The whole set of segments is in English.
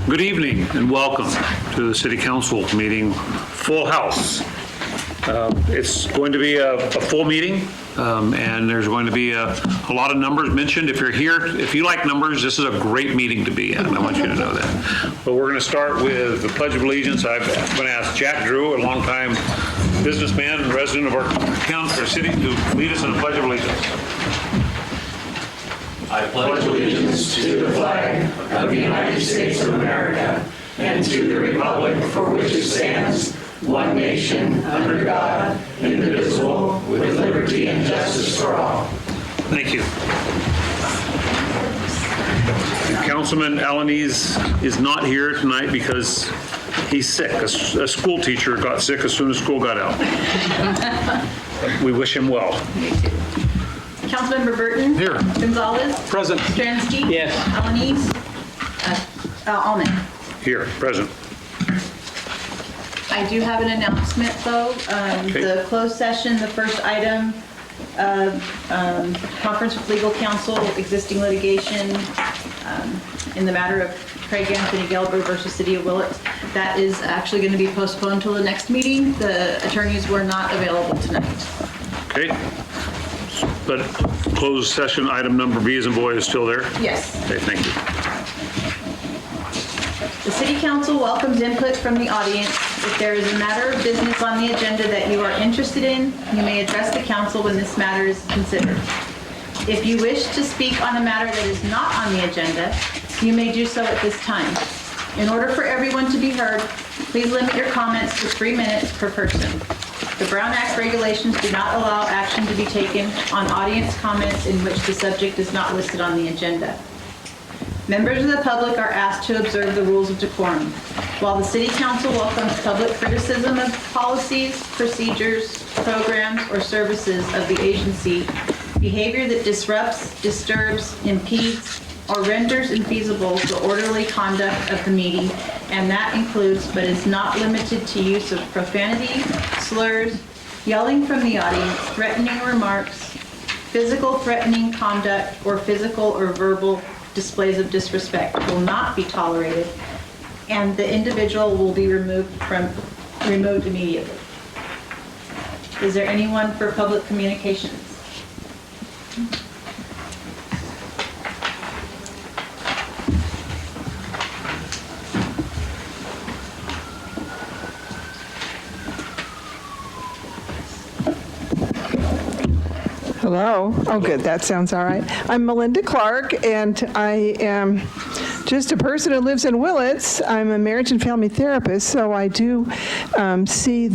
Good evening and welcome to the City Council meeting, full house. It's going to be a full meeting and there's going to be a lot of numbers mentioned. If you're here, if you like numbers, this is a great meeting to be at. I want you to know that. But we're going to start with the Pledge of Allegiance. I'm going to ask Jack Drew, a longtime businessman and resident of our city, to lead us in the Pledge of Allegiance. I pledge allegiance to the flag of the United States of America and to the republic for which it stands, one nation, under God, indivisible, with liberty and justice for all. Thank you. Councilman Alanis is not here tonight because he's sick. A school teacher got sick as soon as school got out. We wish him well. Councilmember Burton. Here. Gonzalez. Present. Stransky. Yes. Alanis. Allman. Here, present. I do have an announcement, though. Okay. The closed session, the first item, conference with legal counsel, existing litigation in the matter of Craig Anthony Gelber versus City of Willits. That is actually going to be postponed until the next meeting. The attorneys were not available tonight. Okay. But closed session item number B as in boy is still there? Yes. Okay, thank you. The City Council welcomes input from the audience. If there is a matter of business on the agenda that you are interested in, you may address the council when this matter is considered. If you wish to speak on a matter that is not on the agenda, you may do so at this time. In order for everyone to be heard, please limit your comments to 3 minutes per person. The Brown Act regulations do not allow action to be taken on audience comments in which the subject is not listed on the agenda. Members of the public are asked to observe the rules of decorum. While the City Council welcomes public criticism of policies, procedures, programs, or services of the agency, behavior that disrupts, disturbs, impedes, or renders infeasible the orderly conduct of the meeting, and that includes, but is not limited to, use of profanity, slurs, yelling from the audience, threatening remarks, physical threatening conduct, or physical or verbal displays of disrespect will not be tolerated, and the individual will be removed immediately. Is there anyone for public communications? Hello. Oh, good. That sounds all right. I'm Melinda Clark, and I am just a person who lives in Willits. I'm a marriage and family therapist, so I do see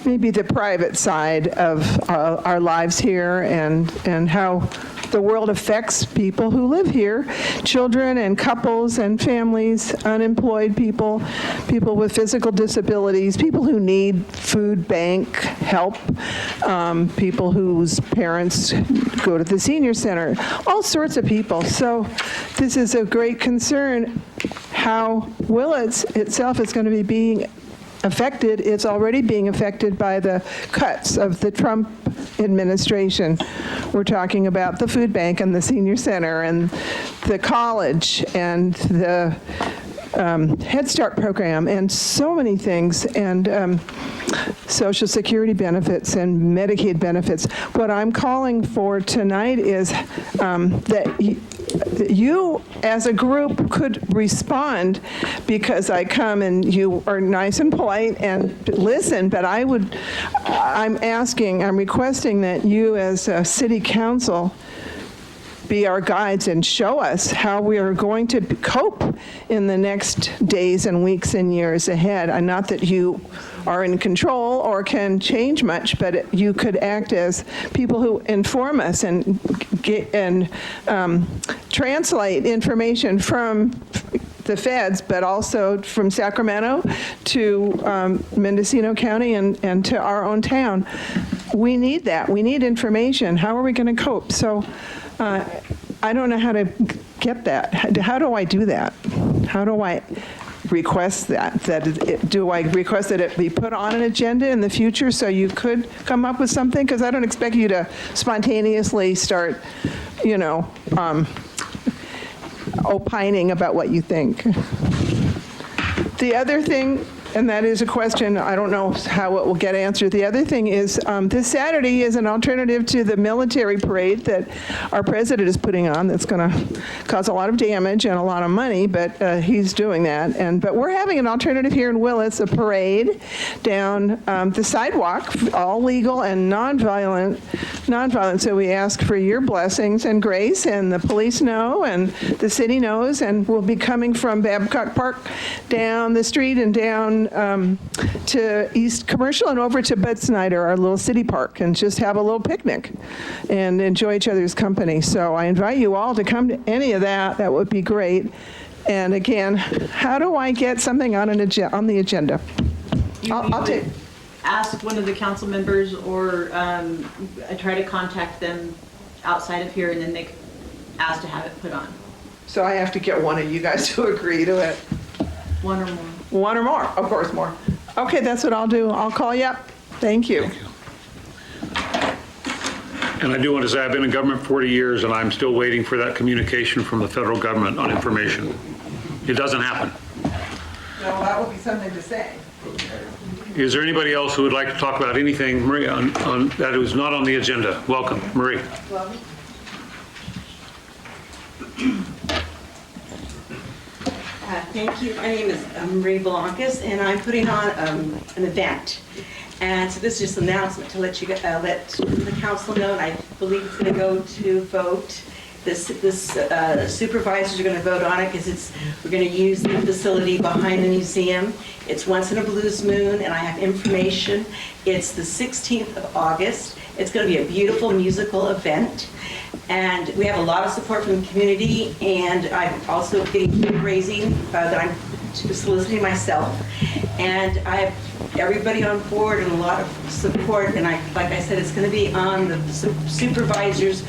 maybe the private side of our lives here and how the world affects people who live here, children and couples and families, unemployed people, people with physical disabilities, people who need food bank help, people whose parents go to the senior center, all sorts of people. So this is a great concern how Willits itself is going to be being affected. It's already being affected by the cuts of the Trump administration. We're talking about the food bank and the senior center and the college and the Head Start program and so many things, and Social Security benefits and Medicaid benefits. What I'm calling for tonight is that you as a group could respond, because I come and you are nice and polite and listen, but I'm requesting that you as a city council be our guides and show us how we are going to cope in the next days and weeks and years ahead. And not that you are in control or can change much, but you could act as people who inform us and translate information from the feds, but also from Sacramento to Mendocino County and to our own town. We need that. We need information. How are we going to cope? So I don't know how to get that. How do I do that? How do I request that? Do I request that it be put on an agenda in the future so you could come up with something? Because I don't expect you to spontaneously start, opining about what you think. The other thing, and that is a question, I don't know how it will get answered. The other thing is this Saturday is an alternative to the military parade that our president is putting on that's going to cause a lot of damage and a lot of money, but he's doing that. But we're having an alternative here in Willits, a parade down the sidewalk, all legal and nonviolent. So we ask for your blessings and grace, and the police know, and the city knows, and we'll be coming from Babcock Park down the street and down to East Commercial and over to Bud Snyder, our little city park, and just have a little picnic and enjoy each other's company. So I invite you all to come to any of that. That would be great. And again, how do I get something on the agenda? I'll take. Ask one of the council members, or try to contact them outside of here, and then they ask to have it put on. So I have to get one of you guys to agree to it. One or more. One or more, of course, more. Okay, that's what I'll do. I'll call you up. Thank you. And I do want to say I've been in government 40 years, and I'm still waiting for that communication from the federal government on information. It doesn't happen. No, that would be something to say. Is there anybody else who would like to talk about anything, Marie, on that is not on the agenda? Welcome, Marie. Thank you. My name is Marie Blancas, and I'm putting on an event. And so this is just an announcement to let the council know, and I believe it's going to go to vote. This supervisors are going to vote on it because we're going to use the facility behind the museum. It's Once in a Blues Moon, and I have information. It's the 16th of August. It's going to be a beautiful musical event. And we have a lot of support from the community, and I'm also getting fundraising that I'm soliciting myself. And I have everybody on board and a lot of support. And like I said, it's going to be on the supervisors'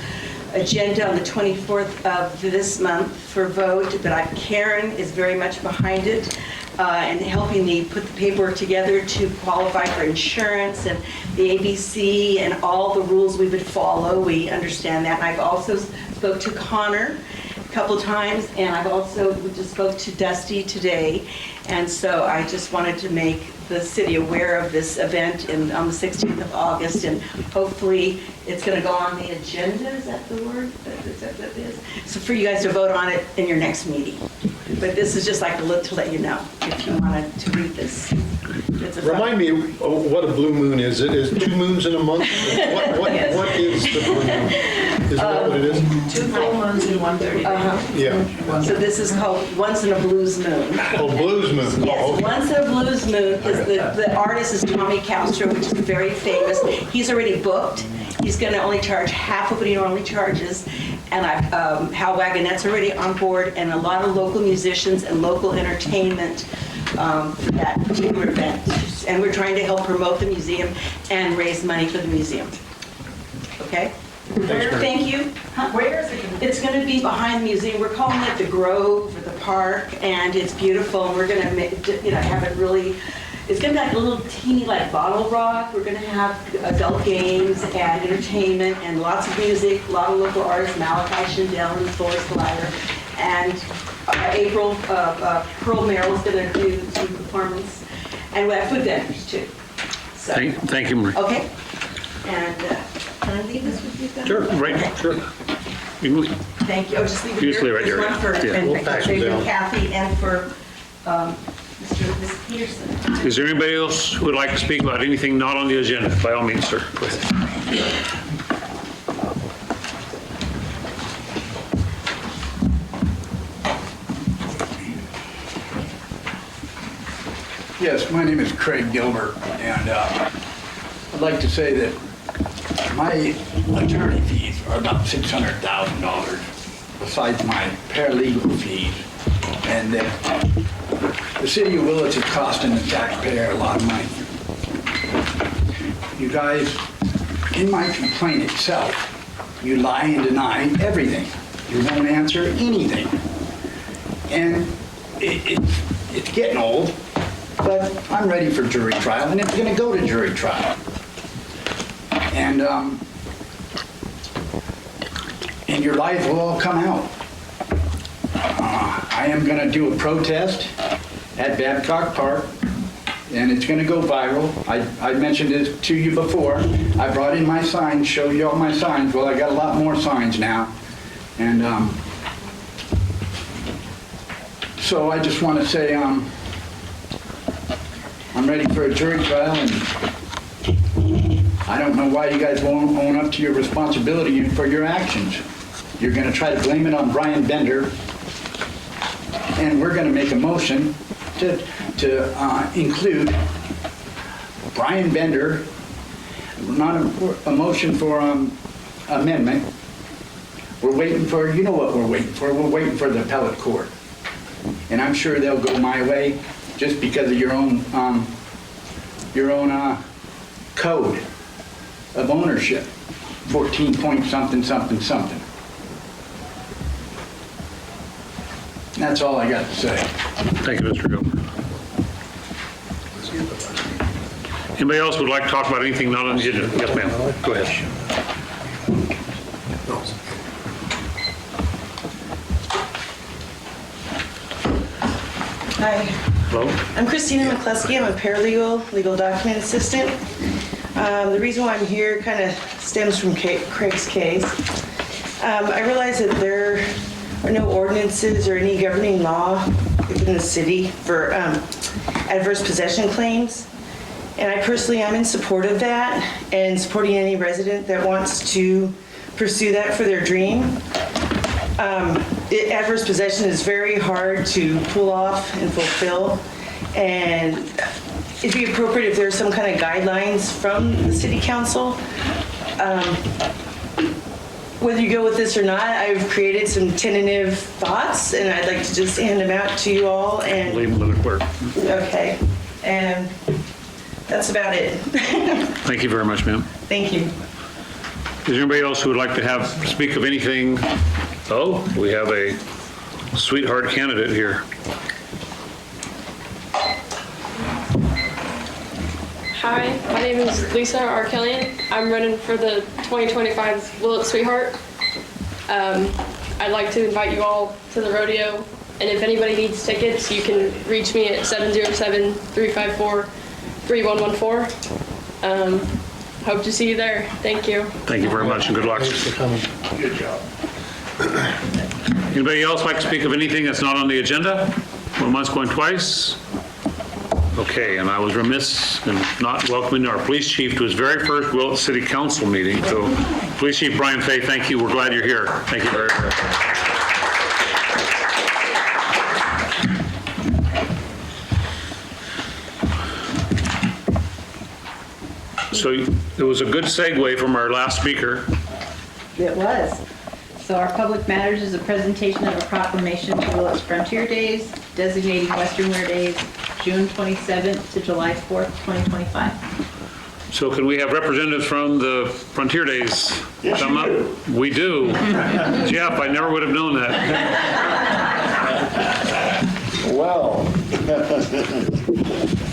agenda on the 24th of this month for vote. But Karen is very much behind it and helping me put the paperwork together to qualify for insurance and the ABC and all the rules we would follow. We understand that. And I've also spoke to Connor a couple times, and we just spoke to Dusty today. And so I just wanted to make the city aware of this event on the 16th of August, and hopefully it's going to go on the agenda. Is that the word? Is that what it is? So for you guys to vote on it in your next meeting. But this is just like to let you know if you wanted to read this. Remind me what a blue moon is. It is 2 moons in a month? What is the blue moon? Isn't that what it is? 2 full moons in 130 days. Yeah. So this is called Once in a Blues Moon. Oh, blues moon. Yes, Oh, okay. Once in a Blues Moon, because the artist is Tommy Castro, which is very famous. He's already booked. He's going to only charge half of what he normally charges. And Hal Wagonette's already on board, and a lot of local musicians and local entertainment for that particular event. And we're trying to help promote the museum and raise money for the museum. Okay? Thank you. Where is it? It's going to be behind the museum. We're calling it the Grove or the Park, and it's beautiful. And we're going to have it really. It's going to be like a little teeny Bottle Rock. We're going to have adult games and entertainment and lots of music, a lot of local artists, Malachi Shindell and Forrest Glider. And April, Pearl Merrill's going to do some performance. And we have food vendors too. So, Thank you, Marie. okay. And can I leave this with you guys? Sure, right, Okay. sure. You can leave. Thank you. I'll just leave it You here. just leave it right There's here, one for yeah. and We'll pass it for down. Kathy and for Ms. Peterson. Is there anybody else who would like to speak about anything not on the agenda? By all means, sir. Go ahead. Yes, my name is Craig Gilbert, and I'd like to say that my attorney fees are about $600,000 besides my paralegal fees, and that the city of Willits is costing the taxpayer a lot of money. You guys, in my complaint itself, you lie and deny everything. You won't answer anything. And it's getting old. But I'm ready for jury trial, and it's going to go to jury trial. And and your lies will all come out. I am going to do a protest at Babcock Park, and it's going to go viral. I mentioned this to you before. I brought in my signs, showed you all my signs. Well, I got a lot more signs now. And so I just want to say I'm ready for a jury trial, and I don't know why you guys won't own up to your responsibility for your actions. You're going to try to blame it on Brian Bender, and we're going to make a motion to include Brian Bender, not a motion for amendment. We're waiting for, you know what we're waiting for? We're waiting for the appellate court. And I'm sure they'll go my way just because of your own code of ownership, 14 point something, something, something. That's all I got to say. Thank you, Mr. Gilbert. Anybody else would like to talk about anything not on the agenda? Yes, ma'am. Go ahead. Hi, Hello? I'm Christina McCluskey. I'm a paralegal, legal document assistant. The reason why I'm here kind of stems from Craig's case. I realize that there are no ordinances or any governing law within the city for adverse possession claims. And I personally am in support of that and supporting any resident that wants to pursue that for their dream. Adverse possession is very hard to pull off and fulfill, and it'd be appropriate if there's some kind of guidelines from the city council. Whether you go with this or not, I've created some tentative thoughts, and I'd like to just hand them out to you all. And Leave them to the clerk. okay, and that's about it. Thank you very much, ma'am. Thank you. Is there anybody else who would like to speak of anything? Oh, we have a sweetheart candidate here. Hi, my name is Lisa Arkelian. I'm running for the 2025 Willits Sweetheart. I'd like to invite you all to the rodeo, and if anybody needs tickets, you can reach me at 707-354-3114. Hope to see you there. Thank you. Thank you very much, and good luck. Good job. Anybody else like to speak of anything that's not on the agenda? Going once, going twice? Okay, and I was remiss in not welcoming our police chief to his very first Willits City Council meeting. So, Police Chief Brian Fay, thank you. We're glad you're here. Thank you very much. So it was a good segue from our last speaker. It was. So our public matters is a presentation of a proclamation to Willits Frontier Days, designating Western Wear Days, June 27th to July 4th, 2025. So can we have representatives from the Frontier Days come up? We do. Jeff, I never would have known that. Well,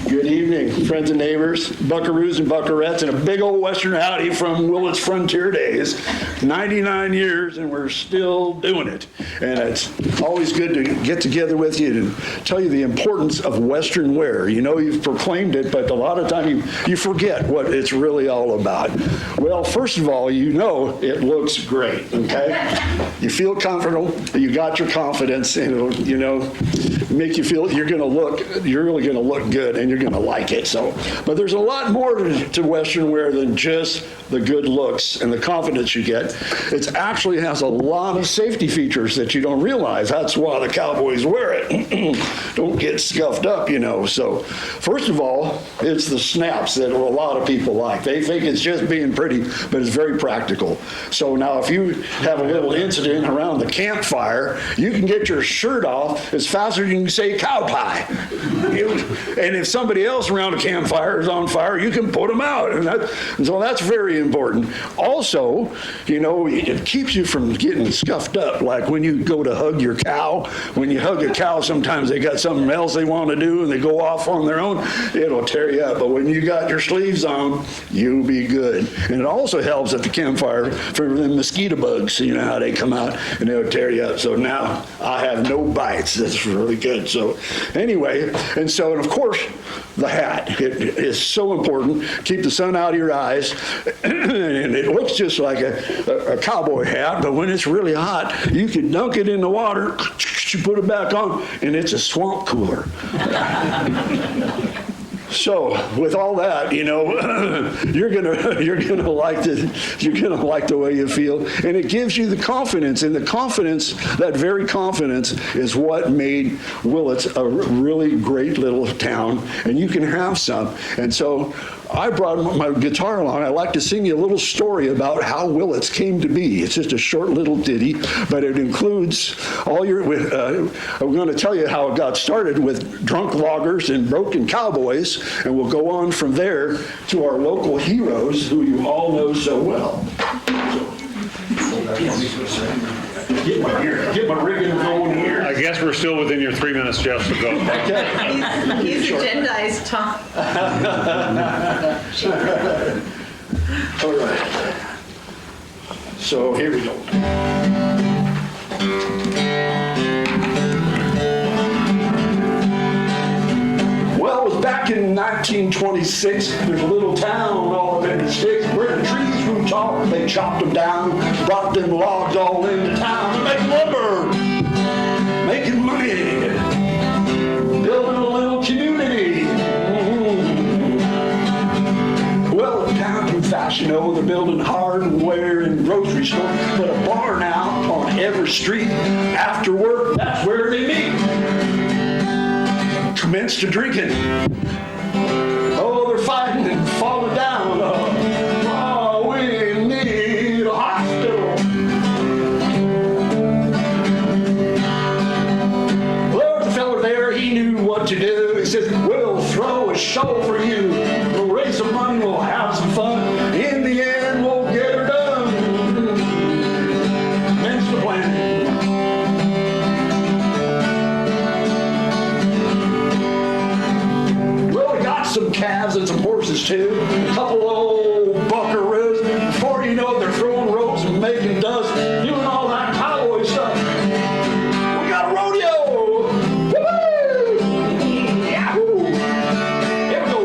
good evening, friends and neighbors, buckaroos and buckarettes, and a big old Western howdy from Willits Frontier Days. 99 years, and we're still doing it. And it's always good to get together with you to tell you the importance of Western wear. You know, you've proclaimed it, but a lot of time you forget what it's really all about. Well, first of all, you know it looks great, okay? You feel comfortable, you got your confidence, and it'll, you know, make you feel you're really going to look good, and you're going to like it. So, but there's a lot more to Western wear than just the good looks and the confidence you get. It actually has a lot of safety features that you don't realize. That's why the cowboys wear it. Don't get scuffed up, you know. So, first of all, it's the snaps that a lot of people like. They think it's just being pretty, but it's very practical. So now if you have a little incident around the campfire, you can get your shirt off as fast as you can say cow pie. And if somebody somebody else around a campfire is on fire, you can put them out. And so that's very important. Also, you know, it keeps you from getting scuffed up. Like when you go to hug your cow, when you hug a cow, sometimes they got something else they want to do and they go off on their own, it'll tear you up. But when you got your sleeves on, you'll be good. And it also helps at the campfire for the mosquito bugs. You know how they come out and they'll tear you up. So now I have no bites. That's really good. So anyway, and of course, the hat. It is so important. Keep the sun out of your eyes. And it looks just like a cowboy hat, but when it's really hot, you can dunk it in the water, you put it back on, and it's a swamp cooler. So with all that, you know, you're gonna like the way you feel, and it gives you the confidence. And the confidence, that very confidence, is what made Willits a really great little town. And you can have some. And so I brought my guitar along. I'd like to sing you a little story about how Willits came to be. It's just a short little ditty, but it includes all your. I'm going to tell you how it got started with drunk loggers and broken cowboys, and we'll go on from there to our local heroes, who you all know so well. Get my rigging going here. I guess we're still within your 3 minutes, Jeff, so go. He's agendized, Tom. All right. So here we go. Well, it was back in 1926. There's a little town all up in the sticks where the trees grew tall. They chopped them down, brought them logs all into town to make lumber, making money, building a little community. Well, the town grew fast, you know. They're building hardware and grocery store, but a bar now on every street. After work, that's where they meet. Commenced to drinking. Oh, they're fighting and falling down. Oh, we need a hospital. Well, there's a fella there, he knew what to do. He says, we'll throw a show for you. We'll raise some money, we'll have some fun. In the end, we'll get her done. That's the plan. Some calves and some horses too, a couple old buckaroos. Before you know it, they're throwing ropes and making dust, doing all that cowboy stuff. We got a rodeo! Woo-hoo! Yahoo! Here we go.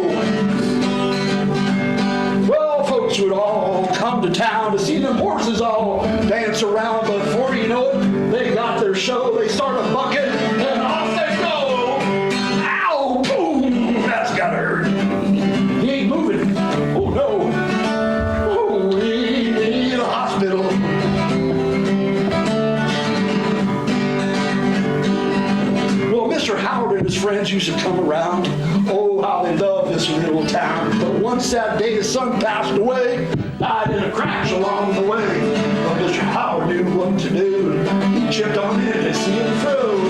Well, folks would all come to town to see them horses all dance around, but before you know it, they got their show. They start a bucket and off they go. Ow! Boom! That's gotta hurt. He ain't moving. Oh no. Oh, we need a hospital. Well, Mr. Howard and his friends used to come around. Oh, how they loved this little town. But once that day his son passed away, died in a crash along the way. But Mr. Howard knew what to do. He chipped on in to see him through.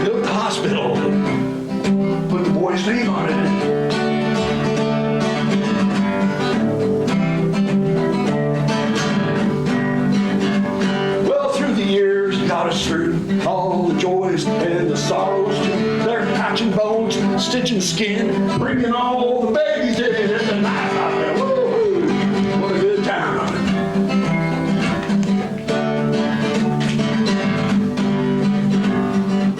Built the hospital. Put the boy's name on it. Well, through the years, got us through all the joys and the sorrows too. They're patching bones, stitching skin, bringing all the babies in. It's a nice out there. Woo-hoo! What a good time.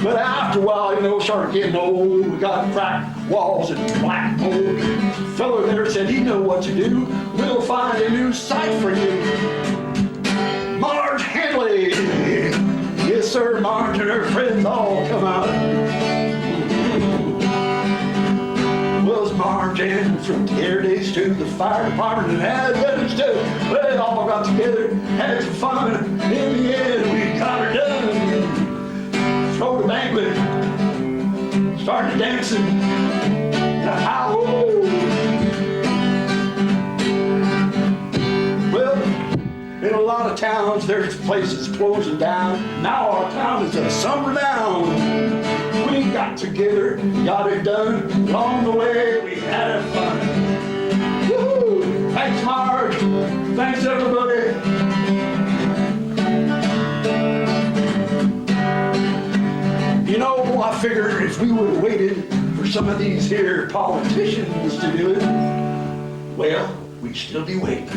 But after a while, you know, started getting old. We got cracked walls and black mold. The fellow there said he knew what to do. We'll find a new site for you. Marge Hanley. Yes, sir, Marge and her friends all come out. Well, it's Marge and from the air days to the fire department and had veterans too. They all got together, had some fun. In the end, we got her done. Throw the banquet, started dancing. Well, in a lot of towns, there's places closing down. Now our town is of some renown. We got got together, got it done. Along the way, we had fun. Woo! Thanks, Mark. Thanks, everybody. You know, I figured if we would have waited for some of these here politicians to do it, well, we'd still be waiting.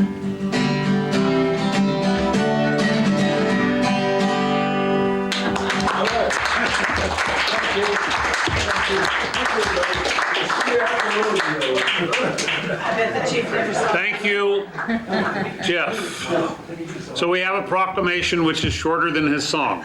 Thank you, Jeff. So we have a proclamation which is shorter than his song.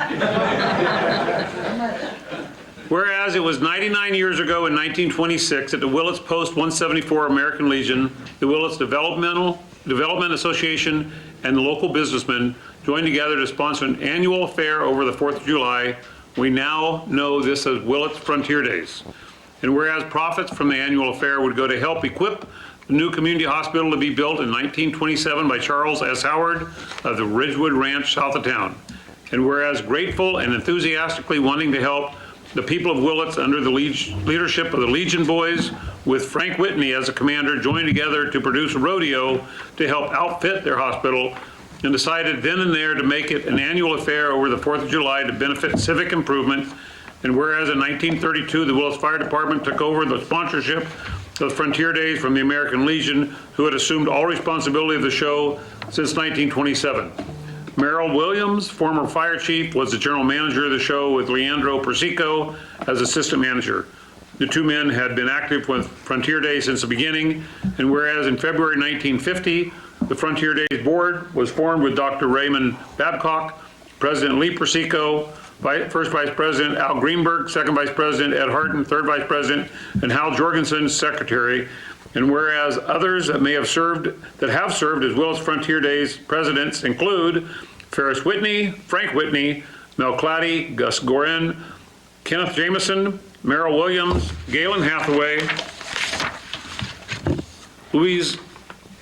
Whereas it was 99 years ago in 1926 at the Willits Post 174 American Legion, the Willits Development Association and the local businessmen joined together to sponsor an annual affair over the 4th of July. We now know this as Willits Frontier Days. And whereas profits from the annual affair would go to help equip the new community hospital to be built in 1927 by Charles S. Howard of the Ridgewood Ranch south of town. And whereas grateful and enthusiastically wanting to help the people of Willits under the leadership of the Legion Boys with Frank Whitney as a commander joined together to produce a rodeo to help outfit their hospital and decided then and there to make it an annual affair over the 4th of July to benefit civic improvement. And whereas in 1932, the Willits Fire Department took over the sponsorship of the Frontier Days from the American Legion, who had assumed all responsibility of the show since 1927. Merrill Williams, former fire chief, was the general manager of the show with Leandro Persico as assistant manager. The two men had been active with Frontier Days since the beginning, and whereas in February 1950, the Frontier Days board was formed with Dr. Raymond Babcock, President Lee Persico, First Vice President Al Greenberg, Second Vice President Ed Harton, Third Vice President, and Hal Jorgensen, Secretary. And whereas others that have served as Willits Frontier Days presidents include Ferris Whitney, Frank Whitney, Mel Clady, Gus Gorin, Kenneth Jameson, Merrill Williams, Galen Hathaway, Louise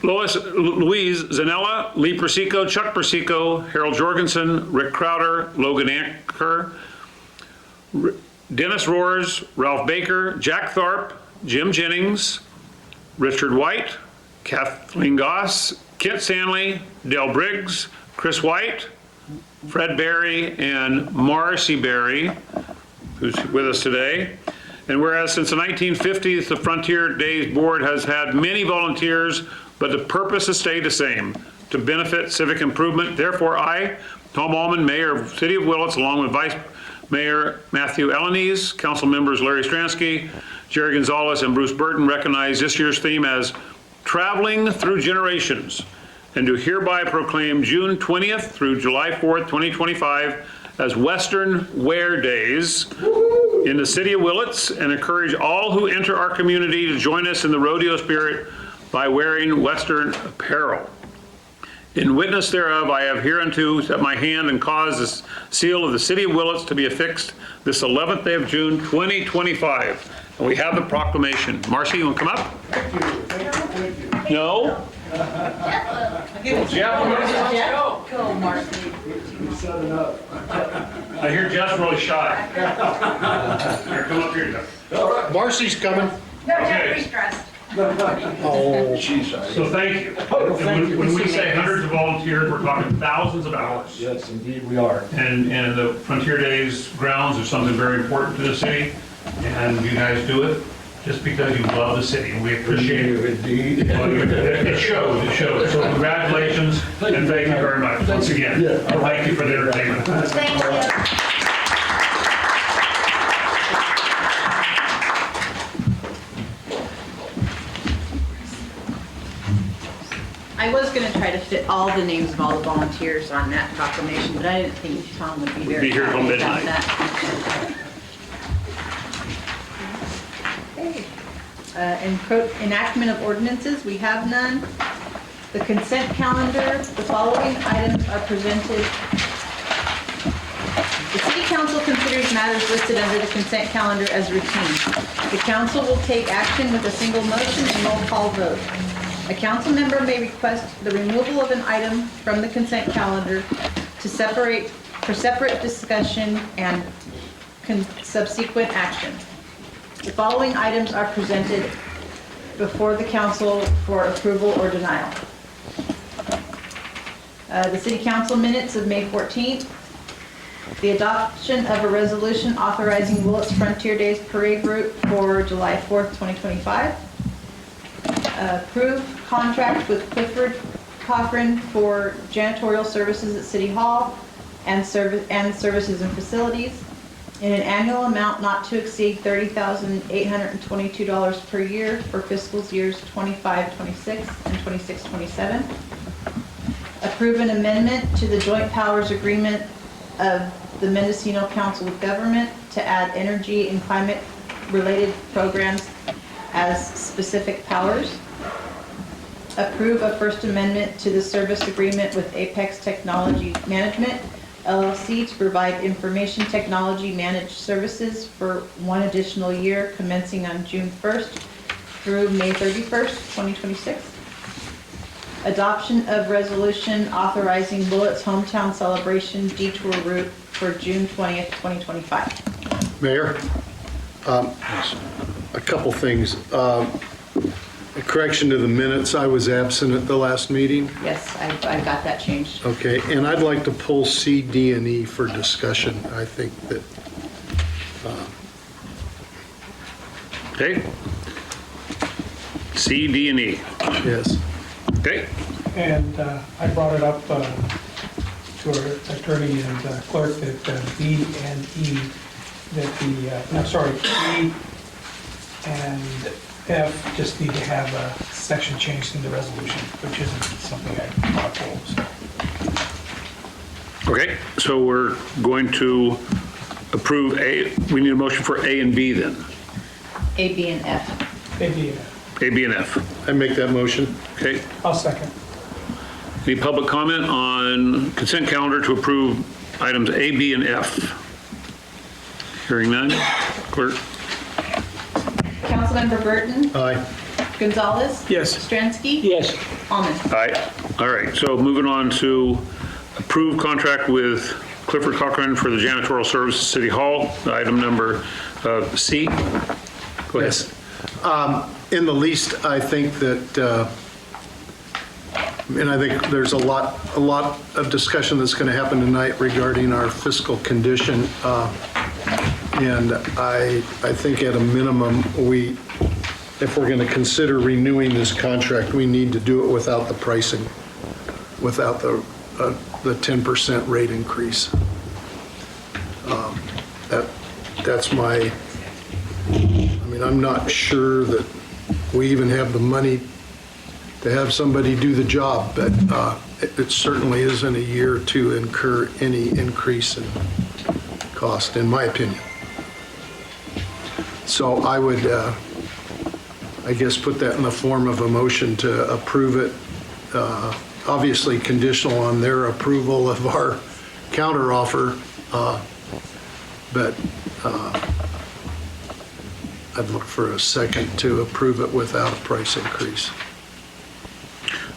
Zanella, Lee Persico, Chuck Persico, Harold Jorgensen, Rick Crowder, Logan Anker, Dennis Roars, Ralph Baker, Jack Tharp, Jim Jennings, Richard White, Kathleen Goss, Kent Stanley, Dale Briggs, Chris White, Fred Berry, and Marcy Berry, who's with us today. And whereas since the 1950s, the Frontier Days Board has had many volunteers, but the purpose has stayed the same, to benefit civic improvement. Therefore, I, Tom Allman, Mayor of the City of Willits, along with Vice Mayor Matthew Elanese, Council members Larry Stransky, Jerry Gonzalez, and Bruce Burton, recognize this year's theme as Traveling Through Generations, and do hereby proclaim June 20th through July 4th, 2025 as Western Wear Days in the City of Willits, and encourage all who enter our community to join us in the rodeo spirit by wearing Western apparel. In witness thereof, I have hereunto set my hand and caused the seal of the City of Willits to be affixed this 11th day of June, 2025. And we have the proclamation. Marcy, you want to come up? Thank you. No? Jeff, Go, Marcy. I hear Jeff's really shy. Here, come up here, Jeff. All right, Marcy's coming. Okay. Oh, jeez. So thank you. When we say hundreds of volunteers, we're talking thousands of hours. Yes, indeed, we are. And the Frontier Days grounds are something very important to the city, and you guys do it just because you love the city, and we appreciate it. Indeed. It shows. So congratulations, and thank you very much, once again. Thank you for the entertainment. Thank you. I was going to try to fit all the names of all the volunteers on that proclamation, but I didn't think Tom would be very Be here till happy about midnight. that. Okay. Enactment of ordinances, we have none. The consent calendar, the following items are presented. The City Council considers matters listed under the consent calendar as routine. The council will take action with a single motion and roll call vote. A council member may request the removal of an item from the consent calendar for separate discussion and subsequent action. The following items are presented before the council for approval or denial. The city council minutes of May 14th. The adoption of a resolution authorizing Willits Frontier Days parade route for July 4th, 2025. Approve contract with Clifford, Cochran for janitorial services at City Hall and services and facilities in an annual amount not to exceed $30,822 per year for fiscal years 25-26 and 26-27. Approve an amendment to the joint powers agreement of the Mendocino Council of Government to add energy and climate related programs as specific powers. Approve a First Amendment to the service agreement with Apex Technology Management, LLC, to provide information technology managed services for one additional year commencing on June 1st through May 31st, 2026. Adoption of resolution authorizing Willits Hometown Celebration Detour Route for June 20th, 2025. Mayor, a couple things. A correction to the minutes, I was absent at the last meeting. Yes, I got that changed. Okay, and I'd like to pull C, D, and E for discussion. I think that, Okay. C, D, and E. yes. Okay. And I brought it up to our attorney and clerk that B and E, that the, E and F just need to have a section changed in the resolution, which isn't something I proposed. Okay, so we're going to approve A, we need a motion for A and B then. A, B, and F. Maybe, A, B, and F. I make that motion. Okay. I'll second. Any public comment on consent calendar to approve items A, B, and F? Hearing none. Clerk? Councilmember Burton? Aye. Gonzalez? Yes. Stransky? Yes. Almond? Aye. All right, so moving on to approve contract with Clifford Cochran for the janitorial services City Hall, item number C. Go ahead. Yes. In the least, I think that, and I think there's a lot of discussion that's going to happen tonight regarding our fiscal condition. And I think at a minimum, if we're going to consider renewing this contract, we need to do it without the pricing, without the 10% rate increase. That's my, I mean, I'm not sure that we even have the money to have somebody do the job, but it certainly isn't a year to incur any increase in cost, in my opinion. So I would, I guess, put that in the form of a motion to approve it, obviously conditional on their approval of our counteroffer, but I'd look for a second to approve it without a price increase.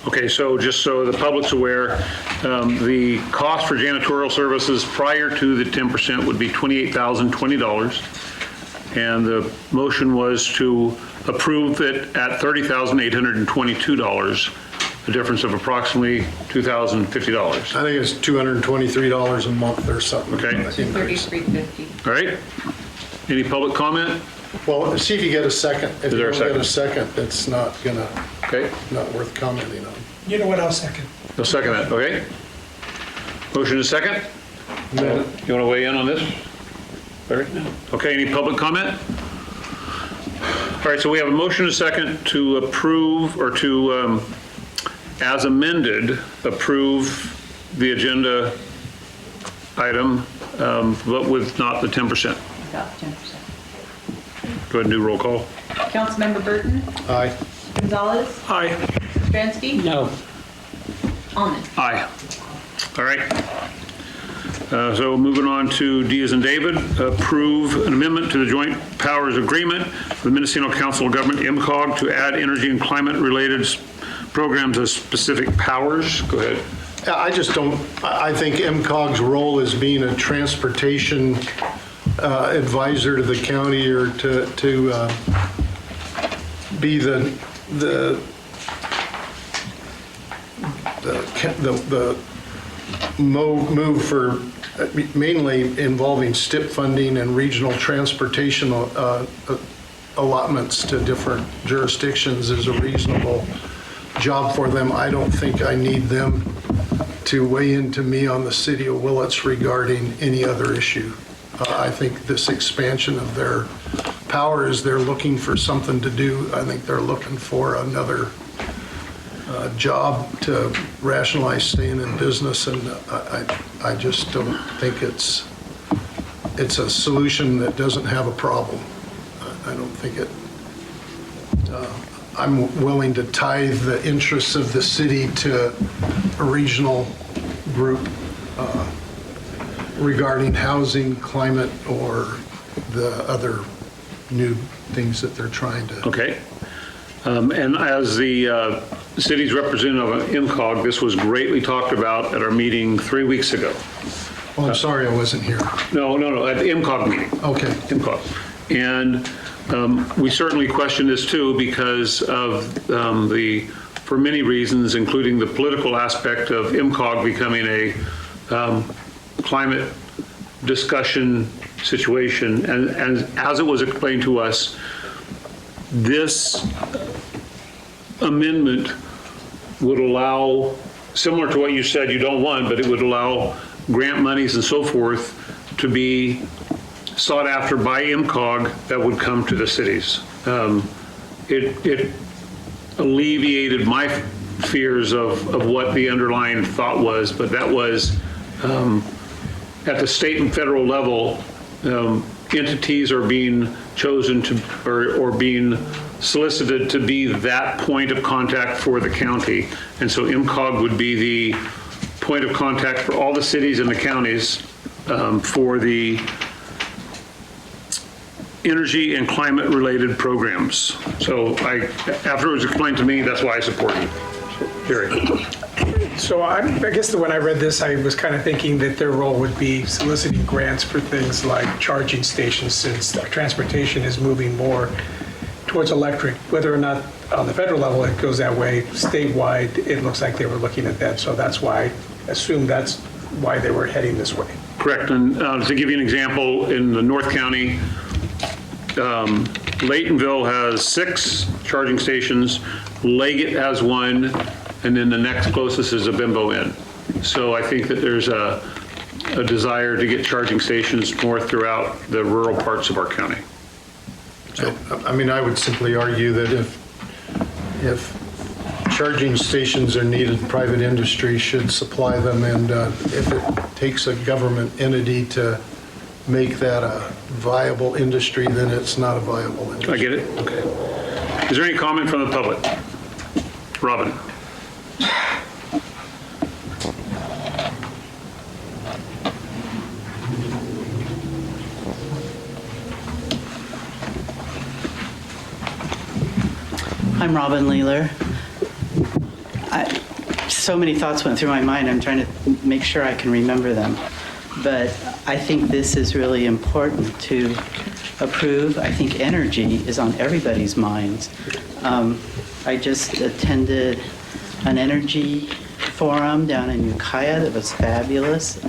Okay, so just so the public's aware, the cost for janitorial services prior to the 10% would be $28,020. And the motion was to approve it at $30,822, a difference of approximately $2,050. I think it's $223 a month or something. Okay. Increase. $33.50. All right? Any public comment? Well, see if you get a second. If Is there you a don't get a second, it's not Okay, not worth commenting on. You know what, I'll second. I'll second that, okay? Motion is second? You want to weigh in on this? Larry? Okay, any public comment? All right, so we have a motion and a second to approve, or to, as amended, approve the agenda item, but with not the 10%. Without 10%. Go ahead and do roll call. Councilmember Burton? Aye. Gonzalez? Aye. Stransky? No. Almond? Aye. All right. So moving on to D as in David, approve an amendment to the Joint Powers Agreement for the Mendocino Council of Government, MCOG, to add energy and climate-related programs as specific powers. Go ahead. I just don't, I think MCOG's role as being a transportation advisor to the county or to be the move for mainly involving STIP funding and regional transportation allotments to different jurisdictions is a reasonable job for them. I don't think I need them to weigh into me on the city of Willits regarding any other issue. I think this expansion of their powers, they're looking for something to do. I think they're looking for another job to rationalize staying in business, and I just don't think it's a solution that doesn't have a problem. I don't think it, I'm willing to tie the interests of the city to a regional group regarding housing, climate, or the other new things that they're trying to. Okay. And as the city's representative of IMCOG, this was greatly talked about at our meeting 3 weeks ago. Oh, I'm sorry I wasn't here. No, at the IMCOG meeting. Okay. IMCOG. And we certainly question this too because of for many reasons, including the political aspect of IMCOG becoming a climate discussion situation. And as it was explained to us, this amendment would allow, similar to what you said you don't want, but it would allow grant monies and so forth to be sought after by IMCOG that would come to the cities. It alleviated my fears of what the underlying thought was, but that was at the state and federal level, entities are being chosen to, or being solicited to be that point of contact for the county. And so IMCOG would be the point of contact for all the cities and the counties for the energy and climate related programs. So after it was explained to me, that's why I support it. Jerry. So I guess when I read this, I was kind of thinking that their role would be soliciting grants for things like charging stations, since transportation is moving more towards electric. Whether or not on the federal level it goes that way, statewide, it looks like they were looking at that. So that's why I assume that's why they were heading this way. Correct. And to give you an example, in the North County, Laytonville has 6 charging stations, Leggett has 1, and then the next closest is a Bimbo Inn. So I think that there's a desire to get charging stations more throughout the rural parts of our county. So, I mean, I would simply argue that if charging stations are needed, private industry should supply them, and if it takes a government entity to make that a viable industry, then it's not a viable industry. I get it? Okay. Is there any comment from the public? Robin. I'm Robin Leeler. So many thoughts went through my mind. I'm trying to make sure I can remember them. But I think this is really important to approve. I think energy is on everybody's minds. I just attended an energy forum down in Ukiah that was fabulous.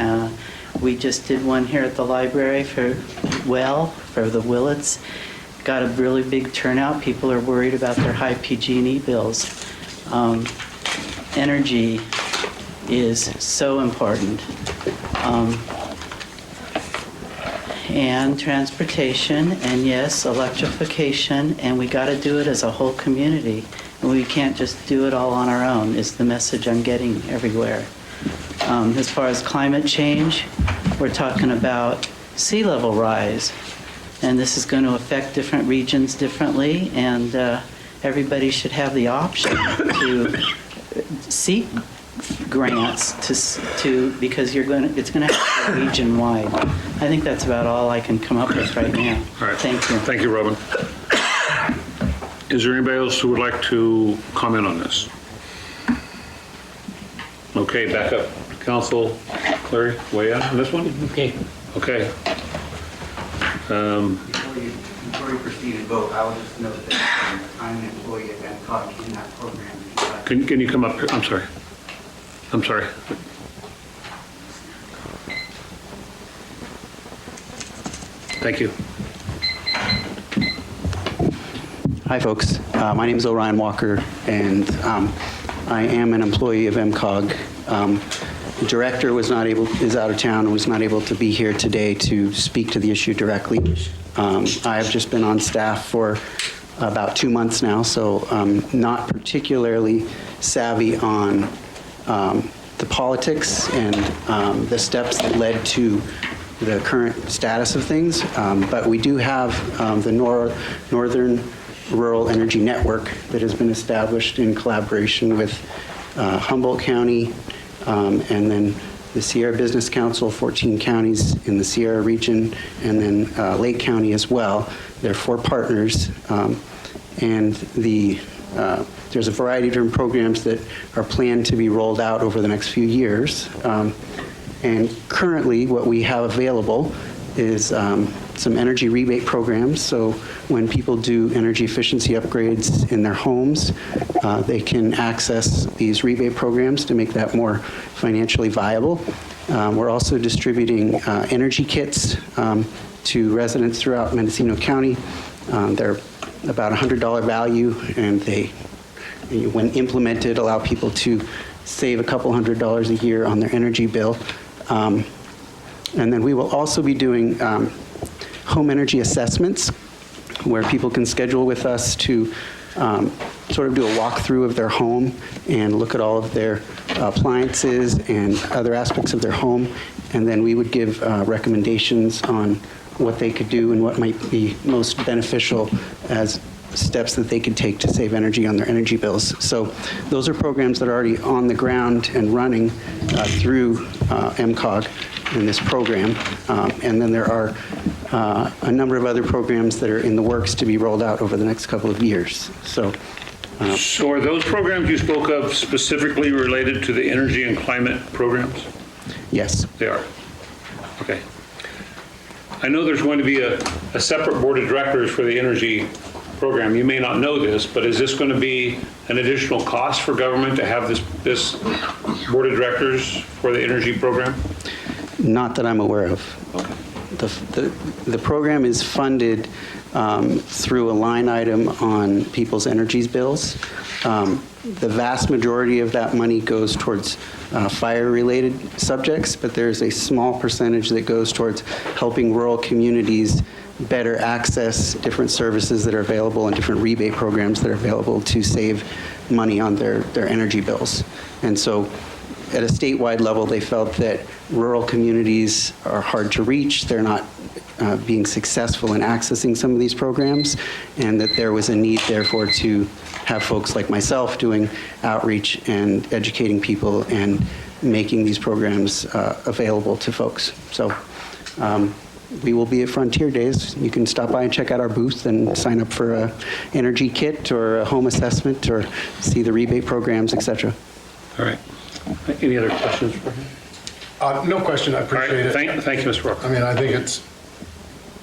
We just did one here at the library for the Willits. Got a really big turnout. People are worried about their high PG&E bills. Energy is so important. And transportation, and yes, electrification, and we got to do it as a whole community. And we can't just do it all on our own, is the message I'm getting everywhere. As far as climate change, we're talking about sea level rise. And this is going to affect different regions differently, and everybody should have the option to seek grants because it's going to happen region-wide. I think that's about all I can come up with right now. All right. Thank you. Thank you, Robin. Is there anybody else who would like to comment on this? Okay, back up. Council, Clary, weigh in on this one? Okay. Okay. Before you proceed and vote, I will just note that I'm an employee at ENACTMENT in that program. Can you come up here? I'm sorry. I'm sorry. Thank you. Hi, folks. My name is Orion Walker, and I am an employee of MCOG. The director is out of town and was not able to be here today to speak to the issue directly. I have just been on staff for about 2 months now, so I'm not particularly savvy on the politics and the steps that led to the current status of things. But we do have the Northern Rural Energy Network that has been established in collaboration with Humboldt County, and then the Sierra Business Council, 14 counties in the Sierra region, and then Lake County as well. There are 4 partners, and there's a variety of different programs that are planned to be rolled out over the next few years. And currently, what we have available is some energy rebate programs. So when people do energy efficiency upgrades in their homes, they can access these rebate programs to make that more financially viable. We're also distributing energy kits to residents throughout Mendocino County. They're about $100 value, and they, when implemented, allow people to save a couple $100s a year on their energy bill. And then we will also be doing home energy assessments, where people can schedule with us to sort of do a walkthrough of their home and look at all of their appliances and other aspects of their home. And then we would give recommendations on what they could do and what might be most beneficial as steps that they could take to save energy on their energy bills. So those are programs that are already on the ground and running through MCOG in this program. And then there are a number of other programs that are in the works to be rolled out over the next couple of years. So are those programs you spoke of specifically related to the energy and climate programs? yes. They are. Okay. I know there's going to be a separate board of directors for the energy program. You may not know this, but is this going to be an additional cost for government to have this board of directors for the energy program? Not that I'm aware of. Okay. The program is funded through a line item on people's energy bills. The vast majority of that money goes towards fire-related subjects, but there's a small percentage that goes towards helping rural communities better access different services that are available and different rebate programs that are available to save money on their energy bills. And so at a statewide level, they felt that rural communities are hard to reach. They're not being successful in accessing some of these programs, and that there was a need, therefore, to have folks like myself doing outreach and educating people and making these programs available to folks. So we will be at Frontier Days. You can stop by and check out our booth and sign up for an energy kit or a home assessment or see the rebate programs, et cetera. All right. Any other questions for him? No question, I appreciate it. Thank you, Mr. Walker. I mean, I think it's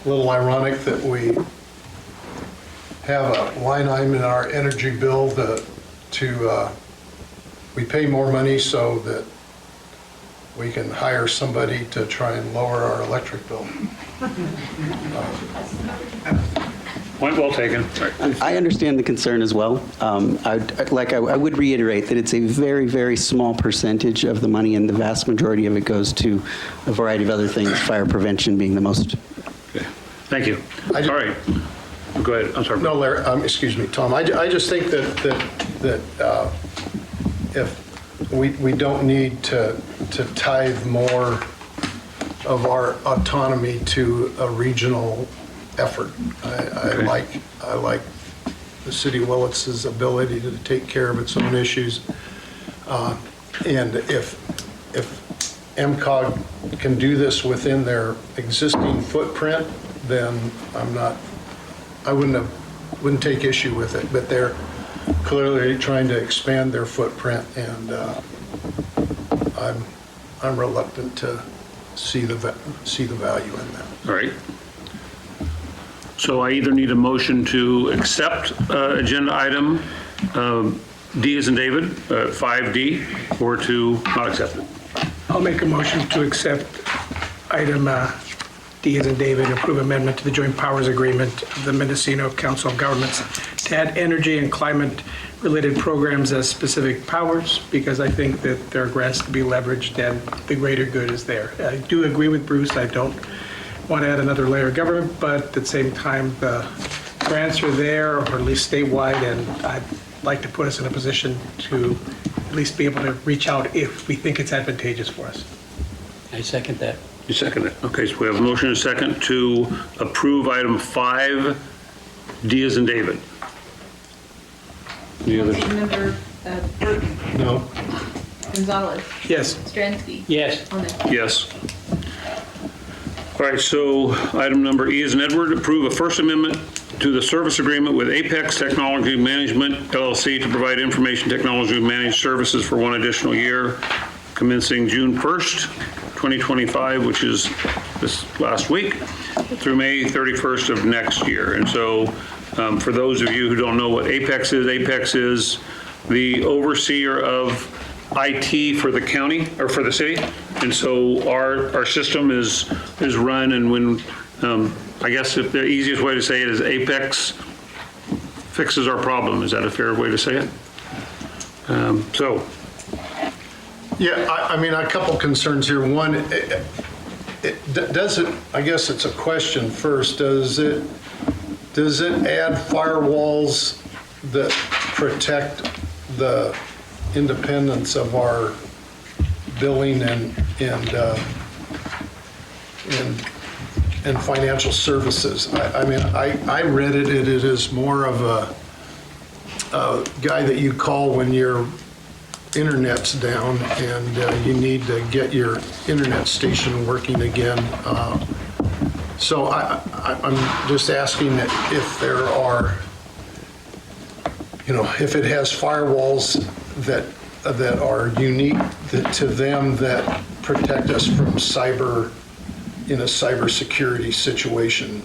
a little ironic that we have a line item in our energy bill we pay more money so that we can hire somebody to try and lower our electric bill. Point well taken. I understand the concern as well. I would reiterate that it's a very, very small percentage of the money, and the vast majority of it goes to a variety of other things, fire prevention being the most. Okay. Thank you. I just- All right. Go ahead. I'm sorry. No, Larry, excuse me, Tom. I just think that if we don't need to tithe more of our autonomy to a regional effort. Okay. I like the city of Willits' ability to take care of its own issues. And if MCOG can do this within their existing footprint, then I wouldn't take issue with it. But they're clearly trying to expand their footprint, and I'm reluctant to see the value in that. All right. So I either need a motion to accept agenda item D as in David, 5D, or to not accept it. I'll make a motion to accept item D as in David, approve amendment to the Joint Powers Agreement of the Mendocino Council of Governments to add energy and climate-related programs as specific powers, because I think that there are grants to be leveraged and the greater good is there. I do agree with Bruce. I don't want to add another layer of government, but at the same time, the grants are there, or at least statewide, and I'd like to put us in a position to at least be able to reach out if we think it's advantageous for us. I second that. You second it. Okay, so we have a motion and a second to approve item 5D as in David. Any others? Councilmember Burton, No. Gonzalez, Yes. Stransky. Yes. Almond. Yes. All right, so item number E is in Edward, approve a First Amendment to the service agreement with Apex Technology Management LLC to provide information technology managed services for one additional year, commencing June 1st, 2025, which is this last week, through May 31st of next year. And so for those of you who don't know what Apex is the overseer of IT for the county or for the city. And so our system is run, and when I guess if the easiest way to say it is Apex fixes our problem. Is that a fair way to say it? Yeah, I mean, a couple concerns here. One, does it, I guess it's a question first, does it add firewalls that protect the independence of our billing and financial services? I mean, I read it is more of a guy that you call when your internet's down and you need to get your internet station working again. So I'm just asking that if there are, if it has firewalls that are unique to them that protect us from cyber, in a cybersecurity situation,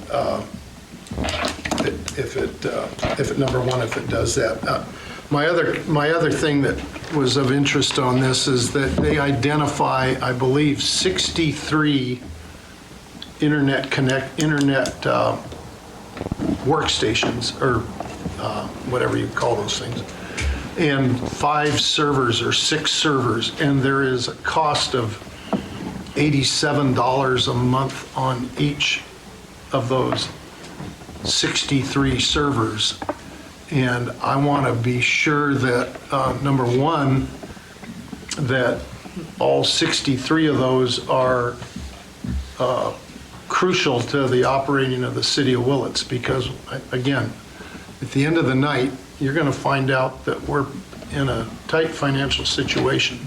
if it number one, if it does that. My other thing that was of interest on this is that they identify, I believe, 63 internet workstations, or whatever you call those things, and 5 servers or 6 servers, and there is a cost of $87 a month on each of those 63 servers. And I want to be sure that, number one, that all 63 of those are crucial to the operating of the city of Willits, because, again, at the end of the night, you're going to find out that we're in a tight financial situation,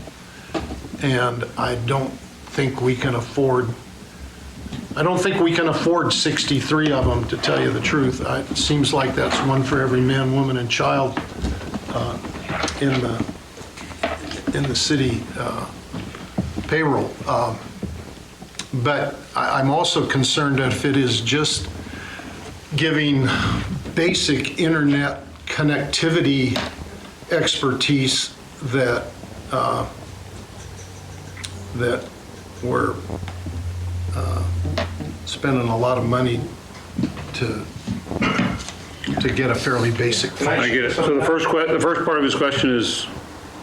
and I don't think we can afford 63 of them, to tell you the truth. It seems like that's one for every man, woman, and child in the city payroll. But I'm also concerned that if it is just giving basic internet connectivity expertise, that we're spending a lot of money to get a fairly basic I function. get it. So the first part of his question is,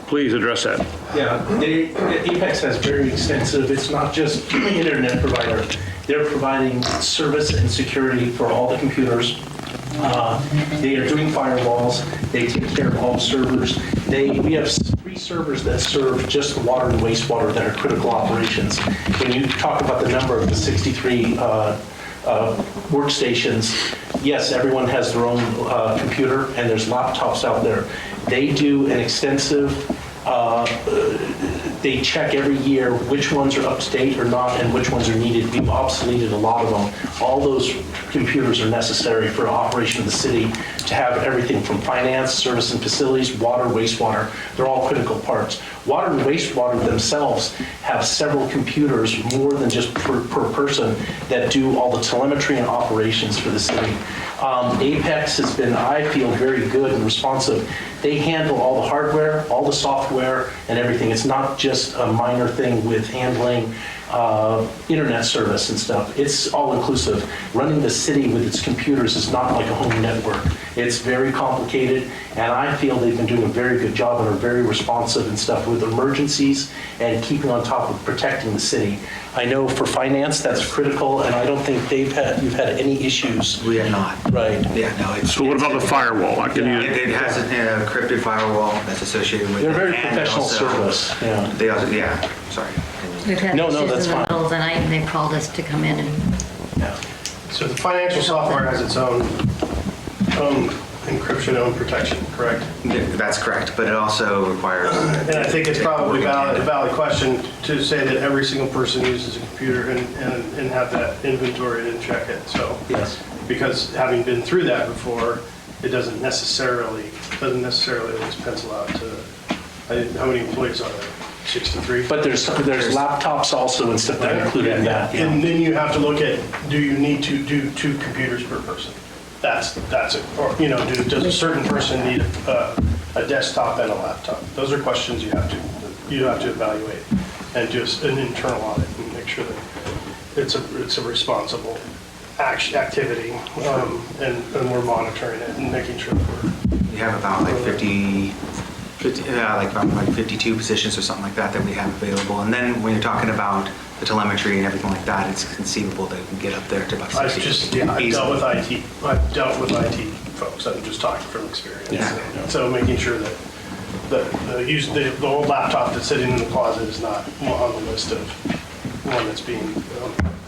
please address that. Yeah, Apex has very extensive, it's not just an internet provider. They're providing service and security for all the computers. They are doing firewalls. They take care of all servers. We have 3 servers that serve just water and wastewater that are critical operations. When you talk about the number of the 63 workstations, yes, everyone has their own computer, and there's laptops out there. They do an extensive, they check every year which ones are up to date or not and which ones are needed. We've obsoleted a lot of them. All those computers are necessary for operation of the city to have everything from finance, service and facilities, water, wastewater. They're all critical parts. Water and wastewater themselves have several computers, more than just per person, that do all the telemetry and operations for the city. Apex has been, I feel, very good and responsive. They handle all the hardware, all the software, and everything. It's not just a minor thing with handling internet service and stuff. It's all inclusive. Running the city with its computers is not like a home network. It's very complicated, and I feel they've been doing a very good job and are very responsive and stuff with emergencies and keeping on top of protecting the city. I know for finance that's critical, and I don't think you've had any issues. We are not. Right. Yeah, no, it's. So what about the firewall? It has a encrypted firewall that's associated with it. They're very and professional also- service. Yeah. They also, yeah, sorry. We've had No, issues in the that's fine. middle of the night, and they've called us to come in and So the financial software has its own encryption, own protection, correct? That's correct, but it also requires. And I think it's probably a valid question to say that every single person uses a computer and have that inventoried and check it, so. Yes. Because having been through that before, it doesn't necessarily always pencil out to, how many employees are there? 63? But there's laptops also and stuff that are included in that. Yeah. And then you have to look at, do you need to do 2 computers per person? That's it. Or, does a certain person need a desktop and a laptop? Those are questions you have to evaluate and do an internal audit and make sure that it's a responsible activity, and we're monitoring it and making sure that We have about like 52 positions or something like that we have available. And then when you're talking about the telemetry and everything like that, it's conceivable that we can get up there to about 60. I've dealt with IT. I've dealt with IT folks. I'm just talking from experience. Yeah. So making sure that the old laptop that's sitting in the closet is not on the list of one that's being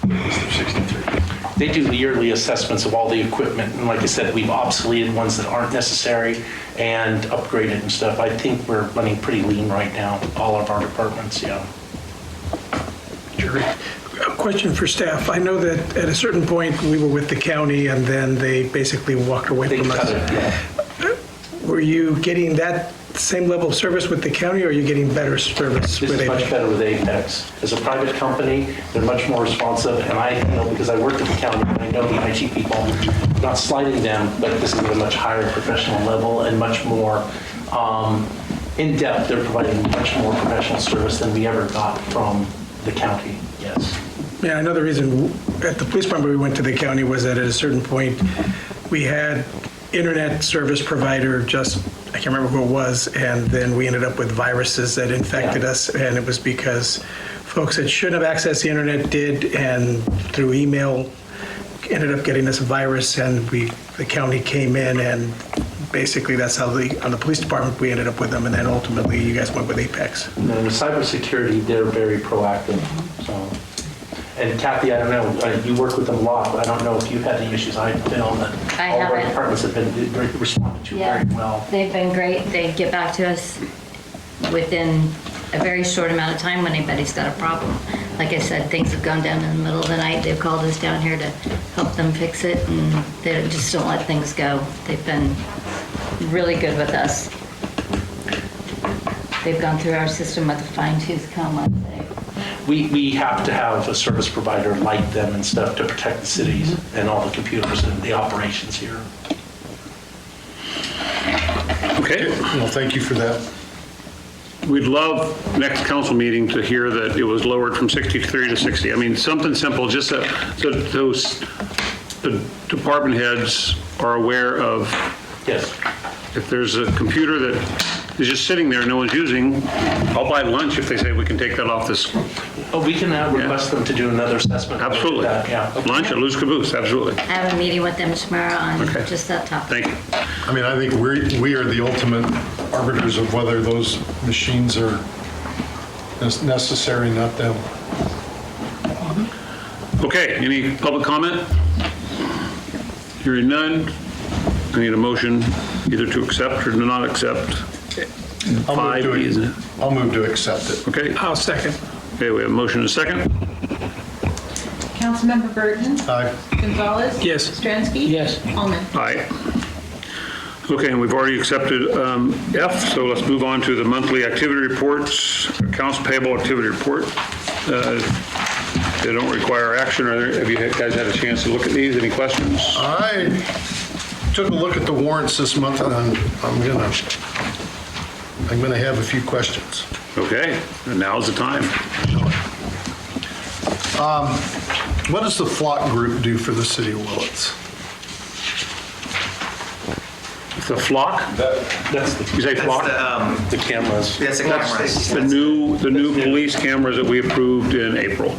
list of 63. They do the yearly assessments of all the equipment, and like I said, we've obsoleted ones that aren't necessary and upgraded and stuff. I think we're running pretty lean right now, all of our departments, yeah. Jerry, a question for staff. I know that at a certain point, we were with the county, and then they basically walked away They from cut us. it, yeah. Were you getting that same level of service with the county, or are you getting better service This with is much Apex? better with Apex. As a private company, they're much more responsive, and I know, because I worked at the county, and I know the IT people, I'm not slighting them, but this is at a much higher professional level and much more in-depth. They're providing much more professional service than we ever got from the county, yes. Yeah, another reason at the police department we went to the county was that at a certain point, we had internet service provider I can't remember who it was, and then we ended up with viruses that infected us, and it was because folks that shouldn't have accessed the internet did, and through email ended up getting this virus, and the county came in, and basically that's how on the police department we ended up with them, and then ultimately you guys went with Apex. And then the cybersecurity, they're very proactive, so. And Kathy, I don't know, you work with them a lot, but I don't know if you've had any issues. I feel that I all of our haven't. departments have been responded to very well. they've been great. They get back to us within a very short amount of time when anybody's got a problem. Like I said, things have gone down in the middle of the night. They've called us down here to help them fix it, and they just don't let things go. They've been really good with us. They've gone through our system with a fine-tooth comb, I'd say. We have to have a service provider like them and stuff to protect the cities and all the computers and the operations here. Okay. Well, thank you for that. We'd love next council meeting to hear that it was lowered from 63 to 60. I mean, something simple, just so those the department heads are aware of. Yes. If there's a computer that is just sitting there, no one's using, I'll buy lunch if they say we can take that off this. Oh, we can request them to do another assessment. Absolutely. Yeah. Okay. Lunch at Lou's Caboose, absolutely. I have a meeting with them tomorrow on Okay. just that topic. Thank you. I mean, I think we are the ultimate arbiters of whether those machines are necessary, not them. Okay, any public comment? Hearing none, I need a motion either to accept or to not accept 5E, isn't it? I'll move to accept it. Okay, I'll second. okay, we have a motion and a second. Councilmember Burton? Aye. Gonzalez? Yes. Stransky? Yes. Allman? Aye. Okay, and we've already accepted F, so let's move on to the monthly activity reports, accounts payable activity report. They don't require action. Have you guys had a chance to look at these? Any questions? I took a look at the warrants this month, and I'm gonna have a few questions. Okay, and now's the time. What does the flock group do for the city of Willits? The flock? That's You say flock? The cameras. That's the cameras. The new police cameras that we approved in April.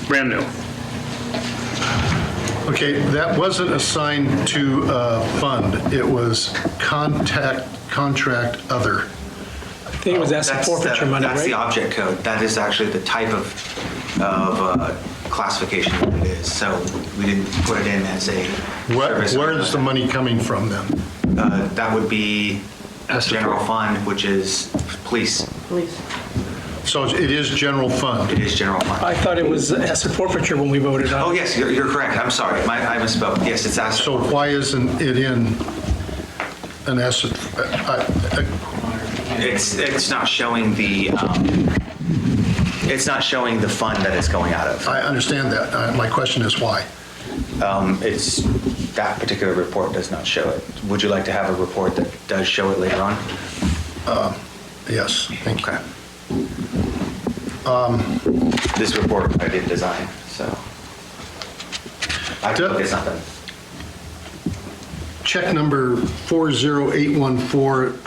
Brand new. Okay, that wasn't assigned to a fund. It was contract other. I think it was asset forfeiture money, That's the right? object code. That is actually the type of classification that it is. So we didn't put it in as a service. Where is the money coming from then? That would be general fund, which is police. So it is general fund. It is general fund. I thought it was asset forfeiture when we voted on it. Oh, yes, you're correct. I'm sorry. I misspoke. Yes, it's asset. So why isn't it in an asset? It's not showing the, it's not showing the fund that it's going out of. I understand that. My question is why? It's, that particular report does not show it. Would you like to have a report that does show it later on? Yes, thank you. Okay. This report I did design, so I can look at something. Check number 40814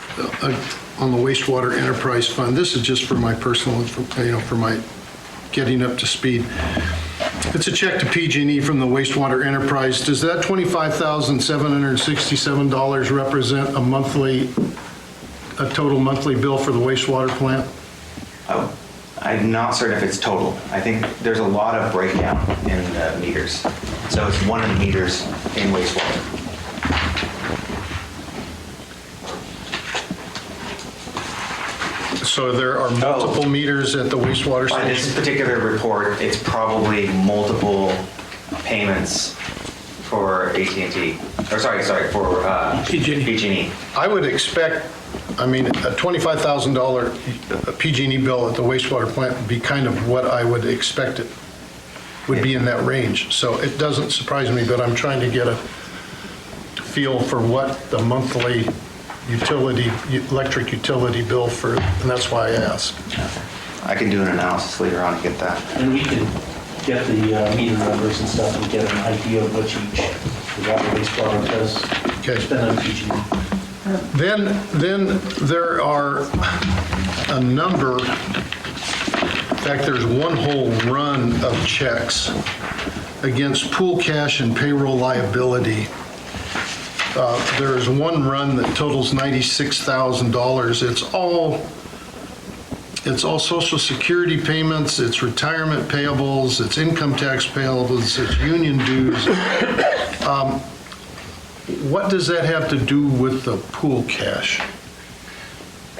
on the wastewater enterprise fund. This is just for my personal, for my getting up to speed. It's a check to PG&E from the wastewater enterprise. Does that $25,767 represent a total monthly bill for the wastewater plant? Oh, I'm not certain if it's total. I think there's a lot of breakdown in the meters. So it's one of the meters in wastewater. So there are multiple meters at the wastewater By this station? particular report, it's probably multiple payments for AT&T, or sorry, for PG&E. I would expect, a $25,000 PG&E bill at the wastewater plant would be kind of what I would expect it would be in that range. So it doesn't surprise me, but I'm trying to get a feel for what the monthly electric utility bill for, and that's why I ask. I can do an analysis later on and get that. And we can get the meter numbers and stuff and get an idea of what each water wastewater does. Okay. Spend on PG&E. Then there are a number, in fact, there's one whole run of checks against pool cash and payroll liability. There is one run that totals $96,000. It's all Social Security payments, it's retirement payables, it's income tax payables, it's union dues. What does that have to do with the pool cash?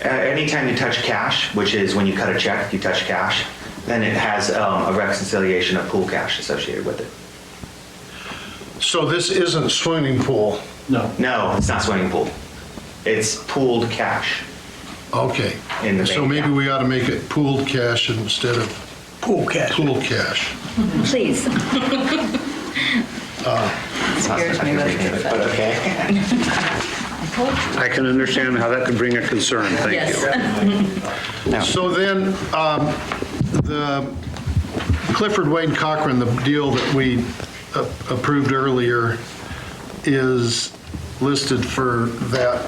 Anytime you touch cash, which is when you cut a check, you touch cash, then it has a reconciliation of pool cash associated with it. So this isn't swimming pool? No. No, it's not swimming pool. It's pooled cash. Okay. In the So bank maybe account. we ought to make it pooled cash instead of Pool cash. pool cash. Please. Scares me when it gets But that. okay. I can understand how that could bring a concern, thank you. Yes. So then, the Clifford, Wayne, Cochran, the deal that we approved earlier is listed for that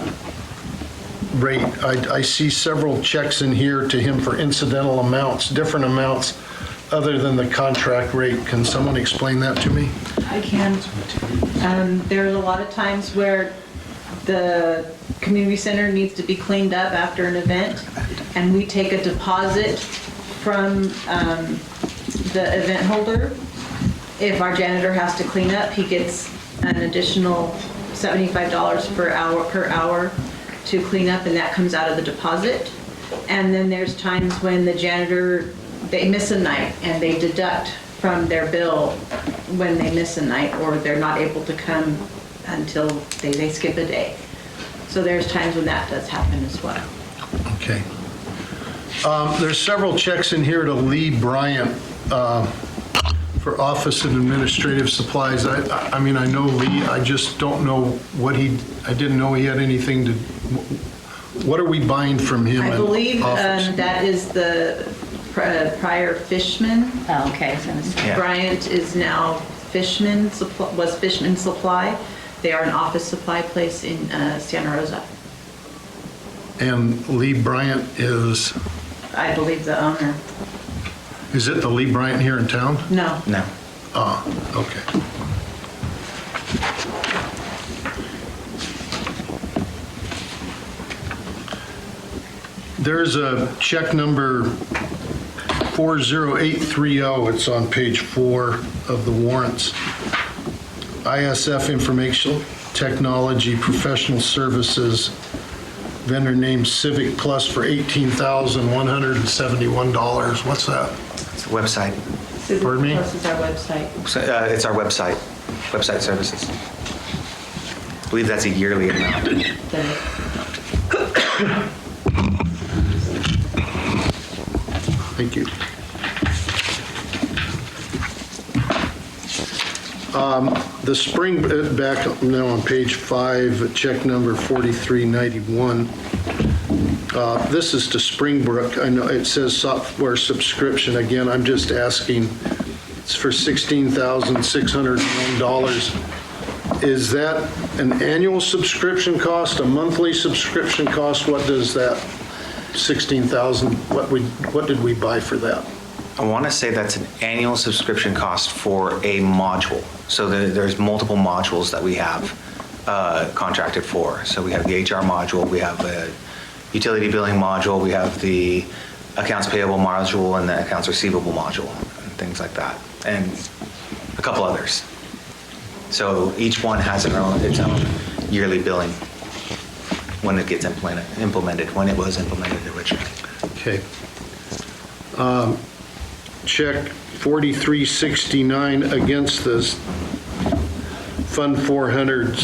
rate. I see several checks in here to him for incidental amounts, different amounts other than the contract rate. Can someone explain that to me? I can. There's a lot of times where the community center needs to be cleaned up after an event, and we take a deposit from the event holder. If our janitor has to clean up, he gets an additional $75 per hour to clean up, and that comes out of the deposit. And then there's times when the janitor, they miss a night and they deduct from their bill when they miss a night, or they're not able to come until they skip a day. So there's times when that does happen as well. Okay. There's several checks in here to Lee Bryant for office and administrative supplies. I mean, I know Lee, I just don't know what I didn't know he had anything to, what are we buying from him? I in believe office? that is the prior Fishman. Oh, okay, I was gonna say. Yeah. Bryant is now Fishman, was Fishman Supply. They are an office supply place in Santa Rosa. And Lee Bryant is I believe the owner. it the Lee Bryant here in town? No. No. Oh, okay. There's a check number 40830. It's on page 4 of the warrants. ISF Information Technology Professional Services, vendor name Civic Plus for $18,171. What's that? It's a website. Pardon me? Plus is our website. So, it's our website services. I believe that's a yearly amount. Thank you. The spring, back now on page 5, check number 4391. This is to Springbrook. I know it says software subscription. Again, I'm just asking, it's for $16,601. Is that an annual subscription cost, a monthly subscription cost? What does that 16,000, what did we buy for that? I want to say that's an annual subscription cost for a module. So there's multiple modules that we have contracted for. So we have the HR module, we have the utility billing module, we have the accounts payable module, and the accounts receivable module, and things like that, and a couple others. So each one has its own yearly billing when it gets implemented, when it was implemented originally. Okay. Check 4369 against this Fund 400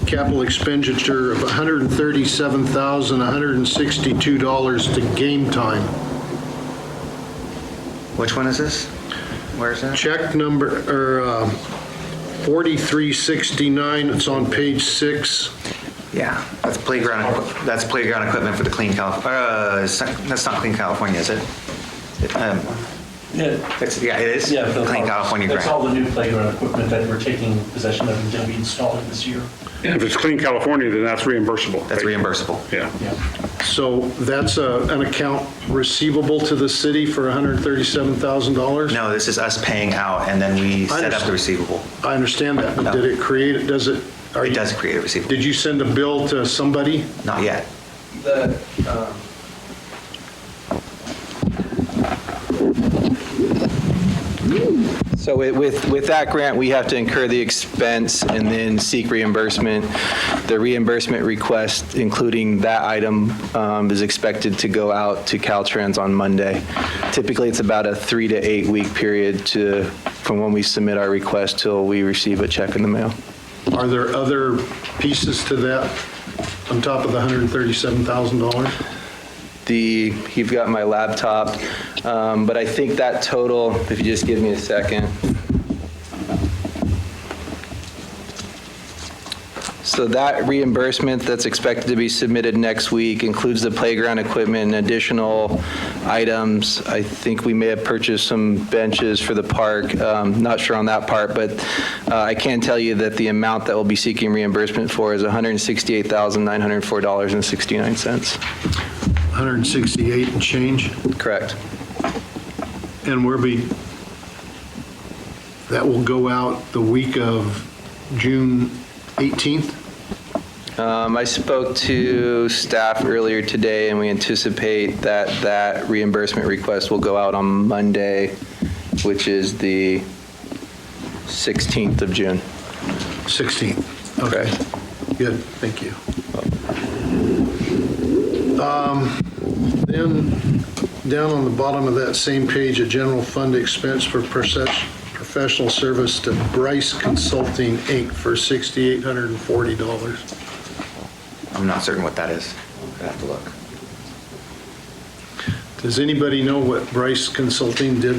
capital expenditure of $137,162 to Game Time. Which one is this? Where is that? Check number, 4369, it's on page 6. Yeah, that's playground equipment for the Clean California. That's not Clean California, is it? Yeah, Yeah, it is. yeah. Clean California That's grant. all the new playground equipment that we're taking possession of and going to be installing this year. And if it's Clean California, then that's reimbursable. That's reimbursable. Yeah. Yeah. So that's an account receivable to the city for $137,000? No, this is us paying out, and then we set up the receivable. I understand that, but did it create, it does it? It does create a receivable. Did you send a bill to somebody? Not yet. So with that grant, we have to incur the expense and then seek reimbursement. The reimbursement request, including that item, is expected to go out to Caltrans on Monday. Typically, it's about a 3 to 8 week period from when we submit our request till we receive a check in the mail. Are there other pieces to that on top of the $137,000? You've got my laptop, but I think that total, if you just give me a second. So that reimbursement that's expected to be submitted next week includes the playground equipment and additional items. I think we may have purchased some benches for the park. Not sure on that part, but I can tell you that the amount that we'll be seeking reimbursement for is $168,904.69. 168 and change? Correct. And that will go out the week of June 18th? I spoke to staff earlier today, and we anticipate that reimbursement request will go out on Monday, which is the 16th of June. 16th, okay. Good, thank you. Then, down on the bottom of that same page, a general fund expense for professional service to Bryce Consulting, Inc. for $6,840. I'm not certain what that is. I have to look. Does anybody know what Bryce Consulting did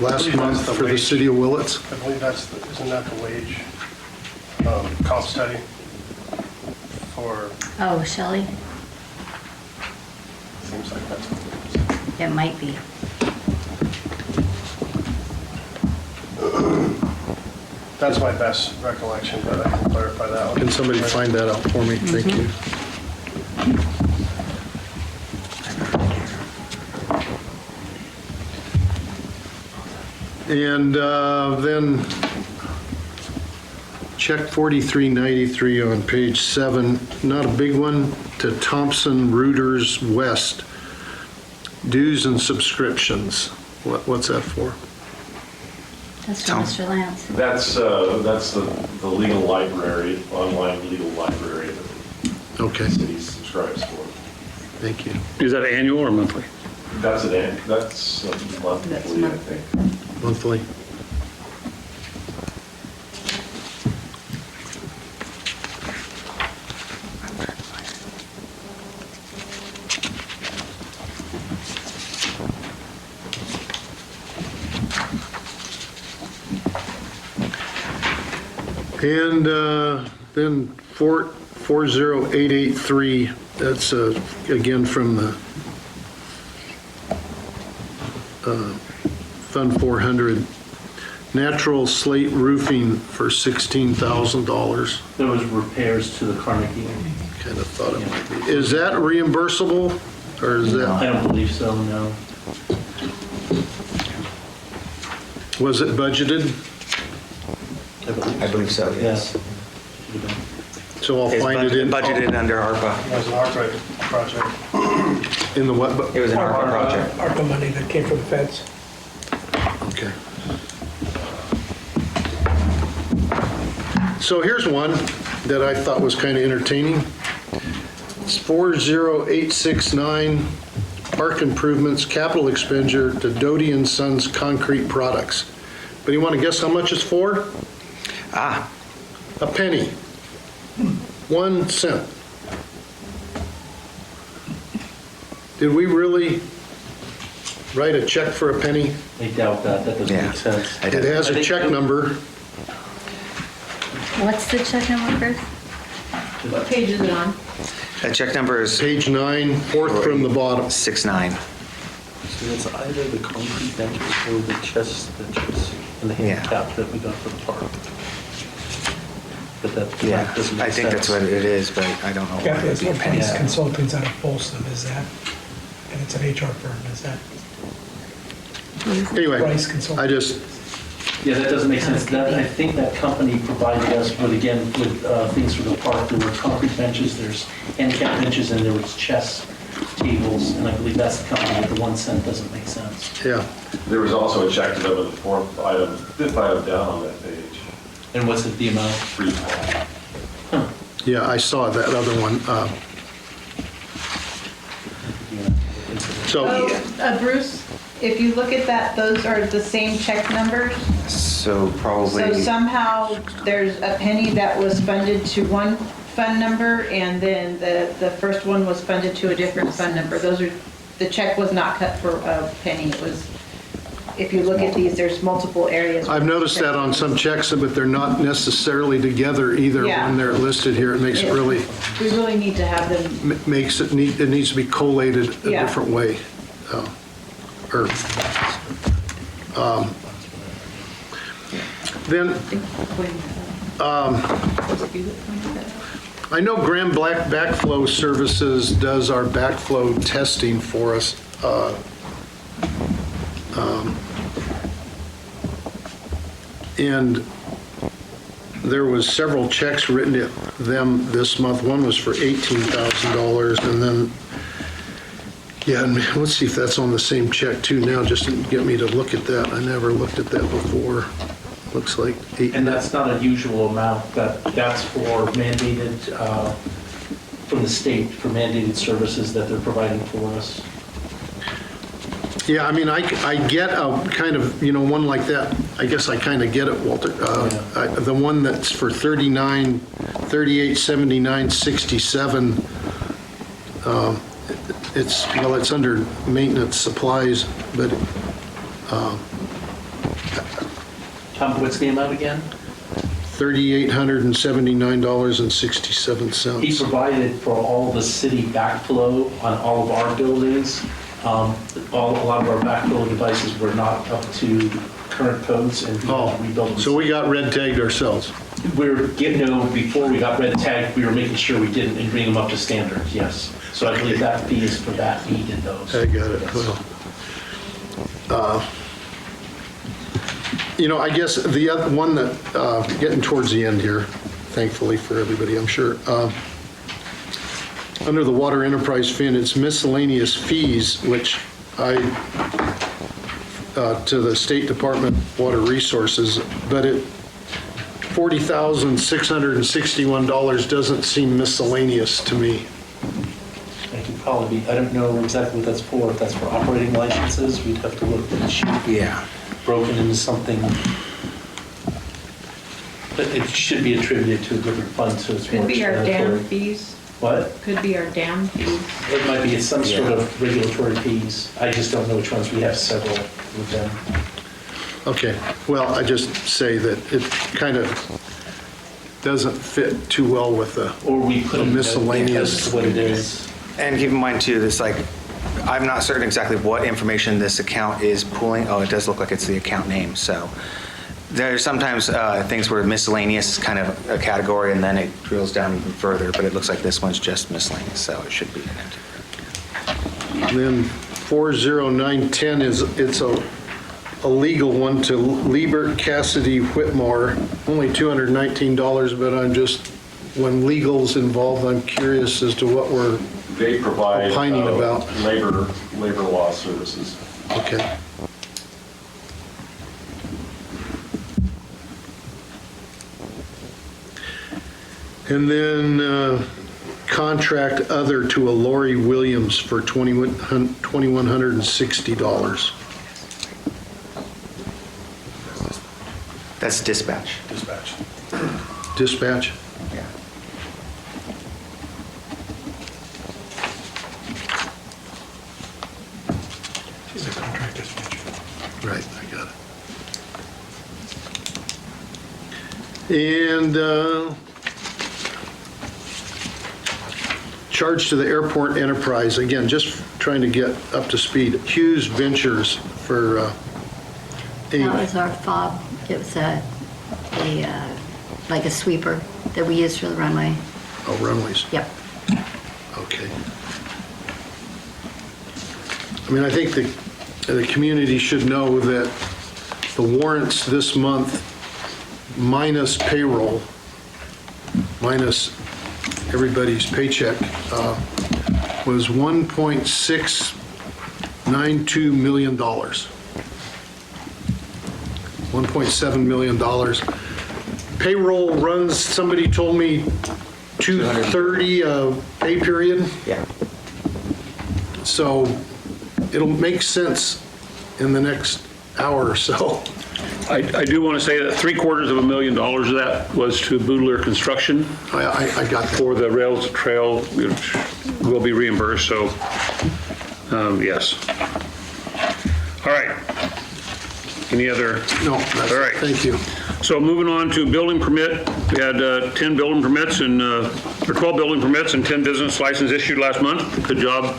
last believe month that's the for the wage. city of Willits? I believe isn't that the wage comp study for, Oh, Shelley? seems like that's what it It might be. is. That's my best recollection, but I can clarify that one. Can somebody find that out for me? Thank you. And then check 4393 on page 7, not a big one, to Thompson Reuters West, dues and subscriptions. What's that for? That's from Mr. Lance. That's the legal library, online legal library that Okay, the city subscribes for. thank you. Is that annual or monthly? That's monthly, I think. Monthly. And then 40883, that's again from the Fund 400, natural slate roofing for $16,000. There was repairs to the Carnegie. Kind of thought it might be. Is that reimbursable, or is I that, don't believe so, no. was it budgeted? I believe so, yes. So I'll It's find it in, budgeted under ARPA. It was an art project. in the what? It was an ARPA project. ARPA money that came from the feds. Okay. So here's one that I thought was kind of entertaining. It's 40869, park improvements, capital expenditure to Doty and Sons Concrete Products. But you want to guess how much it's for? Ah, A penny. 1 cent. Did we really write a check for a penny? I doubt that, that doesn't yeah. make sense. I It did. has a check number. What's the check number, Chris? What page is it on? That check number is Page 9, fourth from the bottom. 69. So it's either the concrete benches or the chest benches and the Yeah. handicap that we got for the park. But that Yeah, doesn't make I think that's sense. what it is, but I don't know. Got this, Penny's Yeah. Consultants out of Folsom, is that, and it's an HR firm, is that Anyway, Bryce Consulting? I just, Yeah, that doesn't make sense. That, I think that company provided us with, again, with things for the park. There were concrete benches, there's handicap benches, and there was chess tables, and I believe that's the company, but the 1 cent doesn't make sense. yeah. There was also a check to them with the fifth item down on that page. And what's the amount? Free fall. Yeah, I saw that other one. So, Bruce, if you look at that, those are the same check numbers. So So probably, somehow there's a penny that was funded to one fund number and then the first one was funded to a different fund number. Those are, the check was not cut for a penny. It was, if you look at these, there's multiple areas. I've noticed that on some checks, but they're not necessarily together either Yeah. when they're listed here. It makes it really, We really need to have them, makes it need, it needs to be collated a Yeah. different way. Or, then, I know Graham Black Backflow Services does our backflow testing for us. And there was several checks written to them this month. One was for $18,000, and then, yeah, and let's see if that's on the same check too now, just to get me to look at that. I never looked at that before. looks like 8. And that's not a usual amount, that's for mandated, from the state, for mandated services that they're providing for us. Yeah, I mean, I get a kind of, one like that, I guess I kind of get it, Walter. The one that's for 39, 38, 79, 67, it's under maintenance supplies, but What's the amount again? $3,879.67. He provided for all the city backflow on all of our buildings. A lot of our backflow devices were not up to current codes, and we had to rebuild them. So we got red tagged ourselves. Before we got red tagged, we were making sure we didn't and bring them up to standards, yes. So I believe that fee is for that, we did those. I got it. Yes. Well, I guess the other one that, getting towards the end here, thankfully for everybody, I'm sure. Under the Water Enterprise Fund, it's miscellaneous fees, which to the State Department Water Resources, but $40,661 doesn't seem miscellaneous to me. It could probably be, I don't know exactly what that's for. If that's for operating licenses, we'd have to look at the sheet. Yeah. Broken into something. But it should be attributed to a different fund, so it's more Could be our explanatory. dam fees. What? Could be our dam fees. It might be some sort of regulatory fees. I just don't know which ones. We have several with them. Okay, well, I just say that it kind of doesn't fit too well with the Or we put a miscellaneous. because of what it is. And keep in mind too, I'm not certain exactly what information this account is pulling. Oh, it does look like it's the account name. So there's sometimes things where miscellaneous is kind of a category and then it drills down even further, but it looks like this one's just miscellaneous, so it should be in it. Then 40910 it's a legal one to Liebert Cassidy Whitmore, only $219, but when legal's involved, I'm curious as to what we're They provide opining about. labor law services. Okay. And then contract other to a Lori Williams for $2,160. That's dispatch. Dispatch? Yeah. She's a contract dispatcher. Right, I got it. And charge to the airport enterprise, again, just trying to get up to speed. Hughes Ventures for That was our fob. It was like a sweeper that we used for the runway. runways. Yep. Okay. I mean, I think the community should know that the warrants this month, minus payroll, minus everybody's paycheck, was $1.692 million. $1.7 million. Payroll runs, somebody told me, 230 pay period. Yeah. So it'll make sense in the next hour or so. I do want to say that $750,000 of that was to Boodler Construction I got that. for the rail to trail, which will be reimbursed, so, yes. All right. Any other? No, that's All right. it. Thank you. So moving on to building permit, we had 10 building permits and, or 12 building permits and 10 business licenses issued last month. Good job,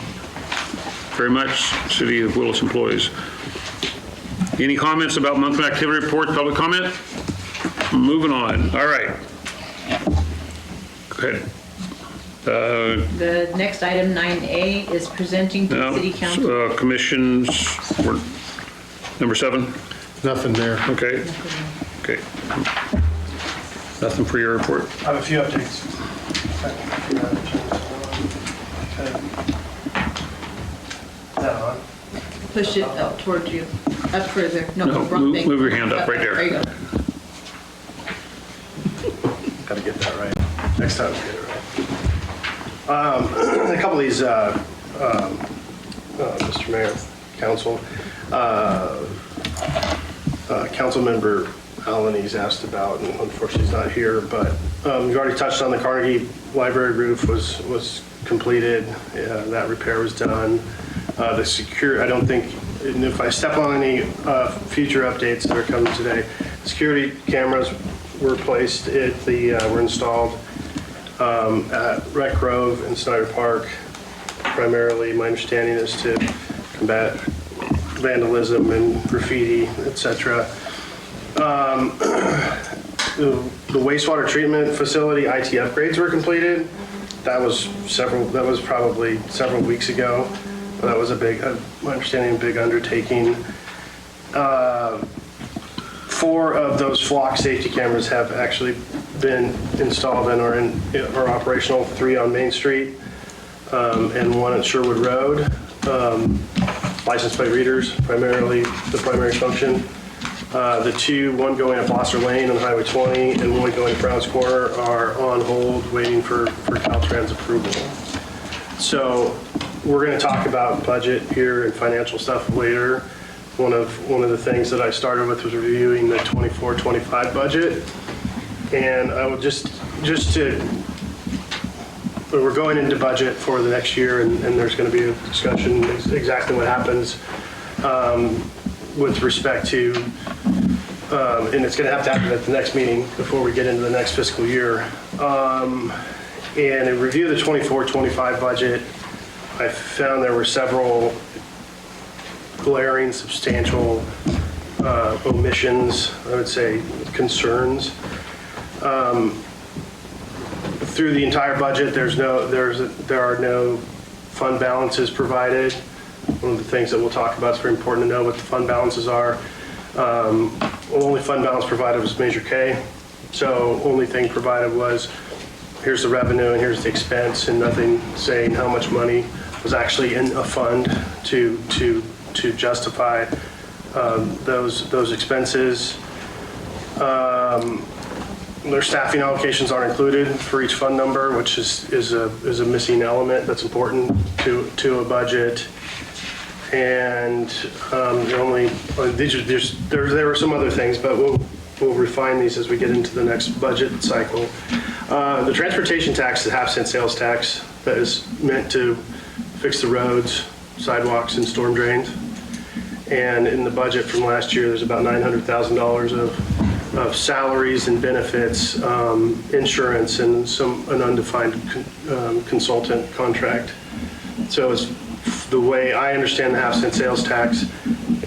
very much, City of Willits employees. Any comments about monthly activity report, public comment? Moving on, all right. Go ahead. The next item, 9A, is presenting to the city council. Commissions, number 7? Nothing there. Okay. Okay. Nothing for your report? I have a few updates. Is that on? Push it up towards you, up further. No, No, wrong thing. move your hand up right there. There you go. Got to get that right. Next time, we'll get it right. A couple of these, Mr. Mayor, Council, Councilmember Alanis asked about, and unfortunately he's not here, but you've already touched on the Carnegie Library roof was completed. That repair was done. The I don't think, and if I step on any future updates that are coming today, security cameras were placed were installed at Rec Grove and Snyder Park. Primarily, my understanding is to combat vandalism and graffiti, etc. The wastewater treatment facility IT upgrades were completed. That was probably several weeks ago. That was my understanding, a big undertaking. 4 of those flock safety cameras have actually been installed and are operational. 3 on Main Street and 1 at Sherwood Road. License plate readers, primarily the primary function. The 2, one going up Foster Lane on Highway 20 and one going to Browns Corner, are on hold waiting for Caltrans approval. So we're going to talk about budget here and financial stuff later. One of the things that I started with was reviewing the 24-25 budget. And I will we're going into budget for the next year, and there's going to be a discussion exactly what happens with respect to, and it's going to happen at the next meeting before we get into the next fiscal year. And in review of the 24-25 budget, I found there were several glaring, substantial omissions, I would say concerns. Through the entire budget, there are no fund balances provided. One of the things that we'll talk about, it's very important to know what the fund balances are. Only fund balance provided was Measure K. So only thing provided was, here's the revenue and here's the expense, and nothing saying how much money was actually in a fund to justify those expenses. Their staffing allocations aren't included for each fund number, which is a missing element that's important to a budget. And there were some other things, but we'll refine these as we get into the next budget cycle. The transportation tax is a half-cent sales tax that is meant to fix the roads, sidewalks, and storm drains. And in the budget from last year, there's about $900,000 of salaries and benefits, insurance, and an undefined consultant contract. So it's the way I understand the half-cent sales tax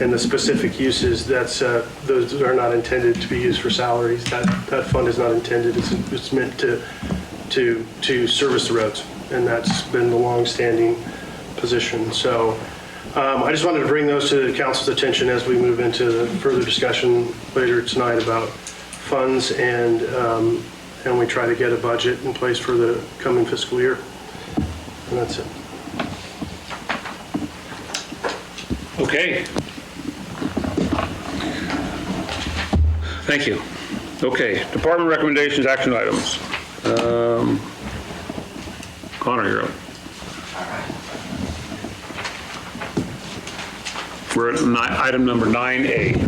and the specific uses, those are not intended to be used for salaries. That fund is not intended. It's meant to service the roads, and that's been the long-standing position. So I just wanted to bring those to the council's attention as we move into the further discussion later tonight about funds, and we try to get a budget in place for the coming fiscal year. And that's it. Okay. Thank you. Okay, department recommendations, action items. Connor, you're up. We're at item number 9A.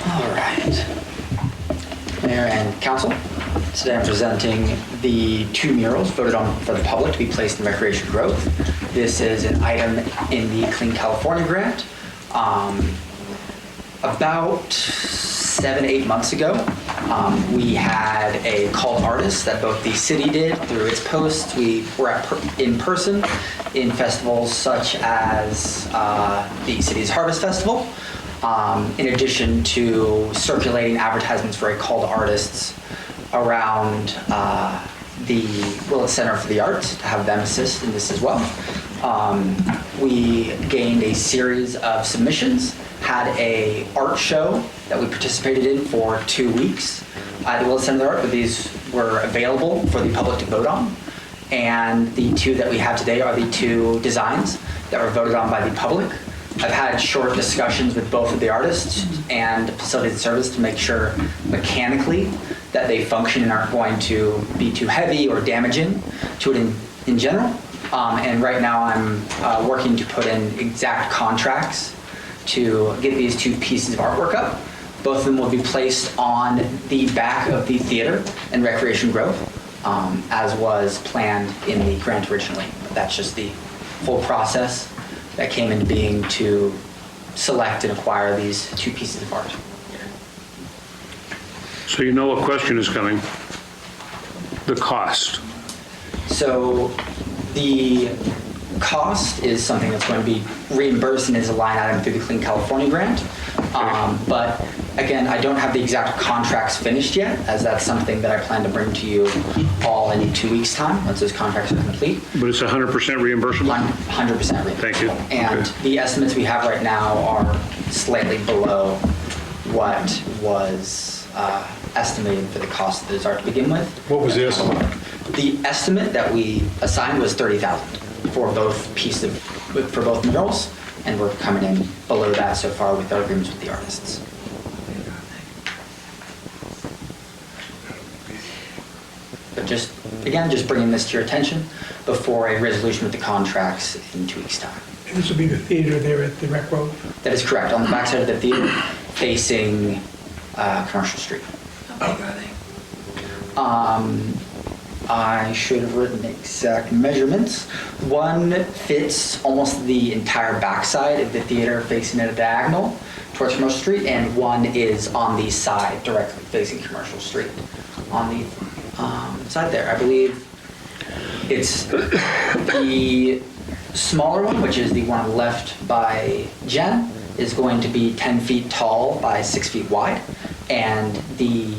All right. Mayor and council, today I'm presenting the 2 murals voted on for the public to be placed in recreation growth. This is an item in the Clean California grant. About 7-8 months ago, we had a call to artists that both the city did through its posts. We were in person in festivals such as the city's Harvest Festival, in addition to circulating advertisements for a call to artists around the Willits Center for the Arts to have them assist in this as well. We gained a series of submissions, had a art show that we participated in for 2 weeks at the Willits Center for the Arts, but these were available for the public to vote on. And the 2 that we have today are the 2 designs that were voted on by the public. I've had short discussions with both of the artists and facilities and service to make sure mechanically that they function and aren't going to be too heavy or damaging to it in general. And right now I'm working to put in exact contracts to get these two pieces of artwork up. Both of them will be placed on the back of the theater and Recreation Grove, as was planned in the grant originally. But that's just the full process that came into being to select and acquire these two pieces of art. So you know a question is coming. The cost. So the cost is something that's going to be reimbursed and is a line item through the Clean California grant. But again, I don't have the exact contracts finished yet, as that's something that I plan to bring to you all in 2 weeks' time, once those contracts are complete. But it's 100% reimbursable? 100% reimbursable. Thank you. And Okay. the estimates we have right now are slightly below what was estimated for the cost of those art to begin with. What was the estimate? The estimate that we assigned was $30,000 for both pieces for both murals, and we're coming in below that so far with our agreements with the artists. But just, again, just bringing this to your attention before a resolution with the contracts in 2 weeks' time. And this will be the theater there at the Rec Road? That is correct, on the backside of the theater, facing Commercial Street. I should have written exact measurements. One fits almost the entire backside of the theater facing at a diagonal towards Commercial Street, and one is on the side directly facing Commercial Street. On the side there, I believe it's the smaller one, which is the one on the left by Jen, is going to be 10 feet tall by 6 feet wide, and the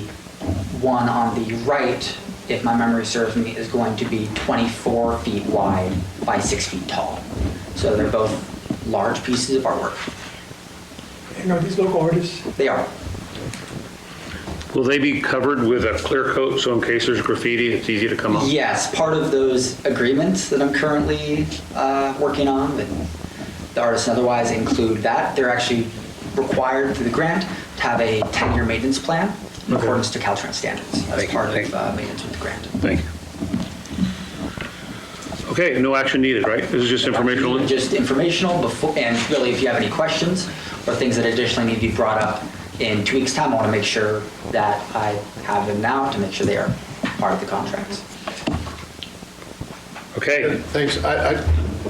one on the right, if my memory serves me, is going to be 24 feet wide by 6 feet tall. So they're both large pieces of artwork. And are these local artists? They are. Will they be covered with a clear coat, so in case there's graffiti, it's easy to come up? Yes, part of those agreements that I'm currently working on with the artists and otherwise include that. They're actually required through the grant to have a 10-year maintenance plan in accordance to Caltrans standards. That's part of maintenance with the grant. Thank you. Okay, no action needed, right? This is just informational? Just informational, before, and really if you have any questions or things that additionally need to be brought up in 2 weeks' time, I want to make sure that I have them now to make sure they are part of the contracts. Okay. Thanks.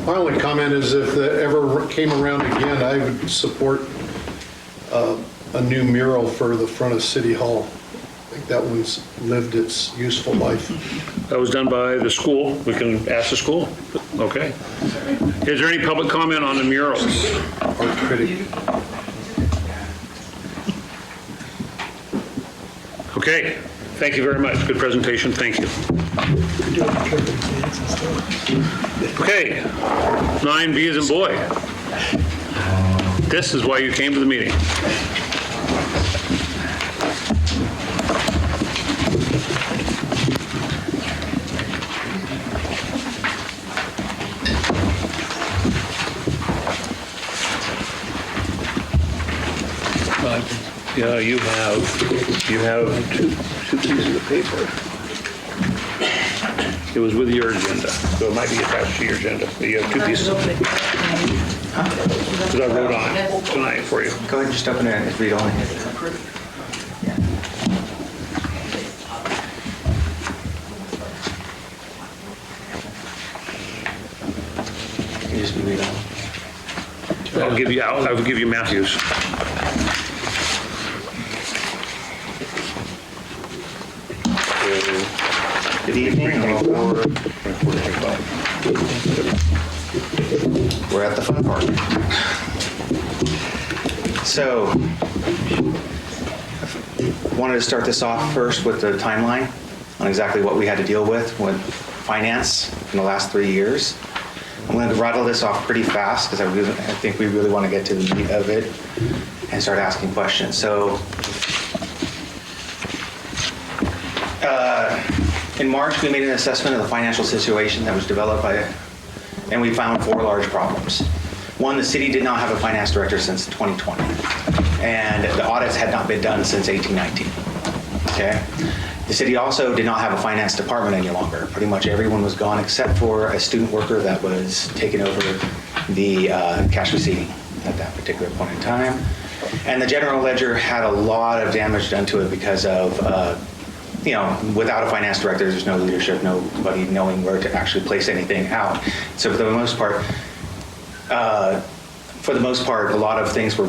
My only comment is if that ever came around again, I would support a new mural for the front of City Hall. I think that one's lived its useful life. That was done by the school. We can ask the school. Okay. Is there any public comment on the murals? Art critic. Okay. Thank you very much. Good presentation. Thank you. Okay. 9B as in boy. This is why you came to the meeting. Yeah, you have two pieces of paper. It was with your agenda, so it might be attached to your agenda. But you have two pieces of paper. Because I wrote on it tonight for you. Go ahead and just open it and read only. You just read on. I will give you Matthew's. Good evening. We're at the fun part. So, I wanted to start this off first with the timeline on exactly what we had to deal with finance in the last 3 years. I'm going to rattle this off pretty fast because I think we really want to get to the meat of it and start asking questions. So, in March, we made an assessment of the financial situation that was developed and we found 4 large problems. One, the city did not have a finance director since 2020, and the audits had not been done since 1819. Okay? The city also did not have a finance department any longer. Pretty much everyone was gone except for a student worker that was taking over the cash receipting at that particular point in time. And the general ledger had a lot of damage done to it because of, without a finance director, there's no leadership, nobody knowing where to actually place anything out. So for the most part, a lot of things were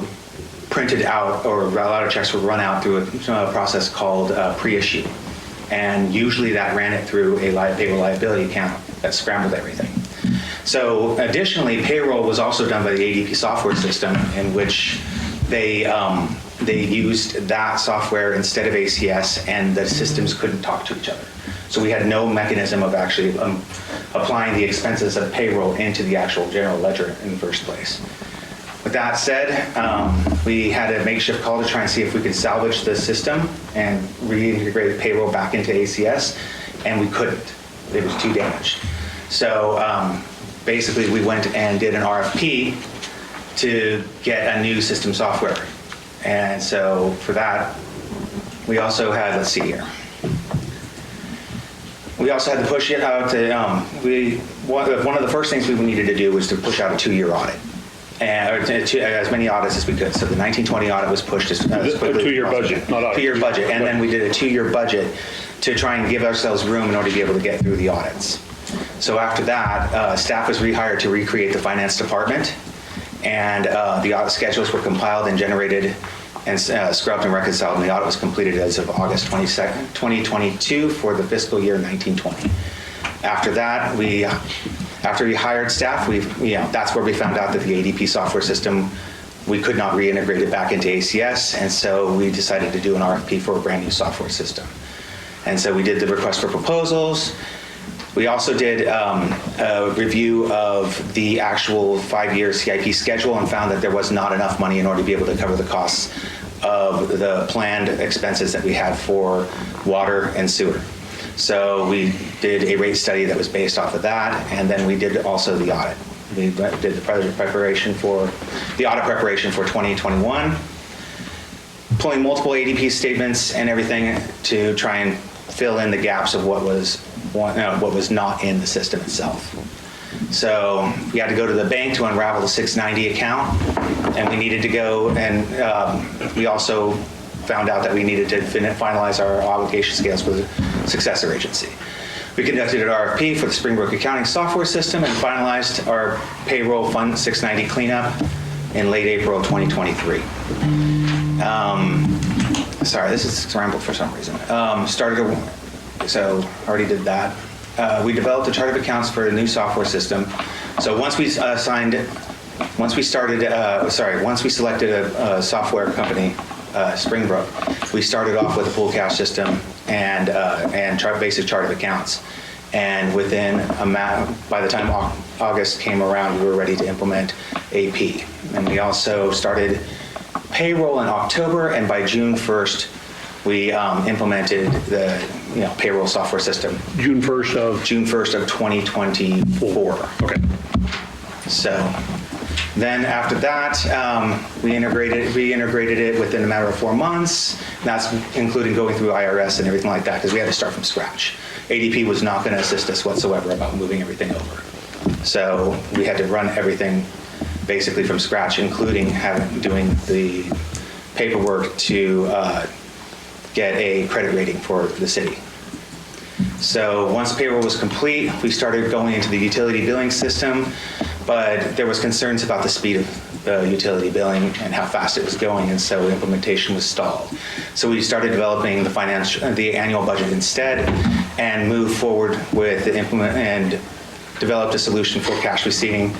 printed out, or a lot of checks were run out through a process called pre-issue. And usually that ran it through a payroll liability account that scrambled everything. So additionally, payroll was also done by the ADP software system, in which they used that software instead of ACS, and the systems couldn't talk to each other. So we had no mechanism of actually applying the expenses of payroll into the actual general ledger in the first place. With that said, we had a makeshift call to try and see if we could salvage the system and reintegrate payroll back into ACS, and we couldn't. It was too damaged. So basically we went and did an RFP to get a new system software. And so for that, we also had, let's see here. We also had to push it out to, one of the first things we needed to do was to push out a 2-year audit. And as many audits as we could. So the 1920 audit was pushed as quickly. A 2-year budget, not audit. 2-year budget, and then we did a 2-year budget to try and give ourselves room in order to be able to get through the audits. So after that, staff was rehired to recreate the finance department, and the audit schedules were compiled and generated and scrubbed and reconciled, and the audit was completed as of August 22nd, 2022 for the fiscal year 1920. After that, after we hired staff, that's where we found out that the ADP software system, we could not reintegrate it back into ACS, and so we decided to do an RFP for a brand new software system. And so we did the request for proposals. We also did a review of the actual 5-year CIP schedule and found that there was not enough money in order to be able to cover the costs of the planned expenses that we had for water and sewer. So we did a rate study that was based off of that, and then we did also the audit. We did the audit preparation for 2021, pulling multiple ADP statements and everything to try and fill in the gaps of what was not in the system itself. So we had to go to the bank to unravel the 690 account, and we needed to go, and we also found out that we needed to finalize our obligation scales for the successor agency. We conducted an RFP for the Springbrook accounting software system and finalized our payroll fund 690 cleanup in late April of 2023. Sorry, this is scrambled for some reason. So already did that. We developed a chart of accounts for a new software system. So once we selected a software company, Springbrook, we started off with a full cash system and basic chart of accounts. And by the time August came around, we were ready to implement AP. And we also started payroll in October, and by June 1st, we implemented the payroll software system. June 1st of? June 1st of 2024. Okay. So then after that, we reintegrated it within a matter of 4 months. And that's including going through IRS and everything like that, because we had to start from scratch. ADP was not going to assist us whatsoever about moving everything over. So we had to run everything basically from scratch, including doing the paperwork to get a credit rating for the city. So once payroll was complete, we started going into the utility billing system, but there was concerns about the speed of utility billing and how fast it was going, and so implementation was stalled. So we started developing the annual budget instead, and moved forward with developed a solution for cash receipting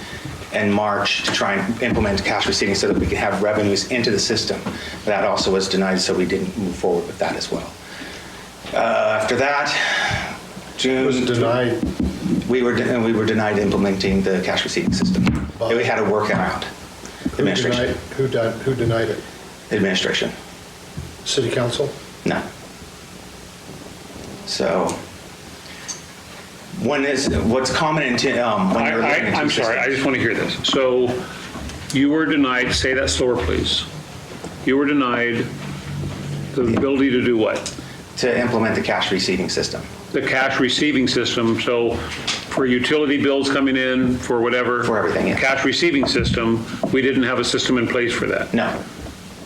in March to try and implement cash receipting so that we could have revenues into the system. That also was denied, so we didn't move forward with that as well. After that, June Was it denied? We were denied implementing the cash receipting system. We had to work around administration. Who denied it? Administration. City council? No. So what's common in when you're looking at I'm sorry, I just want to hear this. So You were denied, say that slower, please. You were denied the ability to do what? To implement the cash receiving system. The cash receiving system, so for utility bills coming in, for whatever. For everything, yes. Cash receiving system, we didn't have a system in place for that. No.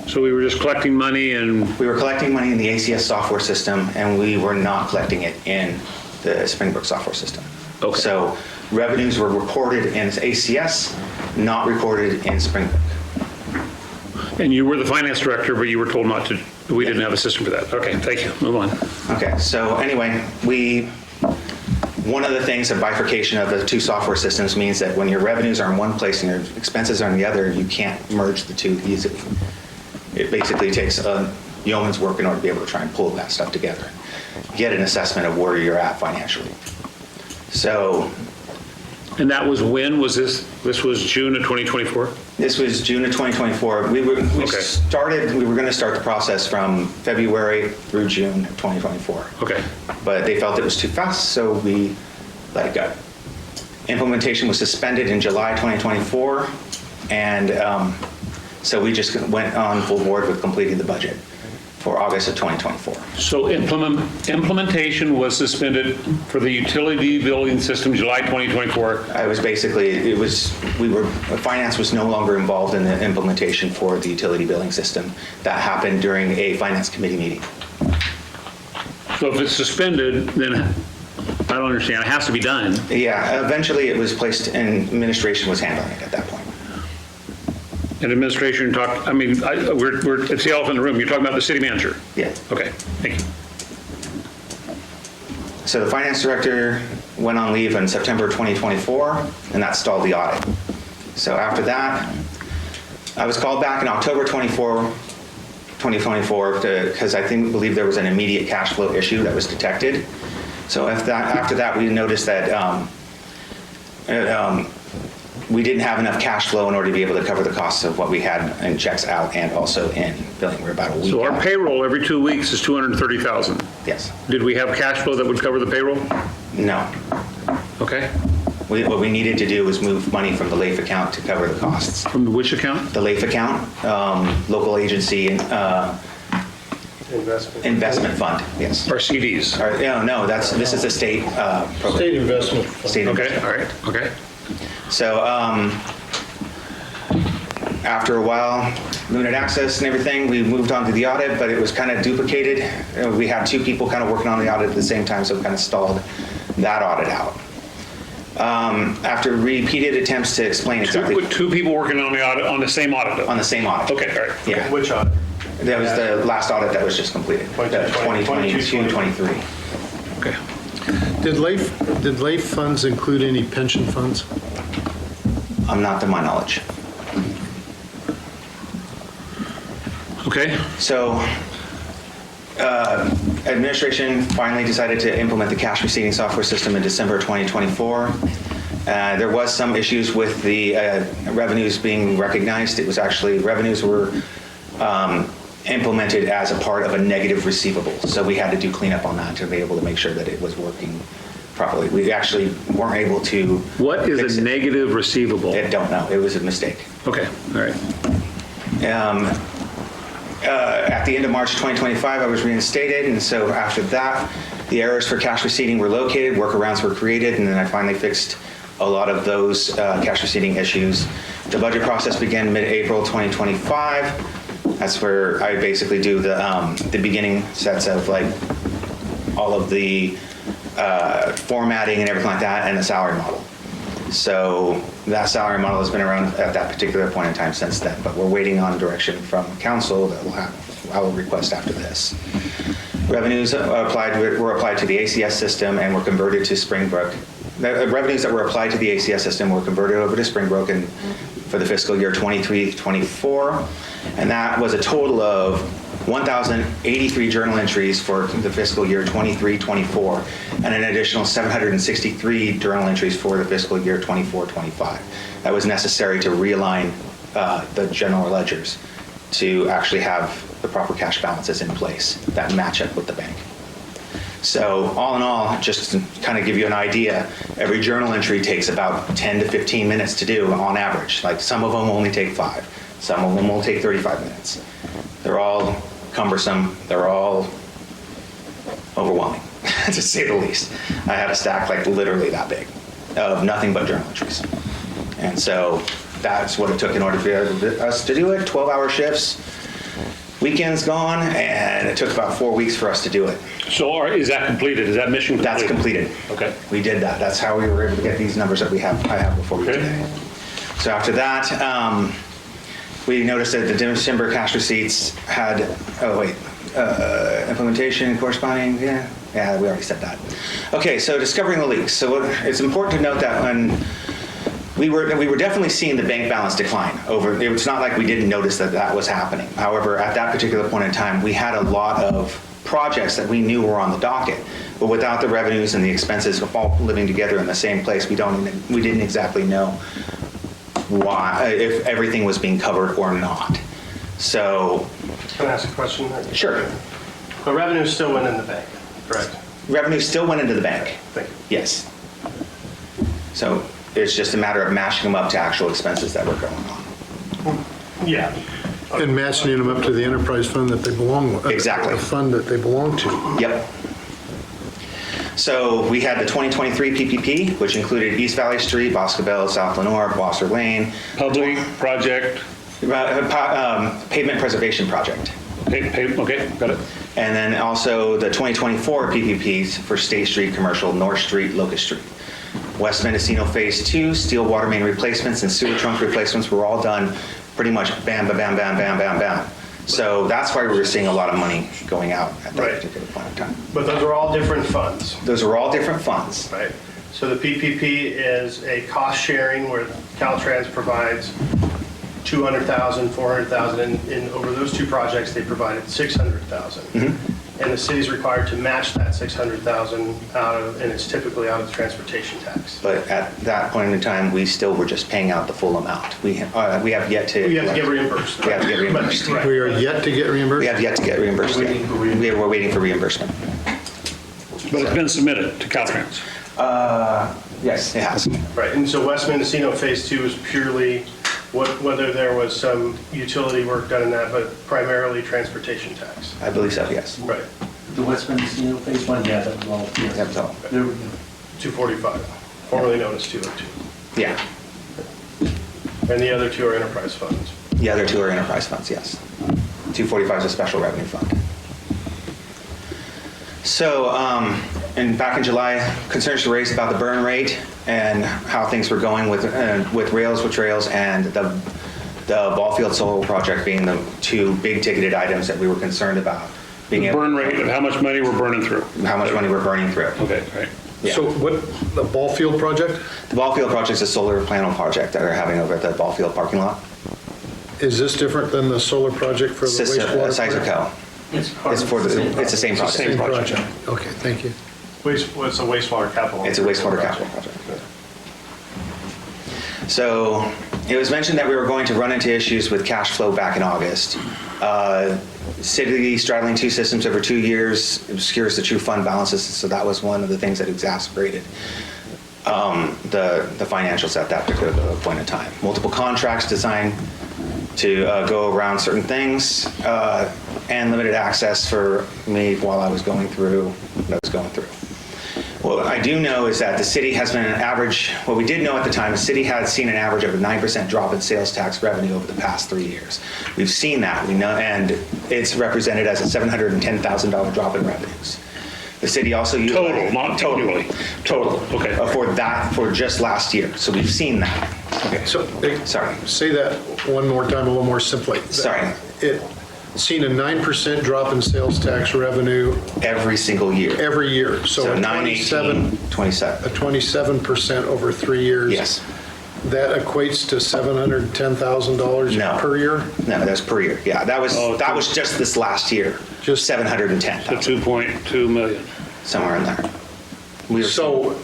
So we were just collecting money and, We were collecting money in the ACS software system, and we were not collecting it in the Springbrook software system. Okay. So revenues were recorded in ACS, not recorded in Springbrook. and you were the finance director, but you were told not to, we didn't have a system for that. Okay, thank you, move on. Okay, so anyway, one of the things, a bifurcation of the two software systems means that when your revenues are in one place and your expenses are in the other, you can't merge the two easily. It basically takes a yeoman's work in order to be able to try and pull that stuff together, get an assessment of where you're at financially. So And that was when, was this was June of 2024? this was June of 2024. We were going to start the process from February through June of 2024. Okay. But they felt it was too fast, so we let it go. Implementation was suspended in July 2024, and so we just went on full board with completing the budget for August of 2024. So implementation was suspended for the utility billing system July 2024. I was basically, finance was no longer involved in the implementation for the utility billing system. That happened during a finance committee meeting. So if it's suspended, then I don't understand, it has to be done. Yeah, eventually it was placed and administration was handling it at that point. And administration talked, I mean, it's the elephant in the room, you're talking about the city manager? Yeah. Okay, thank you. So the finance director went on leave in September 2024, and that stalled the audit. So after that, I was called back in October 2024 because I believe there was an immediate cash flow issue that was detected. So after that, we noticed that we didn't have enough cash flow in order to be able to cover the costs of what we had in checks out and also in billing. We're about a week So our out. payroll every 2 weeks is $230,000. Yes. Did we have cash flow that would cover the payroll? No. Okay. What we needed to do was move money from the LAIF account to cover the costs. From which account? The LAIF account, local agency investment fund, yes. Our CDs? No, this is a state program. State investment fund. State Okay, investment. all right, okay. So after a while, limited access and everything, we moved on to the audit, but it was kind of duplicated. We had two people kind of working on the audit at the same time, so we kind of stalled that audit out. After repeated attempts to explain exactly Two people working on the audit, on the same audit? on the same audit. Okay, all right. Yeah. Which audit? That was the last audit that was just completed, 2022-23. Okay. Did LAIF funds include any pension funds? Not to my knowledge. Okay, So administration finally decided to implement the cash receiving software system in December 2024. There was some issues with the revenues being recognized. It was actually, revenues were implemented as a part of a negative receivable. So we had to do cleanup on that to be able to make sure that it was working properly. We actually weren't able to. what is fix a it. negative receivable? I don't know. It was a mistake. Okay, all right. At the end of March 2025, I was reinstated, and so after that, the errors for cash receiving were located, workarounds were created, and then I finally fixed a lot of those cash receiving issues. The budget process began mid-April 2025. That's where I basically do the beginning sets of like all of the formatting and everything like that, and the salary model. So that salary model has been around at that particular point in time since then, but we're waiting on direction from council that I will request after this. Revenues were applied to the ACS system and were converted to Springbrook. The revenues that were applied to the ACS system were converted over to Springbrook for the fiscal year 23-24, and that was a total of 1,083 journal entries for the fiscal year 23-24, and an additional 763 journal entries for the fiscal year 24-25. That was necessary to realign the general ledgers to actually have the proper cash balances in place that match up with the bank. So all in all, just to kind of give you an idea, every journal entry takes about 10 to 15 minutes to do on average. Like some of them only take 5, some of them will take 35 minutes. They're all cumbersome, they're all overwhelming, to say the least. I had a stack like literally that big of nothing but journal entries. And so that's what it took in order for us to do it, 12-hour shifts, weekends gone, and it took about 4 weeks for us to do it. So is that completed? Is that mission completed? That's completed. Okay. We did that. That's how we were able to get these numbers that I have before you Okay. today. So after that, we noticed that the December cash receipts had, implementation corresponding, yeah, we already said that. Okay, so discovering the leaks. So it's important to note that when we were definitely seeing the bank balance decline over. It's not like we didn't notice that was happening. However, at that particular point in time, we had a lot of projects that we knew were on the docket, but without the revenues and the expenses all living together in the same place, we didn't exactly know why, if everything was being covered or not. So. Can I ask a question? Sure. But revenue still went in the bank, correct? Revenue still went into the bank. Thank you. Yes. So it's just a matter of matching them up to actual expenses that were going on. Yeah. And matching them up to the enterprise fund that they belong with. Exactly. The fund that they belong to. Yep. So we had the 2023 PPP, which included East Valley Street, Boscobel, South Lenore, Blosser Lane. Public project. Pavement preservation project. Okay, got it. And then also the 2024 PPPs for State Street, Commercial, North Street, Locust Street. West Mendocino Phase 2, steel water main replacements and sewer trunk replacements were all done pretty much bam, bam, bam, bam, bam, bam, bam. So that's why we were seeing a lot of money going out at that particular point in time. But those are all different funds, Those are all different funds. right? So the PPP is a cost sharing where Caltrans provides 200,000, 400,000, and over those two projects, they provided 600,000. And the city's required to match that 600,000 out of, and it's typically out of the transportation tax. But at that point in time, we still were just paying out the full amount. We have yet to. We have to get reimbursed. We have to get reimbursed. Right. We are yet to get reimbursed? We have yet to get reimbursed. We're waiting for reimbursement. But it's been submitted to Caltrans. Yes, it has. Right, and so West Mendocino Phase 2 is purely whether there was some utility work done in that, but primarily transportation tax. I believe so, yes. Right, The West Mendocino Phase 1, yeah, that was all. That was all. 245, formerly known as 202. Yeah. And the other two are enterprise funds. The other two are enterprise funds, yes. 245 is a special revenue fund. So, and back in July, concerns were raised about the burn rate and how things were going with rails, with trails, and the ball field solar project being the two big ticketed items that we were concerned about. The burn rate of how much money we're burning through. How much money we're burning through. Okay, right. Yeah. So what, the ball field project? The ball field project is a solar panel project that they're having over at the ball field parking lot. Is this different than the solar project for the wastewater? Sizeco. It's the same project. Same project. Okay, thank you. It's a wastewater capital. It's a wastewater capital project. So it was mentioned that we were going to run into issues with cash flow back in August. City straddling two systems over 2 years obscures the true fund balances, so that was one of the things that exacerbated the financials at that particular point in time. Multiple contracts designed to go around certain things, and limited access for me while I was going through what I was going through. What I do know is that the city has been an average, what we did know at the time, the city had seen an average of a 9% drop in sales tax revenue over the past 3 years. We've seen that, we know, and it's represented as a $710,000 drop in revenues. The city also used Total, not totally. Total. Okay. For just last year. So we've seen that. Okay. So, Sorry. say that one more time, a little more simply. Sorry. It seen a 9% drop in sales tax revenue Every single year. every year. So a 9, 18, 27. 27% over 3 years. Yes. That equates to $710,000 No. per year? No, that's per year. Yeah, that was just this last year. Just- 710,000. So 2.2 million. Somewhere in there. We were So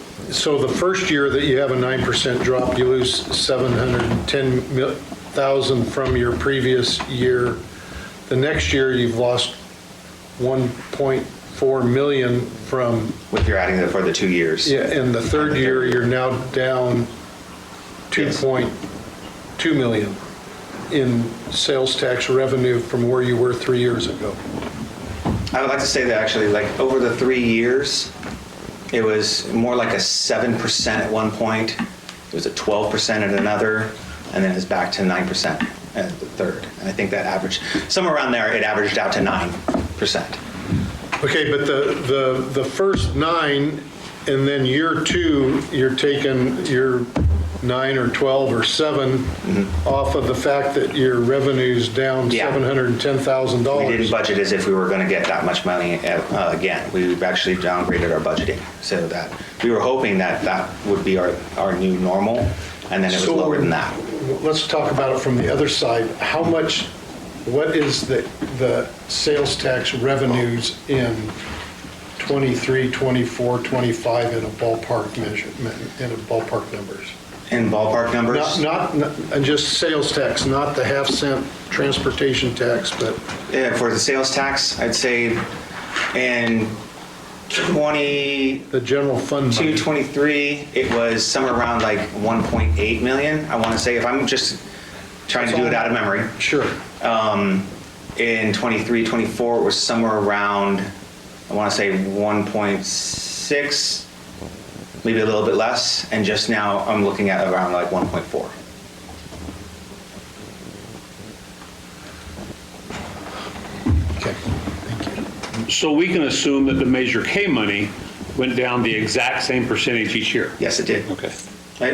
the first year that you have a 9% drop, you lose 710,000 from your previous year. The next year, you've lost 1.2 4 million from, If you're adding it for the 2 years. yeah, in the third year, you're now down 2.2 million in sales tax revenue from where you were 3 years ago. I would like to say that actually, like, over the 3 years, it was more like a 7% at one point, it was a 12% at another, and then it's back to 9% at the third. And I think that averaged, somewhere around there, it averaged out to 9%. Okay, but the first 9, and then year 2, you're taking your 9 or 12 or 7 off of the fact that your revenue's down Yeah. $710,000. We didn't budget as if we were going to get that much money again. We've actually downgraded our budgeting, so that we were hoping that that would be our new normal, and then it was So, lower than that. Let's talk about it from the other side. How much, what is the sales tax revenues in 23, 24, 25 in a ballpark measurement, in a ballpark numbers? In ballpark numbers? Not, and just sales tax, not the half-cent transportation tax, but Yeah, for the sales tax, I'd say in 22, the general fund money. 23, it was somewhere around like 1.8 million, I want to say, if I'm just trying to do it out of memory. Sure. In 23, 24, it was somewhere around, I want to say 1.6, maybe a little bit less, and just now I'm looking at around like 1.4. Okay, thank you. So we can assume that the Measure K money went down the exact same percentage each year? Yes, it did. Okay.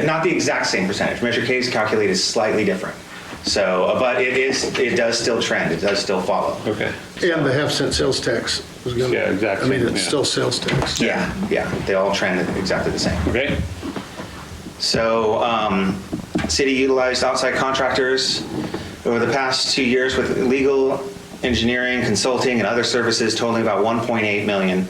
Not the exact same percentage. Measure K is calculated slightly different. So, but it does still trend, it does still follow. Okay. And the half-cent sales tax was going to... Yeah, exactly, I mean, it's yeah. still sales tax. Yeah, they all trend exactly the same. Okay? So, city utilized outside contractors over the past 2 years with legal, engineering, consulting, and other services totaling about 1.8 million.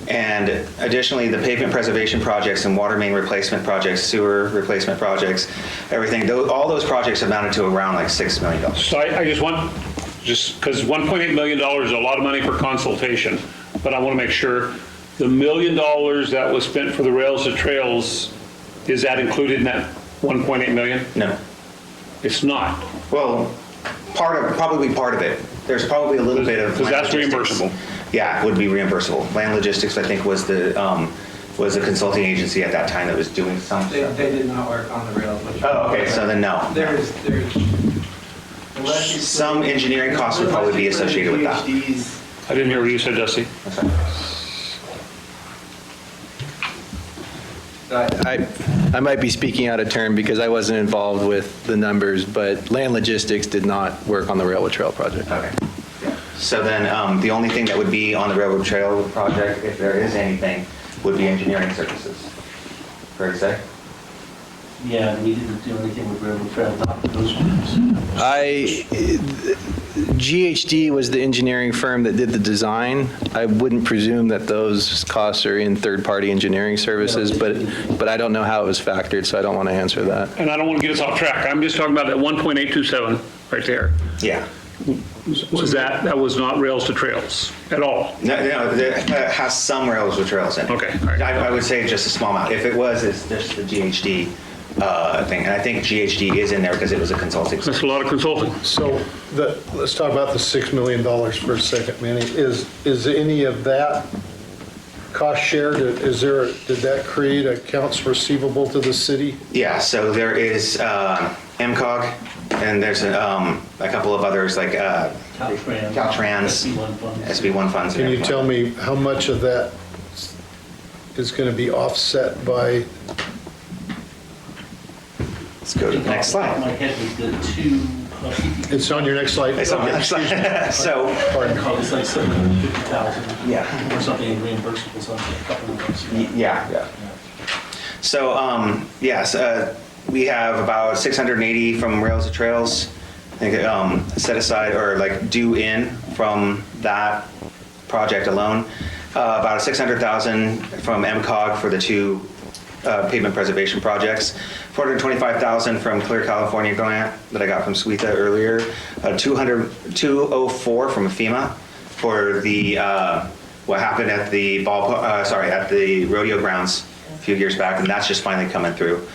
And additionally, the pavement preservation projects and water main replacement projects, sewer replacement projects, everything, all those projects amounted to around like $6 million. So I just want, just because $1.8 million is a lot of money for consultation, but I want to make sure the $1 million that was spent for the rails to trails, is that included in that 1.8 million? No. It's not. Well, probably part of it. There's probably a little bit of. Because that's land logistics. reimbursable. Yeah, it would be reimbursable. Land Logistics, I think, was the consulting agency at that time that was doing something. They did not work on the rails. Oh, okay, so then no. There's Some engineering costs would probably be associated with that. I didn't hear what you said, Dusty. I might be speaking out of turn because I wasn't involved with the numbers, but Land Logistics did not work on the railroad trail project. Okay. So then the only thing that would be on the railroad trail project, if there is anything, would be engineering services. Correct, Zach? Yeah, we didn't do anything with railroad trail, not those ones. GHD was the engineering firm that did the design. I wouldn't presume that those costs are in third-party engineering services, but I don't know how it was factored, so I don't want to answer that. And I don't want to get us off track. I'm just talking about that 1.827 right there. Yeah. Was that was not rails to trails at all? No, it has some rails with trails in it. Okay, all right. I would say just a small amount. If it was, it's just the GHD thing. And I think GHD is in there because it was a consulting. That's a lot of consulting. So let's talk about the $6 million for a second, Manny. Is any of that cost shared? Did that create accounts receivable to the city? Yeah, so there is MCOG, and there's a couple of others like Caltrans, SB1 funds. SB1 funds. Can you tell me how much of that is going to be offset by? Let's go to the next slide. My head was the two. It's on your next slide. It's on the next slide. So, Pardon. It's like 750,000. Yeah. Or something reimbursable, something, a couple of those. yeah. So, yes, we have about 680 from Rails to Trails. I think set aside or like due in from that project alone. About 600,000 from MCOG for the two pavement preservation projects. 425,000 from Clear California grant that I got from Suita earlier. 204 from FEMA for the what happened at the at the rodeo grounds a few years back, and that's just finally coming through.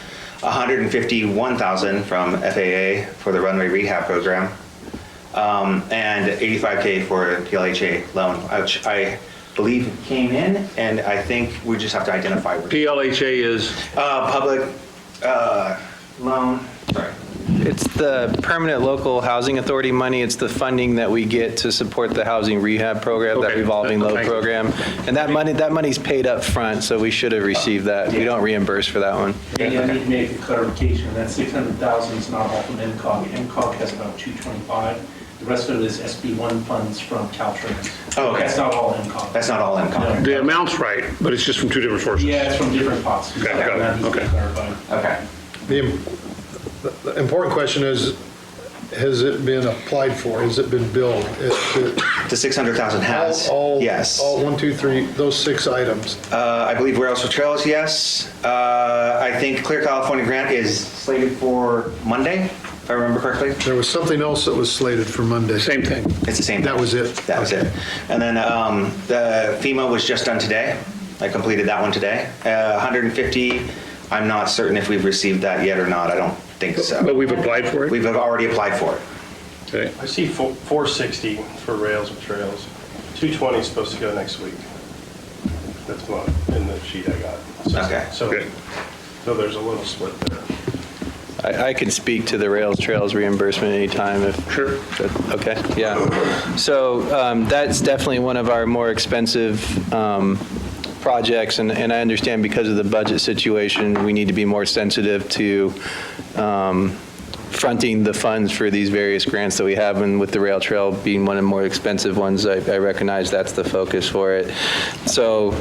$151,000 from FAA for the runway rehab program, and $85K for PLHA loan, which I believe came in, and I think we just have to identify. PLHA is? Public loan, sorry. It's the Permanent Local Housing Authority money. It's the funding that we get to support the housing rehab program, that Okay. revolving loan Thank you. program. And that money's paid up front, so we should have received that. We don't reimburse for that one. And I need to make a clarification, that 600,000 is not all from MCOG. MCOG has about 225. The rest of it is SB1 funds from Caltrans. Oh, okay. That's not all MCOG. That's not all income. The amount's right, but it's just from two different sources. Yeah, it's from different pots. Okay, got it. That needs to be Okay. clarified. Okay. The important question is, has it been applied for? Has it been billed? The 600,000 has, yes. All 1, 2, 3, those 6 items. I believe Rails for Trails, yes. I think Clear California Grant is slated for Monday, if I remember correctly. There was something else that was slated for Monday. Same thing. It's the same. That was it? That was it. And then the FEMA was just done today. I completed that one today. 150, I'm not certain if we've received that yet or not. I don't think so. But we've applied for it? We've already applied for it. Okay. I see 460 for Rails and Trails. 220 is supposed to go next week. That's what, in the sheet I got. Okay. Good. So there's a little split there. I can speak to the Rails Trails reimbursement anytime if. Sure. Okay, yeah. So that's definitely one of our more expensive projects, and I understand because of the budget situation, we need to be more sensitive to fronting the funds for these various grants that we have, and with the rail trail being one of the more expensive ones, I recognize that's the focus for it. So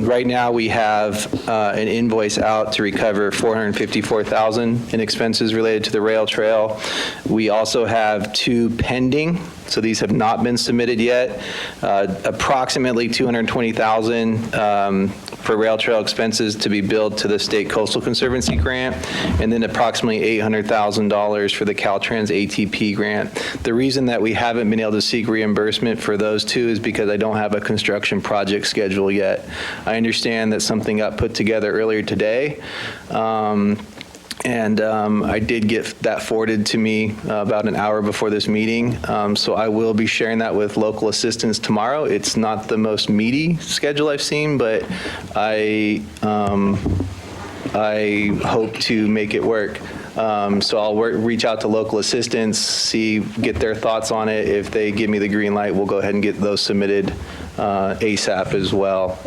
right now we have an invoice out to recover $454,000 in expenses related to the rail trail. We also have 2 pending. So these have not been submitted yet. Approximately $220,000 for rail trail expenses to be billed to the State Coastal Conservancy grant, and then approximately $800,000 for the Caltrans ATP grant. The reason that we haven't been able to seek reimbursement for those 2 is because I don't have a construction project schedule yet. I understand that something got put together earlier today. I did get that forwarded to me about an hour before this meeting, so I will be sharing that with local assistance tomorrow. It's not the most meaty schedule I've seen, but I hope to make it work. So I'll reach out to local assistants, get their thoughts on it. If they give me the green light, we'll go ahead and get those submitted ASAP as well.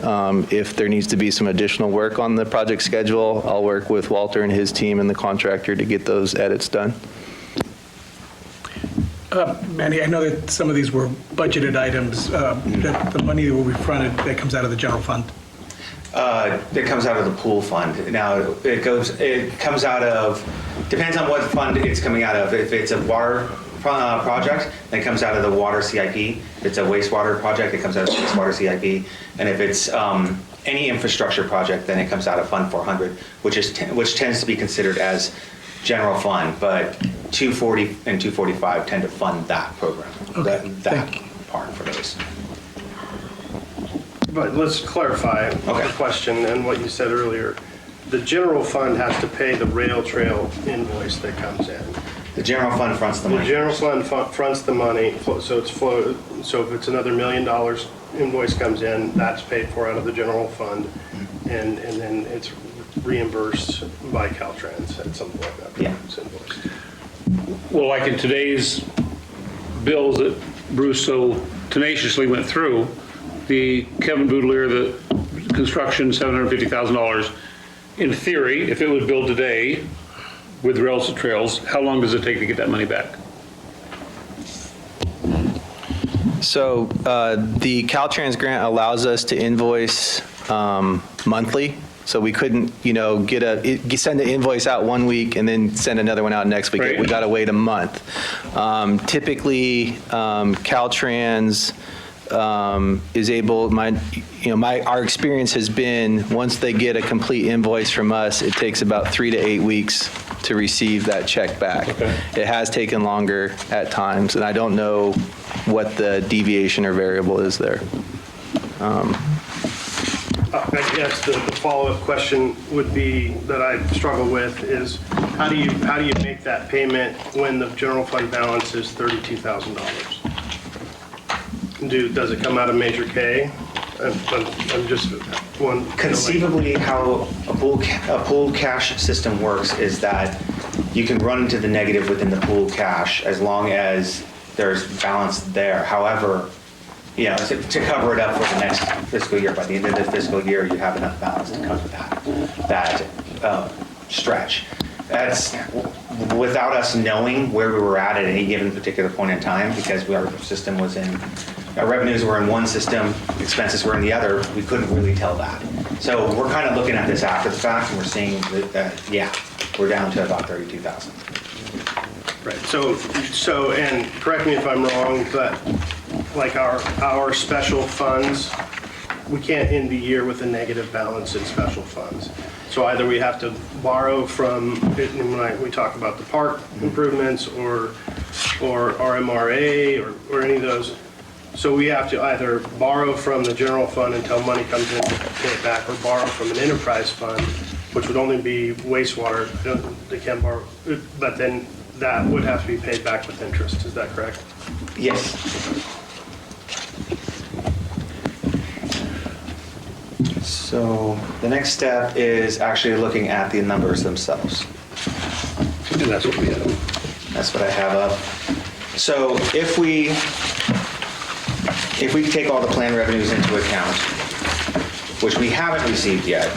If there needs to be some additional work on the project schedule, I'll work with Walter and his team and the contractor to get those edits done. Manny, I know that some of these were budgeted items, that the money that will be fronted, that comes out of the general fund. It comes out of the pool fund. Now, it comes out of, depends on what fund it's coming out of. If it's a water project, then it comes out of the water CIP. If it's a wastewater project, it comes out of the wastewater CIP. And if it's any infrastructure project, then it comes out of Fund 400, which tends to be considered as general fund, but 240 and 245 tend to fund that program, that part for those. But let's clarify the question and what you said earlier. The general fund has to pay the rail trail invoice that comes in. The general fund fronts the money. The general fund fronts the money, so it's flow. So if it's another $1 million invoice comes in, that's paid for out of the general fund, and then it's reimbursed by Caltrans at some point after it's invoiced. Well, like in today's bills that Bruce so tenaciously went through, the Kevin Boudelier, the construction, $750,000. In theory, if it was billed today with Rails to Trails, how long does it take to get that money back? So the Caltrans grant allows us to invoice monthly. So we couldn't, send an invoice out one week and then send another one out next week. Right. We got to wait a month. Typically, Caltrans is able. Our experience has been once they get a complete invoice from us, it takes about 3 to 8 weeks to receive that check back. Okay. It has taken longer at times, and I don't know what the deviation or variable is there. I guess the follow-up question would be, that I struggle with, is how do you make that payment when the general fund balance is $32,000? Does it come out of Major K? I'm just one. Conceivably, how a pooled cash system works is that you can run into the negative within the pooled cash as long as there's balance there. However, you know, to cover it up for the next fiscal year, by the end of the fiscal year, you have enough balance to cover that stretch. That's without us knowing where we were at any given particular point in time, because our system was in, our revenues were in one system, expenses were in the other. We couldn't really tell that. So we're kind of looking at this after the fact, and we're seeing that yeah, we're down to about 32,000. Right, so, and correct me if I'm wrong, but like our special funds, we can't end the year with a negative balance in special funds. So either we have to borrow from, when we talk about the park improvements or RMRA or any of those, so we have to either borrow from the general fund until money comes in to pay it back, or borrow from an enterprise fund, which would only be wastewater. They can borrow, but then that would have to be paid back with interest. Is that correct? Yes. So the next step is actually looking at the numbers themselves. And that's what we have. That's what I have up. So if we take all the planned revenues into account, which we haven't received yet,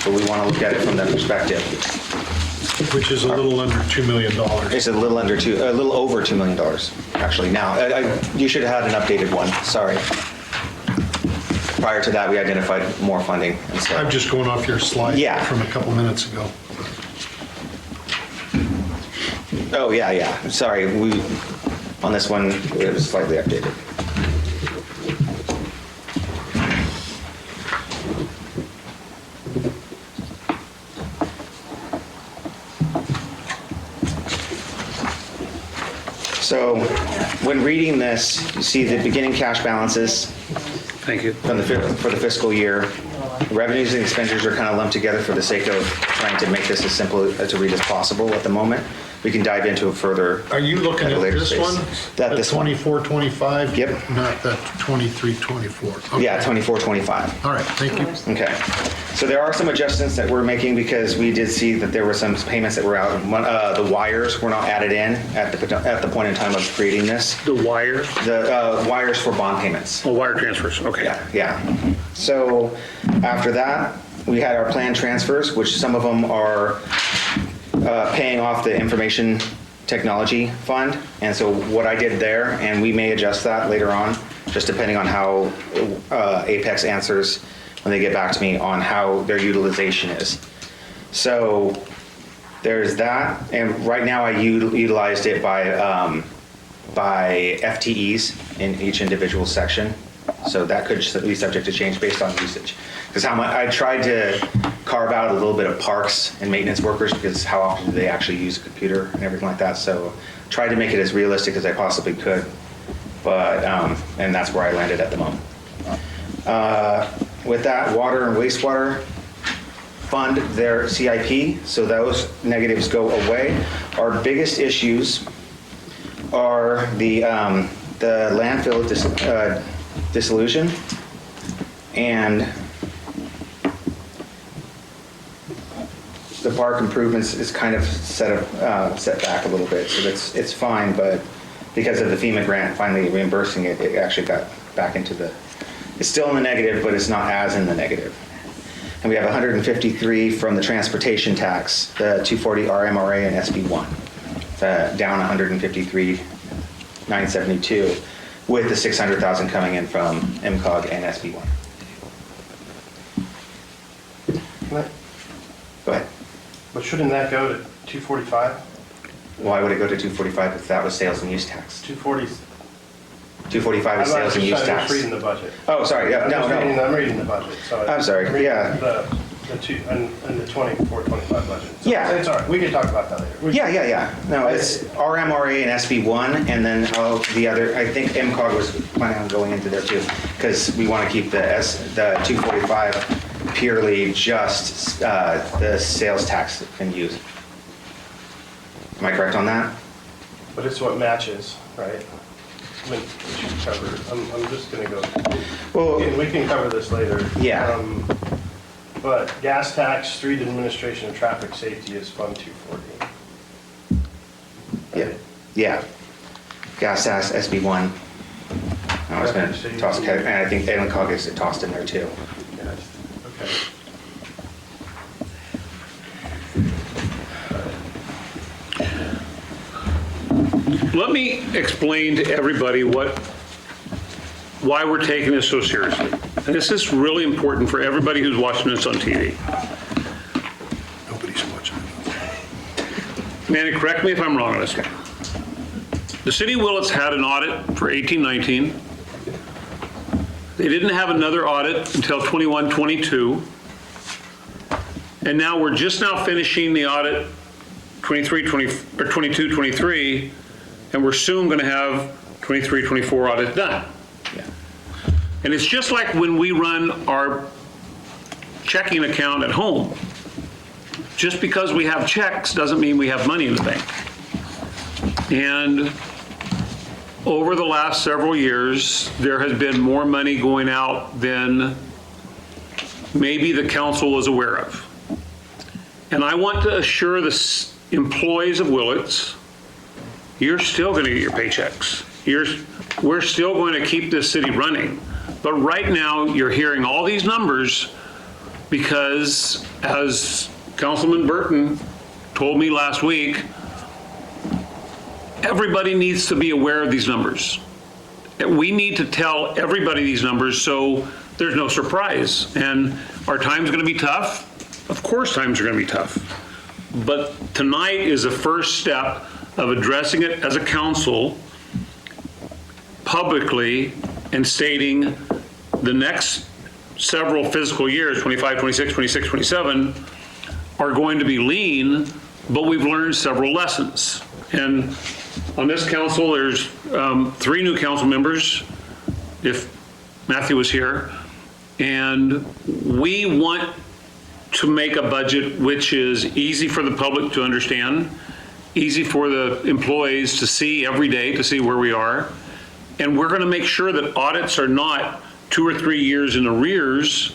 but we want to look at it from that perspective. Which is a little under $2 million. It's a little over $2 million, actually. Now, you should have had an updated one, sorry. Prior to that, we identified more funding instead. I'm just going off your slide from a couple minutes ago. Oh, yeah. Sorry, on this one, it was slightly updated. So when reading this, you see the beginning cash balances. Thank you. For the fiscal year. Revenues and expenditures are kind of lumped together for the sake of trying to make this as simple to read as possible at the moment. We can dive into it further. Are you looking at this one? This one. 24-25? Yep. Not the 23-24? Okay. Yeah, 24-25. All right, thank you. Okay. So there are some adjustments that we're making because we did see that there were some payments that were out. The wires were not added in at the point in time of creating this. The wires? The wires for bond payments. Oh, wire transfers, okay. Yeah. So after that, we had our planned transfers, which some of them are paying off the information technology fund. And so what I did there, and we may adjust that later on, just depending on how Apex answers when they get back to me on how their utilization is. So there's that, and right now I utilized it by FTEs in each individual section. So that could be subject to change based on usage. Because I tried to carve out a little bit of parks and maintenance workers, because how often do they actually use a computer and everything like that. So tried to make it as realistic as I possibly could. But, and that's where I landed at the moment. With that, water and wastewater fund their CIP, so those negatives go away. Our biggest issues are the landfill dissolution and the park improvements is kind of set back a little bit, so it's fine, but because of the FEMA grant finally reimbursing it, it actually got back into it's still in the negative, but it's not as in the negative. And we have 153 from the transportation tax, the 240 RMRA and SB1, down 153,972, with the 600,000 coming in from MCOG and SB1. Go ahead. But shouldn't that go to 245? Why would it go to 245 if that was sales and use tax? 245 is sales and use tax. I'm reading the budget. Oh, sorry. Yeah, no. I'm reading the budget. So I'm sorry. Yeah. in the 24-25 budget. So Yeah. It's all right, we can talk about that later. Yeah. No, it's RMRA and SB1, and then the other, I think MCOG was planning on going into there too, because we want to keep the 245 purely just the sales tax can use. Am I correct on that? But it's what matches, right? I mean, we should cover, I'm just gonna go, Well, we can cover this later. Yeah. But gas tax, street administration, and traffic safety is Fund 240. yeah. Gas tax, SB1. I was going to toss, and I think MCOG is tossed in there too. Yeah, okay. Let me explain to everybody why we're taking this so seriously. And this is really important for everybody who's watching this on TV. Nobody's watching it. Manny, correct me if I'm wrong on this. The city of Willits had an audit for 18-19. They didn't have another audit until 21-22. And now we're just now finishing the audit 22-23, and we're soon going to have 23-24 audit done. And it's just like when we run our checking account at home. Just because we have checks doesn't mean we have money in the bank. And over the last several years, there has been more money going out than maybe the council was aware of. And I want to assure the employees of Willits, you're still going to get your paychecks. We're still going to keep this city running. But right now, you're hearing all these numbers because, as Councilman Burton told me last week, everybody needs to be aware of these numbers. We need to tell everybody these numbers so there's no surprise. And our time's going to be tough. Of course, times are going to be tough. But tonight is the first step of addressing it as a council publicly and stating the next several fiscal years, 25, 26, 26, 27, are going to be lean, but we've learned several lessons. And on this council, there's 3 new council members, if Matthew was here, and we want to make a budget which is easy for the public to understand, easy for the employees to see every day, to see where we are. And we're going to make sure that audits are not 2 or 3 years in arrears,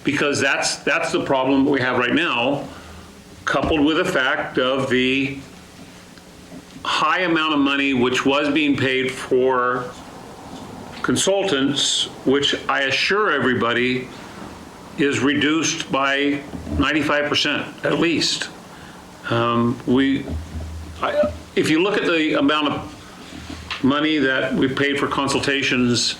because that's the problem we have right now, coupled with the fact of the high amount of money which was being paid for consultants, which I assure everybody is reduced by 95% at least. If you look at the amount of money that we paid for consultations,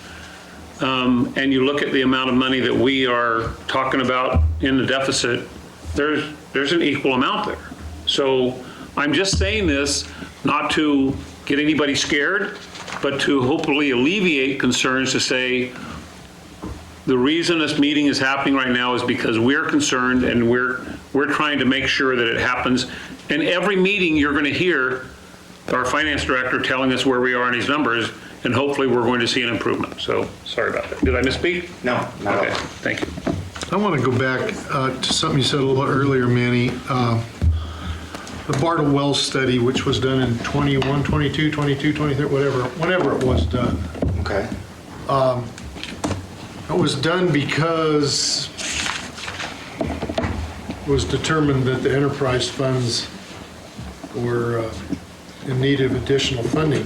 and you look at the amount of money that we are talking about in the deficit, there's an equal amount there. So I'm just saying this not to get anybody scared, but to hopefully alleviate concerns, to say the reason this meeting is happening right now is because we're concerned and we're trying to make sure that it happens. And every meeting you're going to hear our finance director telling us where we are on these numbers, and hopefully we're going to see an improvement. So sorry about that. Did I misspeak? No, not Okay, at all. thank you. I want to go back to something you said a little earlier, Manny. The Bartle Wells study, which was done in 21, 22, 23, whenever it was done. Okay. It was done because it was determined that the enterprise funds were in need of additional funding.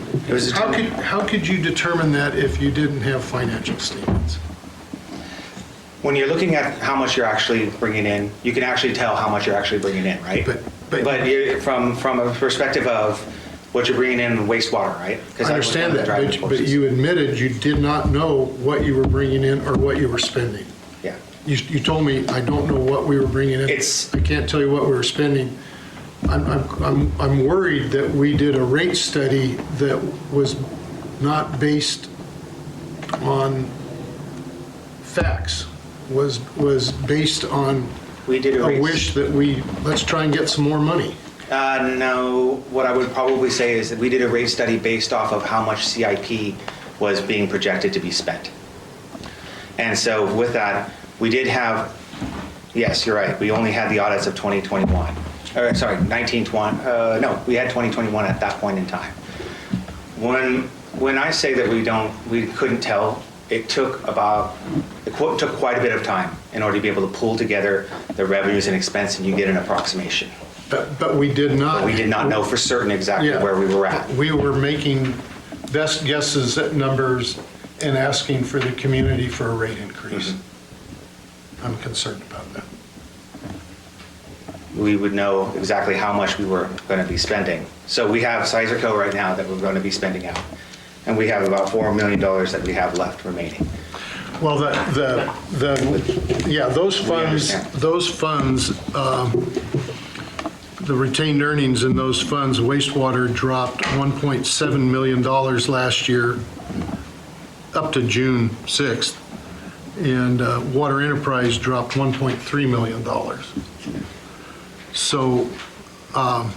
How could you determine that if you didn't have financial statements? When you're looking at how much you're actually bringing in, you can actually tell how much you're actually bringing in, right? But from a perspective of what you're bringing in wastewater, right? I understand that, but you admitted you did not know what you were bringing in or what you were spending. Yeah. You told me, I don't know what we were bringing in. I can't tell you what we were spending. I'm worried that we did a rate study that was not based on facts, was based on We did a a raise. wish that let's try and get some more money? No, what I would probably say is that we did a rate study based off of how much CIP was being projected to be spent. And so with that, we did have, yes, you're right, we only had the audits of 2021. Or, sorry, 1920, no, we had 2021 at that point in time. When I say that we couldn't tell, it took quite a bit of time in order to be able to pull together the revenues and expense, and you get an approximation. But we did not. But we did not know for certain exactly Yeah. where we were at. We were making best guesses at numbers and asking for the community for a rate increase. I'm concerned about that. We would know exactly how much we were going to be spending. So we have Sizerco right now that we're going to be spending out. And we have about $4 million that we have left remaining. Well, those funds, the retained earnings in those funds, wastewater dropped $1.7 million last year up to June 6th. And water enterprise dropped $1.3 million. So I'm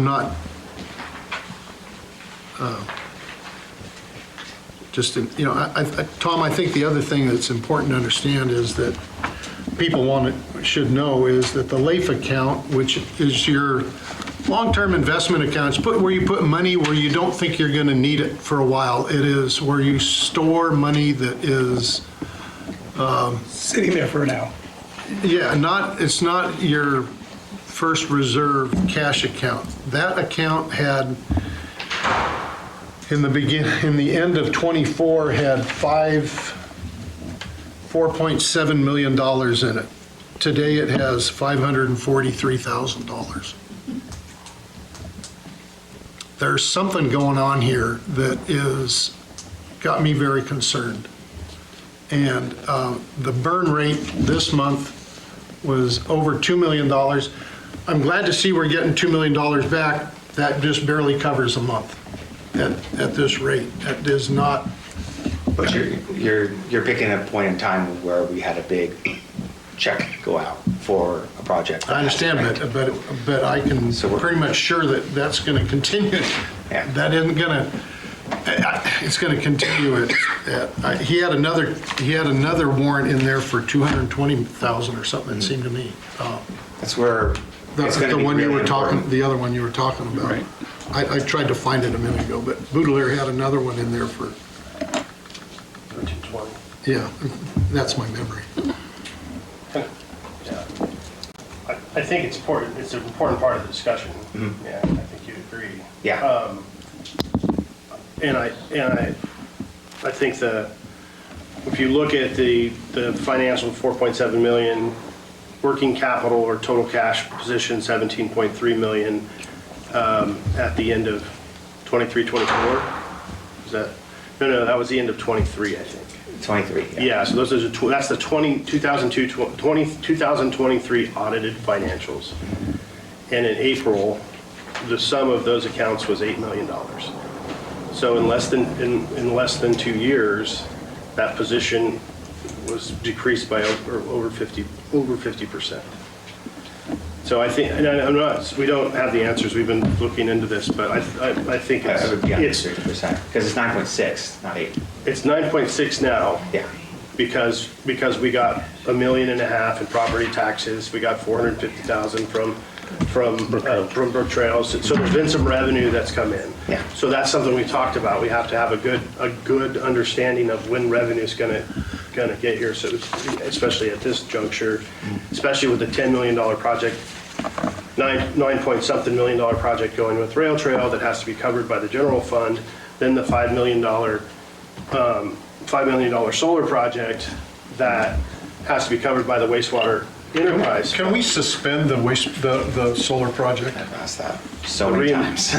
not, Tom, I think the other thing that's important to understand is that people should know is that the LAIF account, which is your long-term investment account, it's where you put money where you don't think you're going to need it for a while. It is where you store money that is Sitting there for now. yeah, it's not your first reserve cash account. That account had in the end of 24 had $4.7 million in it. Today it has $543,000. There's something going on here that got me very concerned. And the burn rate this month was over $2 million. I'm glad to see we're getting $2 million back. That just barely covers a month at this rate. That is not. But you're picking a point in time where we had a big check go out for a project. I understand that, but I can pretty much sure that that's going to continue. Yeah. That isn't going to. It's going to continue. He had another warrant in there for $220,000 or something. It seemed to me. That's where it's going to be really important. The other one you were talking about. Right. I tried to find it a minute ago, but Boudelaire had another one in there for. 1320. Yeah, that's my memory. Yeah. I think it's important. It's an important part of the discussion. Yeah, I think you agree. Yeah. And I think if you look at the financial 4.7 million, working capital or total cash position 17.3 million at the end of 23-24. Is that? No, that was the end of 23, I think. 23. Yeah, so that's the 2023 audited financials. And in April, the sum of those accounts was $8 million. So in less than 2 years, that position was decreased by over 50%. So I think, and we don't have the answers. We've been looking into this, but I think It would be under it's 50% because it's 9.6, not 8. It's 9.6 now. Yeah. Because we got $1.5 million in property taxes. We got $450,000 from Brook Trails. So there's been some revenue that's come in. Yeah. So that's something we talked about. We have to have a good understanding of when revenue's gonna get here. So especially at this juncture, especially with the $10 million project, nine point something million dollar project going with Rail Trail that has to be covered by the general fund. Then the $5 million solar project that has to be covered by the wastewater enterprise. Can we suspend the solar project? I've asked that so many times.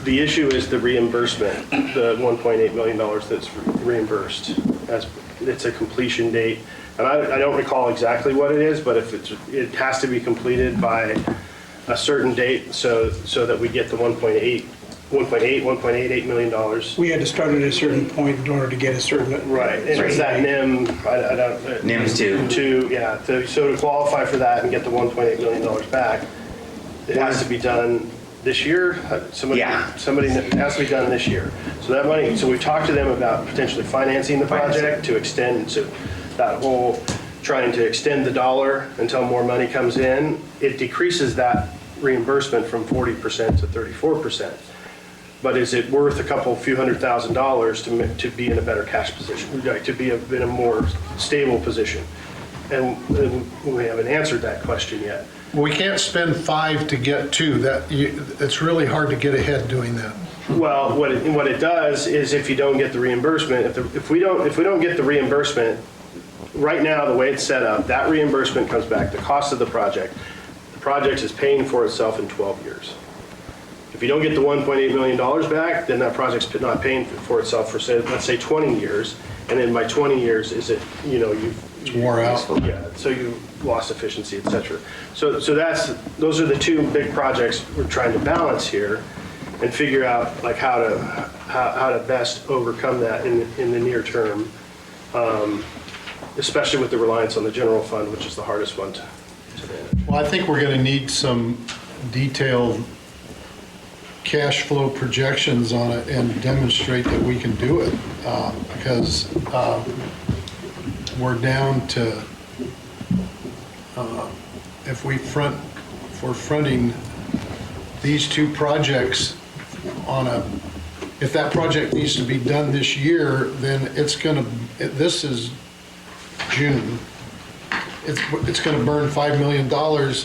The issue is the reimbursement, the $1.8 million that's reimbursed. It's a completion date. And I don't recall exactly what it is, but it has to be completed by a certain date so that we get the 1.8 $1.88 million. We had to start at a certain point in order to get a certain. Right, and is that NIM, I don't. NIM's two. Yeah, so to qualify for that and get the $1.8 million back, it has to be done this year? Somebody, it has to be done this year. So that money, so we've talked to them about potentially financing the project to extend, so that whole, trying to extend the dollar until more money comes in, it decreases that reimbursement from 40% to 34%. But is it worth a few $100,000 to be in a better cash position, to be in a more stable position? And we haven't answered that question yet. We can't spend 5 to get 2. It's really hard to get ahead doing that. Well, what it does is if you don't get the reimbursement, if we don't get the reimbursement, right now the way it's set up, that reimbursement comes back, the cost of the project is paying for itself in 12 years. If you don't get the $1.8 million back, then that project's not paying for itself for, say, let's say 20 years, and then by 20 years, it's wore out. Yeah, so you lost efficiency, et cetera. So those are the two big projects we're trying to balance here and figure out like how to best overcome that in the near term, especially with the reliance on the general fund, which is the hardest one to manage. Well, I think we're going to need some detailed cash flow projections on it and demonstrate that we can do it, because we're down to, if we're fronting these two projects if that project needs to be done this year, then this is June. It's going to burn $5 million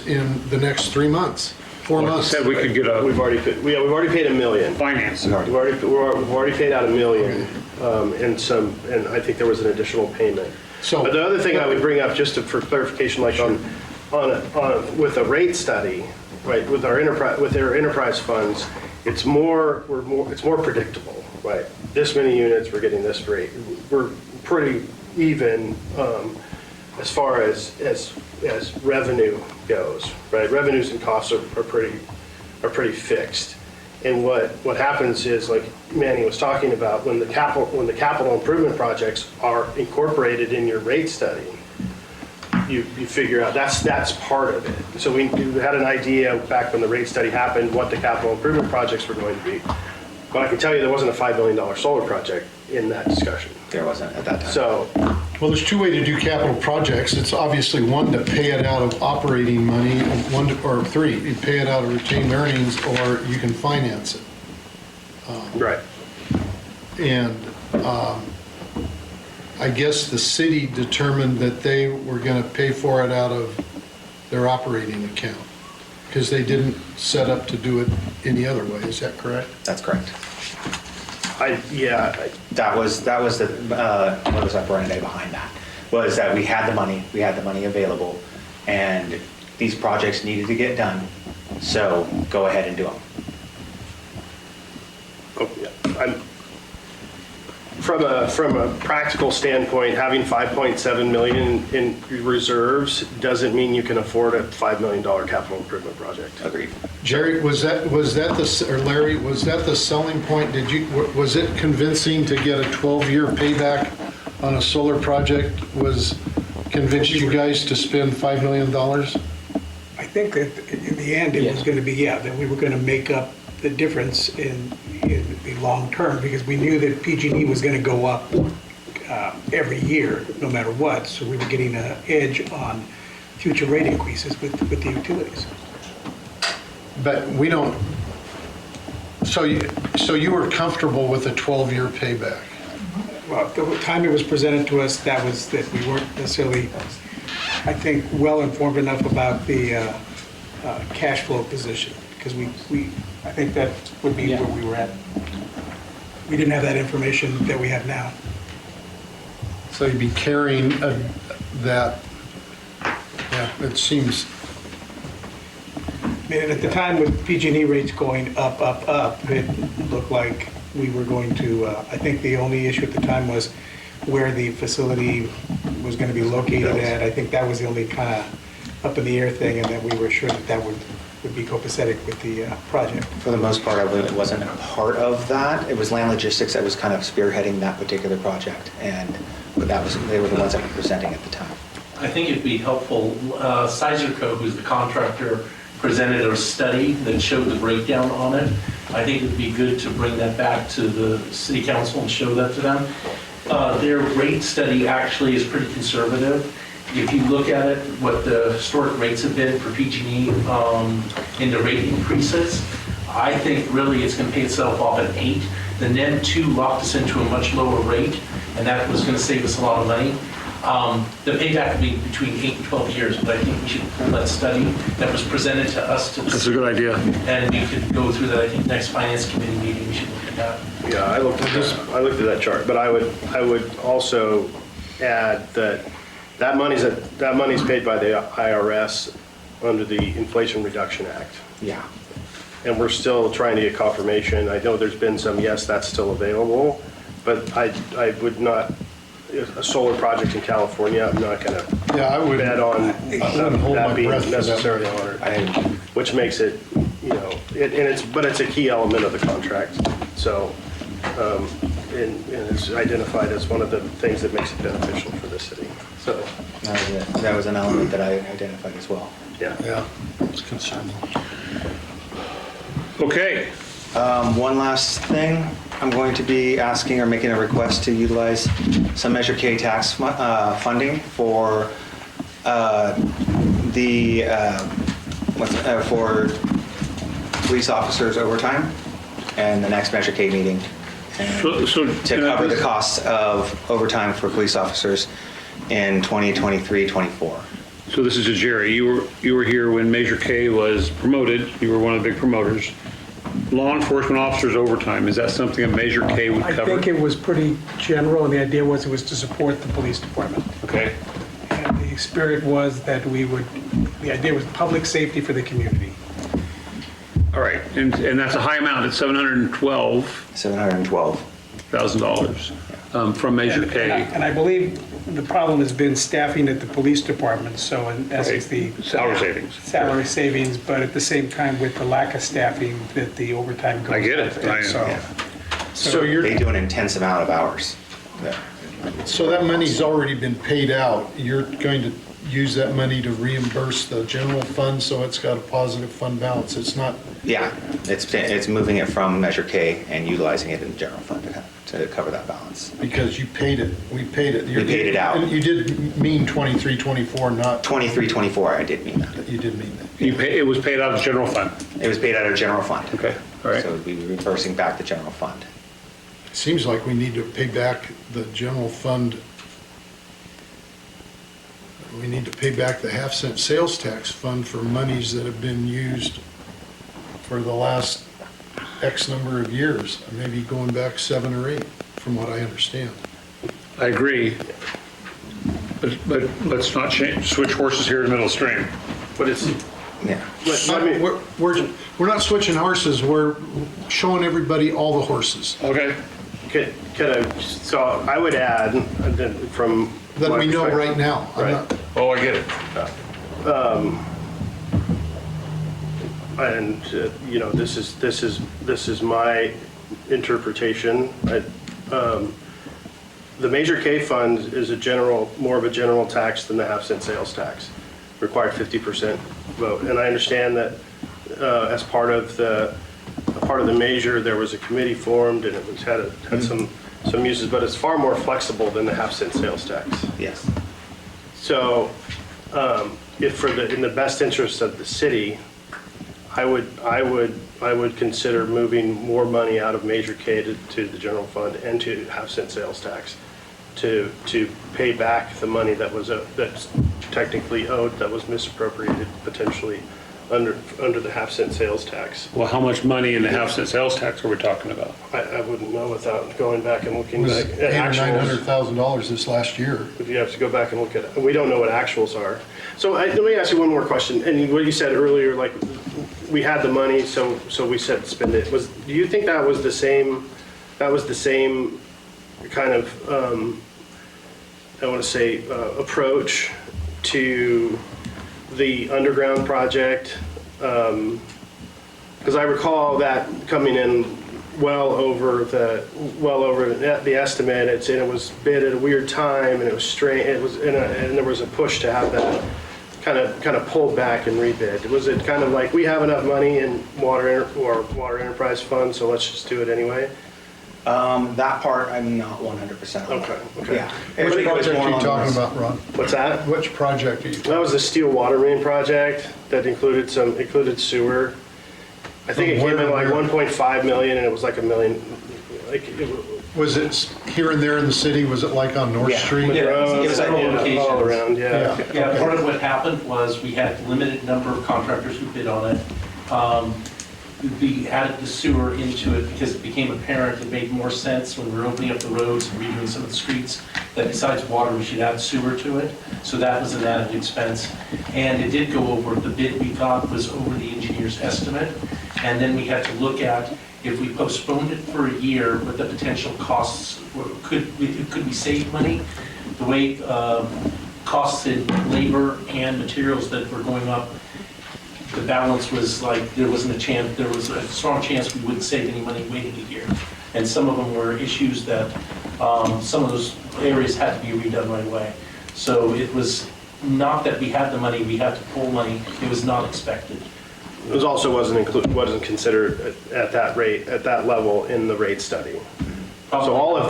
in the next 3 months, 4 months. Said we could get We've already paid $1 million. finance. We've already paid out $1 million, and I think there was an additional payment. But the other thing I would bring up, just for clarification, like with a rate study, right, with their enterprise funds, it's more predictable, right? This many units, we're getting this rate. We're pretty even as far as revenue goes, right? Revenues and costs are pretty fixed. And what happens is, like Manny was talking about, when the capital improvement projects are incorporated in your rate study, you figure out that's part of it. So we had an idea back when the rate study happened what the capital improvement projects were going to be. But I can tell you there wasn't a $5 million solar project in that discussion. There wasn't at that time. So, Well, there's two ways to do capital projects. It's obviously one to pay it out of operating money, or three, you pay it out of retained earnings, or you can finance it. right. And I guess the city determined that they were going to pay for it out of their operating account, because they didn't set up to do it any other way. Is that correct? That's correct. Yeah. That was the modus operandi behind that, was that we had the money available, and these projects needed to get done, so go ahead and do them. Oh, yeah. From a practical standpoint, having $5.7 million in reserves doesn't mean you can afford a $5 million capital improvement project. Agreed. Jerry, was that or Larry, was that the selling point? Was it convincing to get a 12-year payback on a solar project? Was convinced you guys to spend $5 million? I think that in the end, it was going to be, that we were going to make up the difference in the long term, because we knew that PG&E was going to go up every year, no matter what. So we were getting an edge on future rate increases with the utilities. But we don't, so you were comfortable with a 12-year payback? Well, the time it was presented to us, that we weren't necessarily, I think, well informed enough about the cash flow position, because I think that would be where we were at. We didn't have that information that we have now. So you'd be carrying that, it seems. I mean, at the time with PG&E rates going up, it looked like we were going to, I think the only issue at the time was where the facility was going to be located at. I think that was the only kind of up in the air thing, and that we were sure that would would be copacetic with the project. For the most part, I wasn't a part of that. It was Land Logistics that was kind of spearheading that particular project, but they were the ones that were presenting at the time. I think it'd be helpful, Sizerco, who's the contractor, presented a study that showed the breakdown on it. I think it'd be good to bring that back to the city council and show that to them. Their rate study actually is pretty conservative. If you look at it, what the historic rates have been for PG&E in the rate increases, I think really it's going to pay itself off at 8. The NEM 2 locked us into a much lower rate, and that was going to save us a lot of money. The payback would be between 8 and 12 years, but I think we should pull that study that was presented to us. That's a good idea. And we could go through that. I think next finance committee meeting, we should look at that. Yeah, I looked at that chart, but I would also add that money's paid by the IRS under the Inflation Reduction Act. Yeah. And we're still trying to get confirmation. I know there's been some, yes, that's still available, but I would not, a solar project in California, I'm not going to bet on that being necessarily honored, which makes it, but it's a key element of the contract. So, and it's identified as one of the things that makes it beneficial for the city. So that was an element that I identified as well. Yeah, it's concerning. Okay. One last thing, I'm going to be asking or making a request to utilize some Measure K tax funding for for police officers overtime and the next Measure K meeting. To cover the costs of overtime for police officers in 2023-24. So this is to Jerry. You were here when Measure K was promoted. You were one of the big promoters. Law enforcement officers overtime, is that something a Measure K would cover? I think it was pretty general, and the idea was it was to support the police department. Okay. And the spirit was that the idea was public safety for the community. All right, and that's a high amount. It's $712,000 from Measure K. And I believe the problem has been staffing at the police department, so in essence, the salary savings. Salary savings, but at the same time, with the lack of staffing, that the overtime goes up. I get it. So they do an intense amount of hours. So that money's already been paid out. You're going to use that money to reimburse the general fund, so it's got a positive fund balance. It's not. Yeah, it's moving it from Measure K and utilizing it in the general fund to cover that balance. Because you paid it. We paid it. We paid it out. And you did mean 23, 24, not. 23, 24, I did mean that. You did mean that. It was paid out of the general fund. It was paid out of general fund. Okay, all right. So we'd be reversing back the general fund. Seems like we need to pay back the general fund. We need to pay back the half-cent sales tax fund for monies that have been used for the last X number of years, maybe going back 7 or 8, from what I understand. I agree. But let's not switch horses here in the middle of the stream. But it's, Yeah. We're not switching horses, we're showing everybody all the horses. Okay. so I would add from. That my we know perspective- right now. I'm Right. not- Oh, I get it. And, this is my interpretation. The Measure K fund is more of a general tax than the half-cent sales tax, required 50% vote. And I understand that as part of the measure, there was a committee formed and it had some uses, but it's far more flexible than the half-cent sales tax. Yes. So, if in the best interest of the city, I would consider moving more money out of Measure K to the general fund and to half-cent sales tax to pay back the money that's technically owed, that was misappropriated potentially under the half-cent sales tax. Well, how much money in the half-cent sales tax are we talking about? I wouldn't know without going back and looking It was at $800,000 or actuals. $900,000 this last year. If you have to go back and look at it, we don't know what actuals are. So let me ask you one more question. And what you said earlier, like we had the money, so we said spend it. Do you think that was the same? That was the same kind of I want to say approach to the underground project because I recall that coming in well over the estimate. And it was bid at a weird time, and it was strange. And there was a push to have that kind of pulled back and rebid. Was it kind of like, we have enough money in water enterprise fund, so let's just do it anyway? That part, I'm not 100%. Okay. Yeah. Which Everybody was project more are you on talking this. about, Ron? What's that? Which project are you? That was the steel water main project that included sewer. I think it came in like 1.5 million, and it was like $1 million. Was it here and there in the city? Was it like on North Yeah. Street? Yeah, it was several Yeah, locations. all around, yeah. Yeah, part of what happened was we had a limited number of contractors who bid on it. We added the sewer into it because it became apparent it made more sense when we were opening up the roads and redoing some of the streets, that besides water, we should add sewer to it. So that was an added expense. And it did go over, the bid we got was over the engineer's estimate. And then we had to look at, if we postponed it for a year, what the potential costs were. Could we save money? The way costs in labor and materials that were going up, the balance was like, there was a strong chance we wouldn't save any money waiting a year. And some of them were issues that, some of those areas had to be redone right away. So it was not that we had the money, we had to pull money, it was not expected. It was also wasn't considered at that rate, at that level in the rate study. So all of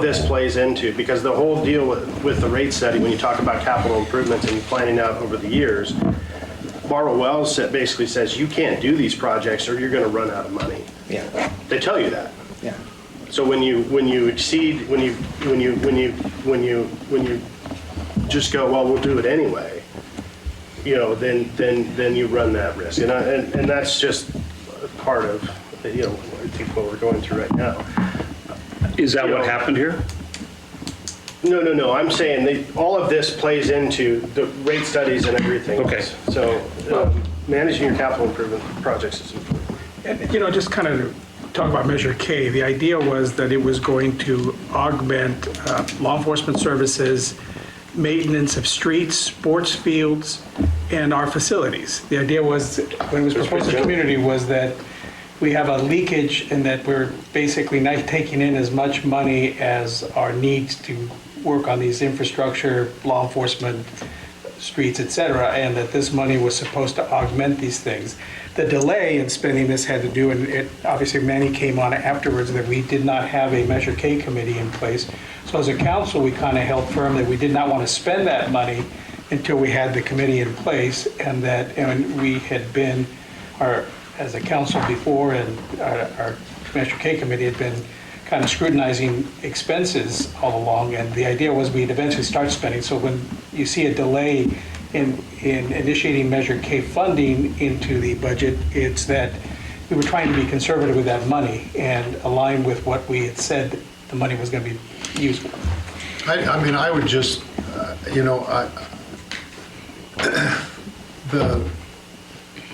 this plays into, because the whole deal with the rate study, when you talk about capital improvements and planning out over the years, Barwell Wells basically says you can't do these projects or you're going to run out of money. Yeah. They tell you that. Yeah. So when you exceed, when you just go, well, we'll do it anyway, then you run that risk. And that's just part of, I think what we're going through right now. Is that what happened here? No. I'm saying all of this plays into the rate studies and everything. Okay. So managing your capital improvement projects is important. And, just kind of talk about Measure K, the idea was that it was going to augment law enforcement services, maintenance of streets, sports fields, and our facilities. The idea was, when it was proposed to the community, was that we have a leakage and that we're basically not taking in as much money as our needs to work on these infrastructure, law enforcement, streets, et cetera, and that this money was supposed to augment these things. The delay in spending this had to do, and obviously Manny came on afterwards, that we did not have a Measure K committee in place. So as a council, we kind of held firm that we did not want to spend that money until we had the committee in place, and we had been, as a council before, and our Measure K committee had been kind of scrutinizing expenses all along, and the idea was we'd eventually start spending. So when you see a delay in initiating Measure K funding into the budget, it's that we were trying to be conservative with that money and align with what we had said the money was going to be used for. I would just,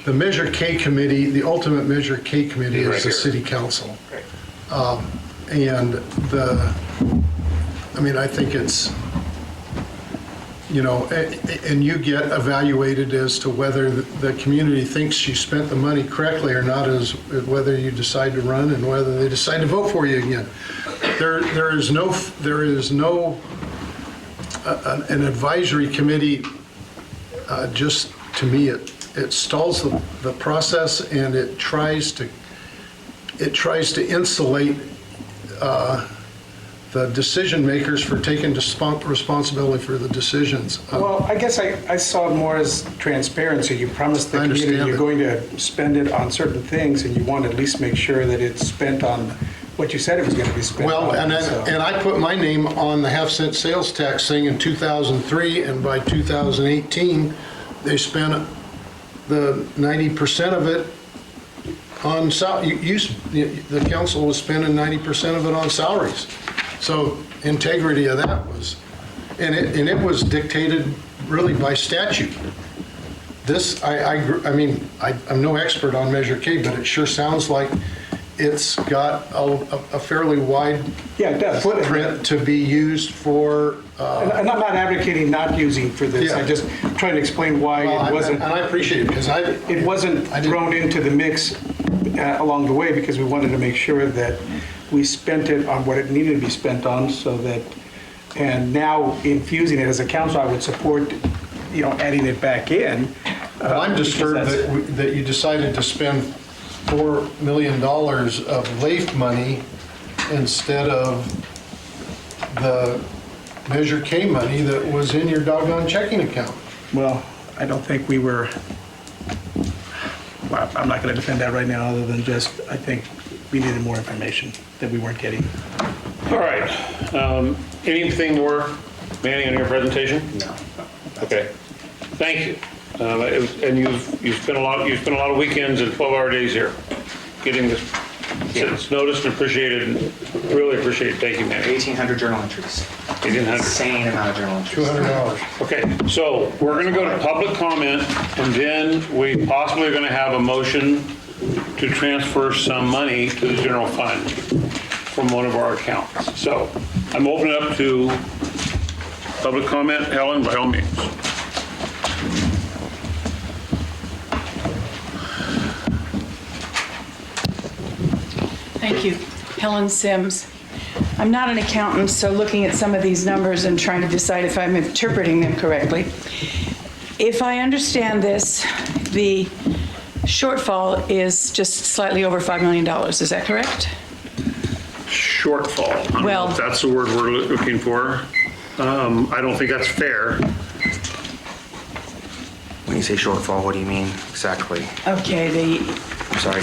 the Measure K committee, the ultimate Measure K committee is the city council. And I think it's, and you get evaluated as to whether the community thinks you spent the money correctly or not, as whether you decide to run and whether they decide to vote for you again. There is no an advisory committee. Just to me, it stalls the process, and it tries to insulate the decision makers for taking responsibility for the decisions. Well, I guess I saw it more as transparency. You promised the I understand community you're it. going to spend it on certain things, and you want to at least make sure that it's spent on what you said it was going to be spent Well, on. and I put my name on the half-cent sales tax thing in 2003, and by 2018, they spent the 90% of it on the council was spending 90% of it on salaries. So integrity of that was, and it was dictated really by statute. This, I'm no expert on Measure K, but it sure sounds like it's got a fairly wide Yeah, it does. footprint to be used for, And I'm not advocating not using for this, I Yeah. just trying to explain why well, it wasn't, and I appreciate it, because it wasn't I didn't- thrown into the mix along the way, because we wanted to make sure that we spent it on what it needed to be spent on, so that, and now infusing it as a council, I would support, adding it back in. Well, I'm disturbed because that's- that you decided to spend $4 million of LAIF money instead of the Measure K money that was in your doggone checking account. Well, I don't think we were, well, I'm not going to defend that right now, other than just, I think we needed more information that we weren't getting. All right. Anything more, Manny, on your presentation? No. Okay. Thank you. And you've spent a lot of weekends and 12-hour days here getting this. It's noticed and appreciated. Really appreciate it. Thank you, Manny. 1,800 journal entries. 1,800. Insane amount of journal entries. $200. Okay, so we're going to go to public comment, and then we possibly are going to have a motion to transfer some money to the general fund from one of our accounts. So I'm opening up to public comment. Helen, by all means. Thank you. Helen Sims. I'm not an accountant, so looking at some of these numbers and trying to decide if I'm interpreting them correctly. If I understand this, the shortfall is just slightly over $5 million. Is that correct? Shortfall. I don't know Well- if that's the word we're looking for. I don't think that's fair. When you say shortfall, what do you mean exactly? Okay, I'm sorry.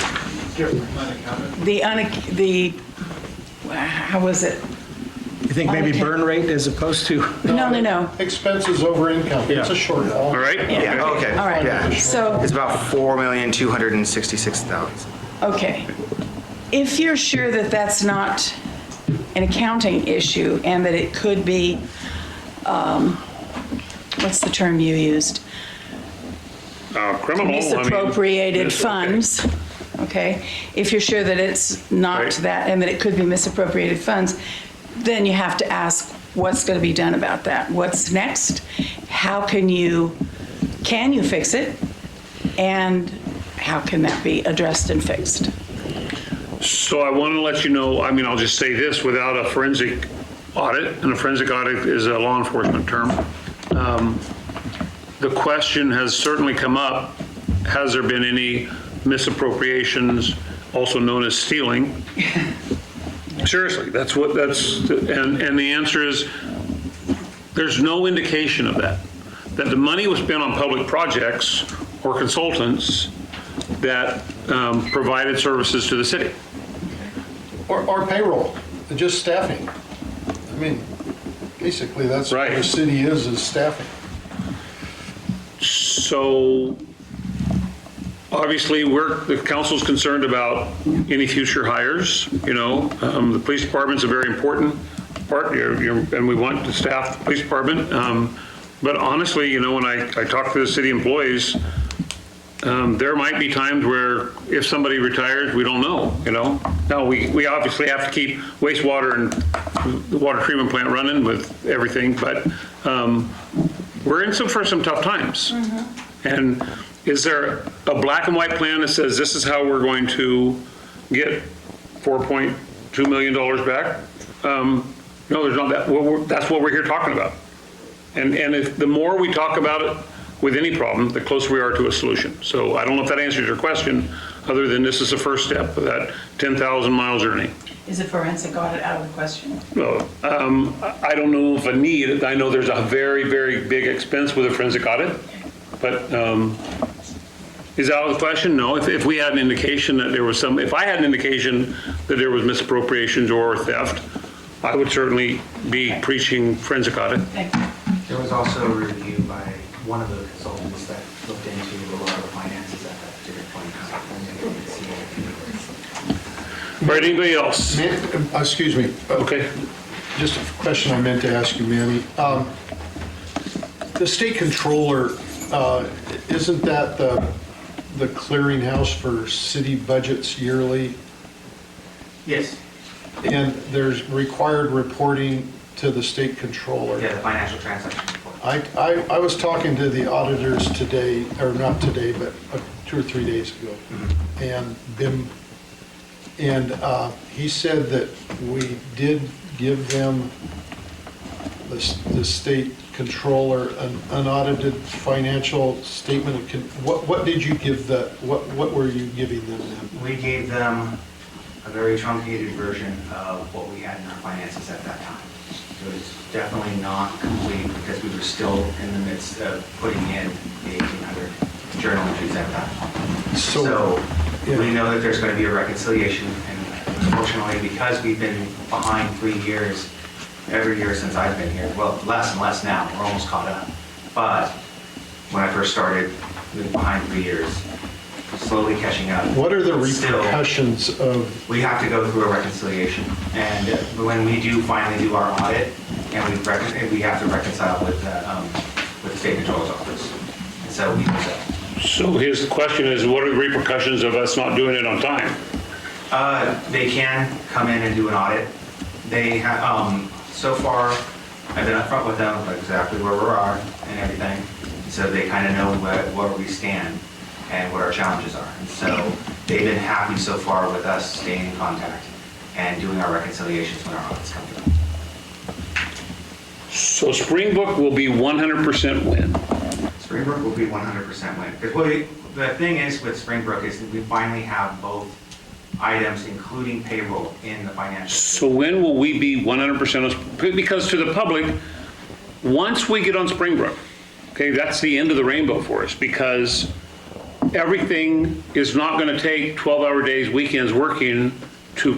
how was it? You think maybe burn rate as opposed to? No. Expenses over income, it's a shortfall. All right? Yeah, okay. All right, Yeah. so, It's about 4,266,000. okay. If you're sure that that's not an accounting issue and that it could be, what's the term you used? Criminal. Misappropriated it's okay. funds, okay? If you're sure that it's not Right. that and that it could be misappropriated funds, then you have to ask what's going to be done about that? What's next? How can you fix it? And how can that be addressed and fixed? So I want to let you know, I'll just say this, without a forensic audit, and a forensic audit is a law enforcement term, the question has certainly come up, has there been any misappropriations, also known as stealing? Seriously, and the answer is, there's no indication of that the money was spent on public projects or consultants that provided services to the city. Or payroll, just staffing. Basically, that's what Right. the city is staffing. So obviously, the council's concerned about any future hires. The police department's a very important part, and we want to staff the police department. But honestly, when I talk to the city employees, there might be times where if somebody retires, we don't know. Now, we obviously have to keep wastewater and the water treatment plant running with everything, but we're in for some tough times. And is there a black and white plan that says this is how we're going to get $4.2 million back? No, there's not that. That's what we're here talking about. And if the more we talk about it with any problem, the closer we are to a solution. So I don't know if that answers your question, other than this is the first step of that 10,000 mile journey. Is a forensic audit out of the question? No, I don't know if I need it. I know there's a very, very big expense with a forensic audit, but is that out of the question? No. If we had an indication that there was if I had an indication that there was misappropriations or theft, I would certainly be preaching forensic audit. Thank you. There was also a review by one of the consultants that looked into a lot of the finances at that particular point. All right, anybody else? Excuse me. Okay. Just a question I meant to ask you, Manny. The state controller, isn't that the clearinghouse for city budgets yearly? Yes. And there's required reporting to the state controller. Yeah, the financial transaction report. I was talking to the auditors today, or not today, but 2 or 3 days ago, and he said that we did give them, the state controller, an unaudited financial statement. What did you give what were you giving them then? We gave them a very truncated version of what we had in our finances at that time. It was definitely not complete because we were still in the midst of putting in the 1,800 journal entries at that point. So we know that there's going to be a reconciliation, and unfortunately, because we've been behind 3 years, every year since I've been here, well, less and less now, we're almost caught up. But when I first started, we were behind 3 years, slowly catching up. What are the Still, repercussions of? we have to go through a reconciliation, and when we do finally do our audit, and we have to reconcile with the state controller's office, and so we do that. So his question is, what are the repercussions of us not doing it on time? They can come in and do an audit. They have, so far, I've been upfront with them about exactly where we are and everything, so they kind of know where we stand and what our challenges are. And so they've been happy so far with us staying in contact and doing our reconciliations when our audits come through. So Springbrook will be 100% win. Springbrook will be 100% win. Because the thing is with Springbrook is that we finally have both items, including payroll, in the financial. So when will we be 100%? Because to the public, once we get on Springbrook, okay, that's the end of the rainbow for us, because everything is not going to take 12-hour days, weekends working to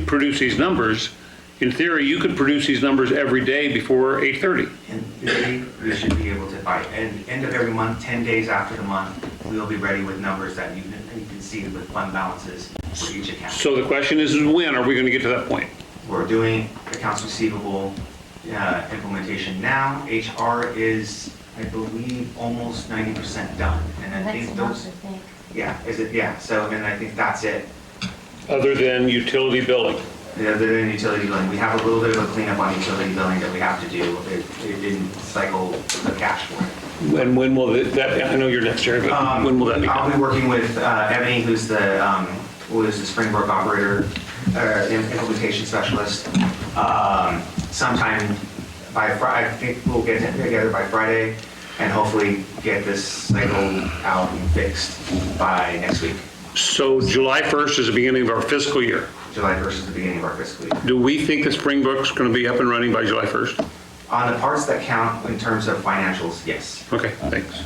produce these numbers. In theory, you could produce these numbers every day before 8:30. In theory, we should be able to, by end of every month, 10 days after the month, we will be ready with numbers that you can see with fund balances for each account. So the question is when are we going to get to that point? We're doing accounts receivable implementation now. HR is, I believe, almost 90% done. And I think those, yeah, is it? Yeah, so, and I think that's it. Other than utility billing? Other than utility billing, we have a little bit of a cleanup on utility billing that we have to do. It didn't cycle the cash for it. And when will that, I know you're next year, but when will that be? I'll be working with Ebony, who's the Springbrook operator, implementation specialist. Sometime by Friday, I think we'll get together by Friday and hopefully get this cycle out and fixed by next week. So July 1st is the beginning of our fiscal year. July 1st is the beginning of our fiscal year. Do we think that Springbrook's going to be up and running by July 1st? On the parts that count in terms of financials, yes. Okay, thanks.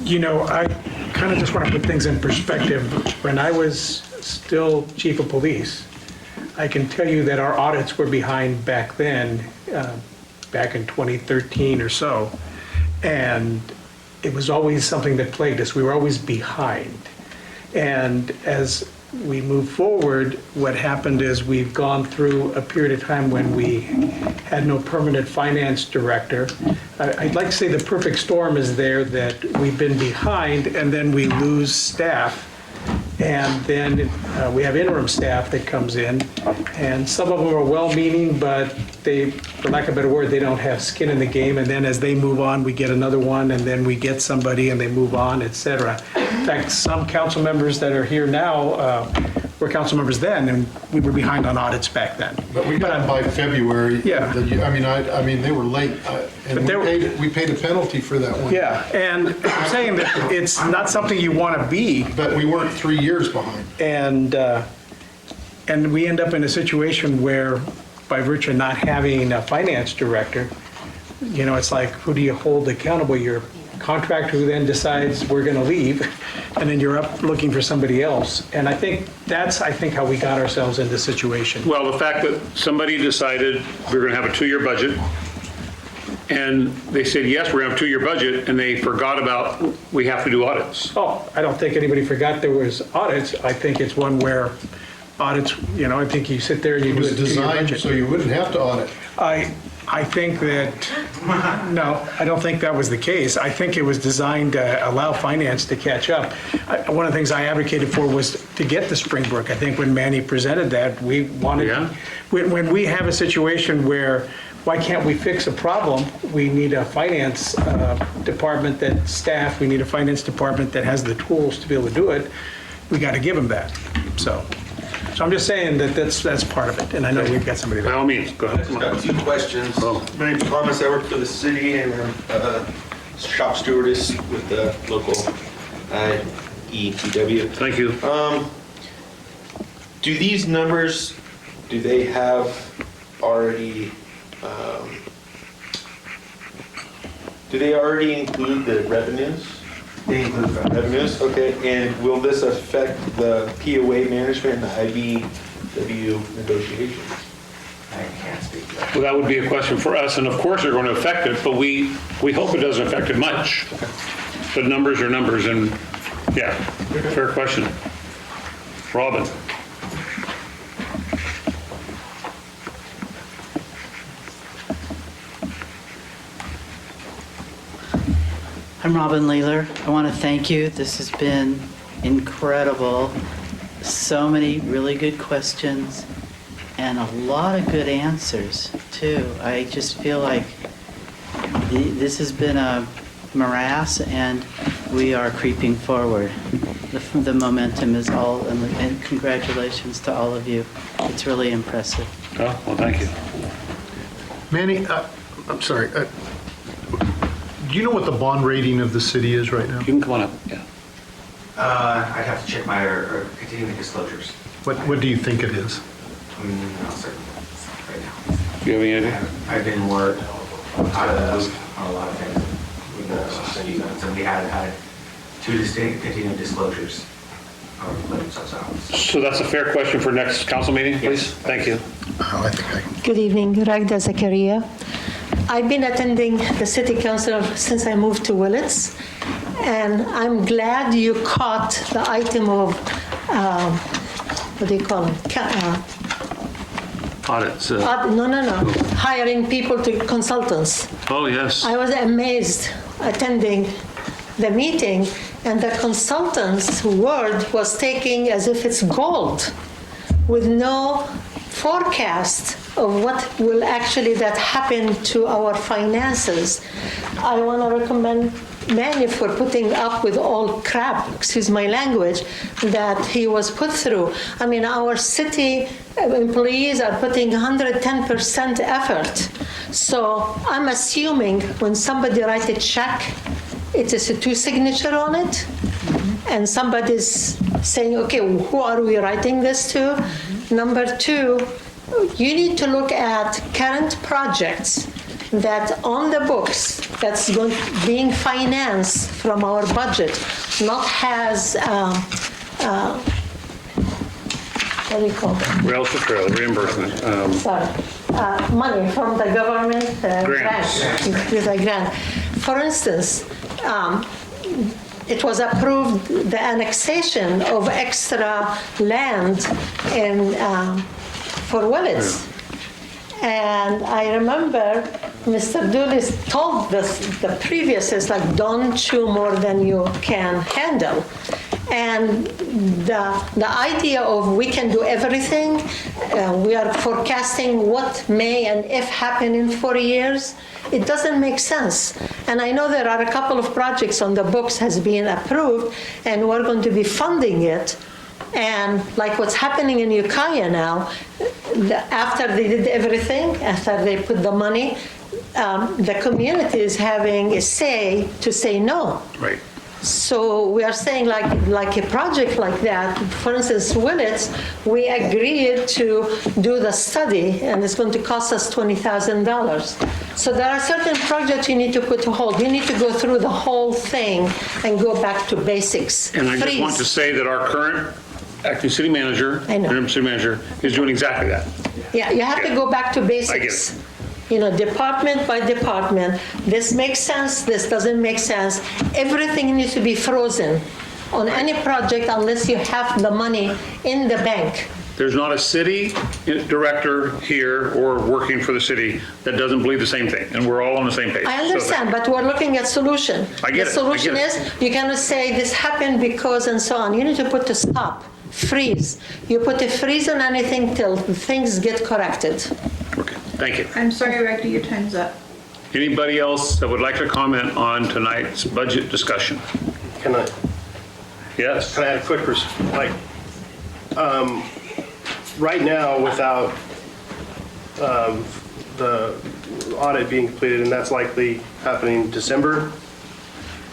You know, I kind of just want to put things in perspective. When I was still chief of police, I can tell you that our audits were behind back then, back in 2013 or so. And it was always something that plagued us. We were always behind. And as we move forward, what happened is we've gone through a period of time when we had no permanent finance director. I'd like to say the perfect storm is there, that we've been behind and then we lose staff. And then we have interim staff that comes in, and some of them are well-meaning, but they, for lack of a better word, they don't have skin in the game. And then as they move on, we get another one, and then we get somebody and they move on, et cetera. In fact, some council members that are here now were council members then, and we were behind on audits back then. But we got them by February. Yeah. I mean, they were late, and we paid a penalty for that one. Yeah, and I'm saying that it's not something you want to be. But we weren't 3 years behind. And we end up in a situation where, by virtue of not having a finance director, you know, it's like, who do you hold accountable? Your contractor who then decides we're going to leave, and then you're up looking for somebody else. And I think that's, how we got ourselves in this situation. Well, the fact that somebody decided we're going to have a 2-year budget, and they said, yes, we're going to have a 2-year budget, and they forgot about we have to do audits. Oh, I don't think anybody forgot there was audits. I think it's one where audits, I think you sit there and you It do was it to your designed budget. so you wouldn't have to audit. I think that, no, I don't think that was the case. I think it was designed to allow finance to catch up. One of the things I advocated for was to get the Springbrook. I think when Manny presented that, we wanted, Yeah. when we have a situation where, why can't we fix a problem? We need a finance department that staff, we need a finance department that has the tools to be able to do it. We got to give them that. So I'm just saying that that's part of it, and I know we've got somebody By there. all means, go ahead. I've got a few questions. Oh. My name's Thomas, I work for the city and I'm shop stewardess with the local ETW. Thank you. Do these numbers, do they have already, do they already include the revenues? They include the revenues, okay. And will this affect the POA management and the IBW negotiations? I can't speak to that. Well, that would be a question for us, and of course they're going to affect it, but we hope it doesn't affect it much. But numbers are numbers, and yeah, fair question. Robin? I'm Robin Leeler. I want to thank you. This has been incredible. So many really good questions and a lot of good answers, too. I just feel like this has been a morass and we are creeping forward. The momentum is all, and congratulations to all of you. It's really impressive. Oh, well, thank you. Manny, I'm sorry. Do you know what the bond rating of the city is right now? You can come on up, yeah. I'd have to check my or continuing disclosures. What do you think it is? Not certain right now. Do you have any idea? I've been more out of the loop on a lot of things with the city, so we had two distinct continuing disclosures let themselves out. So that's a fair question for next council meeting, please? Yes. Thank you. Oh, I think I can. Good evening, Ragda Zakaria. I've been attending the city council since I moved to Willits, and I'm glad you caught the item of, what do you call them? Audits. No, hiring people to consultants. Oh, yes. I was amazed attending the meeting, and the consultant's word was taking as if it's gold, with no forecast of what will actually that happen to our finances. I want to recommend Manuel for putting up with all crap, excuse my language, that he was put through. I mean, our city employees are putting 110% effort. So I'm assuming when somebody writes a check, it is a two signature on it, and somebody's saying, okay, who are we writing this to? Number two, you need to look at current projects that on the books that's being financed from our budget, not has, what do you call it? Rails to trail, reimbursement. Sorry, money from the government Grants. grant. For instance, it was approved the annexation of extra land in for Willits. And I remember Mr. Dooley told the previous, is like, don't chew more than you can handle. And the idea of we can do everything, we are forecasting what may and if happen in 4 years, it doesn't make sense. And I know there are a couple of projects on the books has been approved, and we're going to be funding it. And like what's happening in Ukiah now, after they did everything, after they put the money, the community is having a say to say no. Right. So we are saying like a project like that, for instance, Willits, we agreed to do the study, and it's going to cost us $20,000. So there are certain projects you need to put to hold. You need to go through the whole thing and go back to basics. And I just want to say that our current acting city manager, interim city manager, is doing exactly that. Yeah, you have to go back to basics. I get it. You know, department by department. This makes sense, this doesn't make sense. Everything needs to be frozen on any project unless you have the money in the bank. There's not a city director here or working for the city that doesn't believe the same thing, and we're all on the same page. I understand, but we're looking at solution. I get it, I The solution get it. is, you cannot say this happened because and so on. You need to put a stop, freeze. You put a freeze on anything till things get corrected. Okay, thank you. I'm sorry, Rector, your time's up. Anybody else that would like to comment on tonight's budget discussion? Can I Yes? add a quick, right now, without the audit being completed, and that's likely happening December,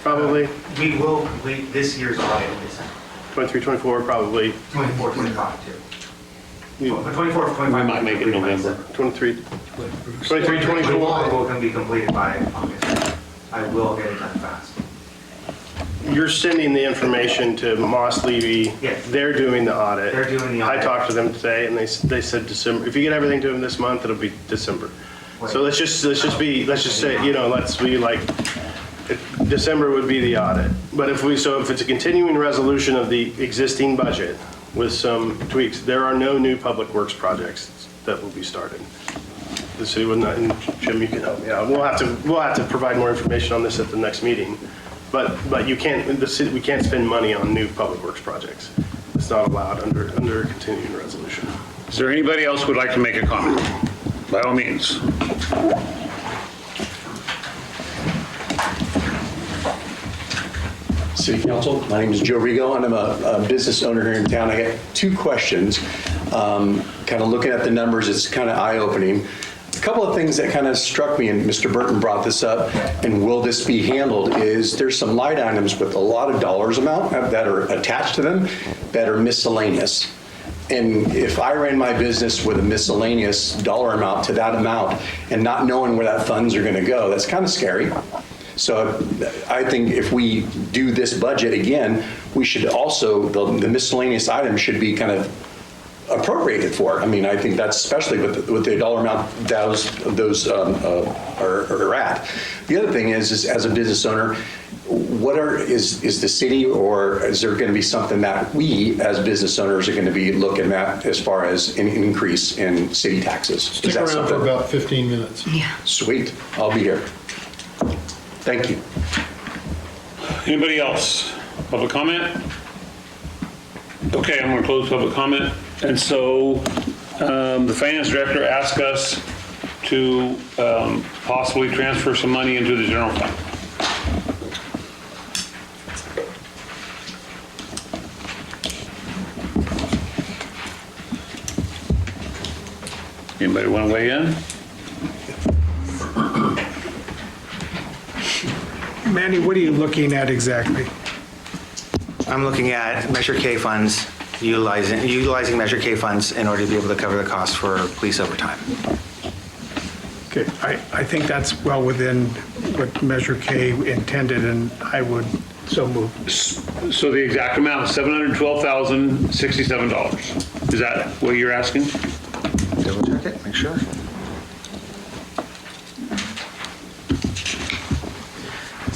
probably, We will complete this year's audit in December. 23, 24, probably, 24, 25 too. You- But 24, 25. We might make it November. 23, 23, 24. Will be completed by August. I will get it done fast. You're sending the information to Moss Levy. Yes. They're doing the audit. They're doing the I audit. talked to them today, and they said December. If you get everything to them this month, it'll be December. So let's just say, let's be like, December would be the audit. But if it's a continuing resolution of the existing budget with some tweaks, there are no new public works projects that will be started. The city would not, and Jim, you can help me out. We'll have to provide more information on this at the next meeting. But you can't, we can't spend money on new public works projects. It's not allowed under a continuing resolution. Is there anybody else who would like to make a comment? By all means. City Council, my name is Joe Rigo, and I'm a business owner here in town. I got two questions. Kind of looking at the numbers, it's kind of eye-opening. A couple of things that kind of struck me, and Mr. Burton brought this up, and will this be handled, is there's some line items with a lot of dollars amount that are attached to them that are miscellaneous. And if I ran my business with a miscellaneous dollar amount to that amount and not knowing where that funds are going to go, that's kind of scary. So I think if we do this budget again, we should also, the miscellaneous items should be kind of appropriated for. I mean, I think that's especially with the dollar amount those are at. The other thing is as a business owner, is the city, or is there going to be something that we as business owners are going to be looking at as far as an increase in city taxes? Stick around for about 15 minutes. Sweet, I'll be here. Thank you. Anybody else? Public comment? Okay, I'm going to close public comment. And so the finance director asked us to possibly transfer some money into the general fund. Anybody want to weigh in? Manny, what are you looking at exactly? I'm looking at Measure K funds, utilizing Measure K funds in order to be able to cover the cost for police overtime. Okay, I think that's well within what Measure K intended, and I would so move. So the exact amount is $712,067. Is that what you're asking? Double check it, make sure.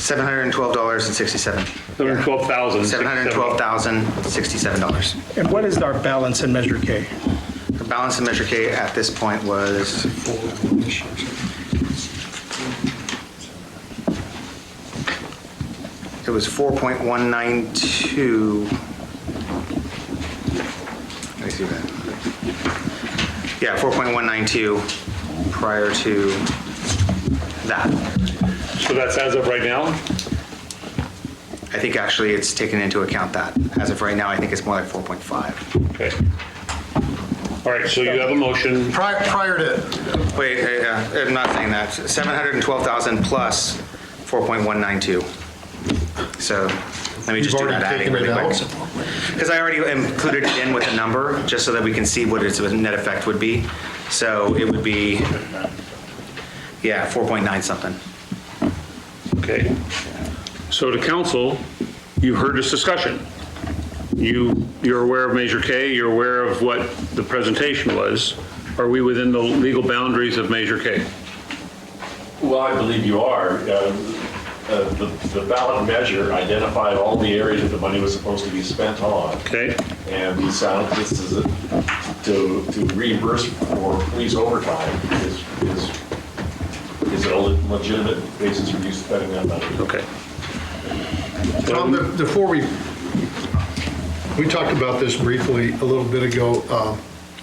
$712.67. $712,067. And what is our balance in Measure K? The balance in Measure K at this point was it was 4.192. Let me see that. Yeah, 4.192 prior to that. So that's as of right now? I think actually it's taken into account that. As of right now, I think it's more like 4.5. Okay. All right, so you have a motion. Prior to, Wait, I'm not saying that. 712,000 plus 4.192. So let me just do that adding really quick. Because I already included it in with a number, just so that we can see what its net effect would be. So it would be, yeah, 4.9 something. Okay. So to council, you've heard this discussion. You're aware of Measure K, you're aware of what the presentation was. Are we within the legal boundaries of Measure K? Well, I believe you are. The ballot measure identified all the areas that the money was supposed to be spent on. Okay. And we sound this is to to reimburse for police overtime is a legitimate basis for you spending that money. Okay. Tom, before we talked about this briefly a little bit ago,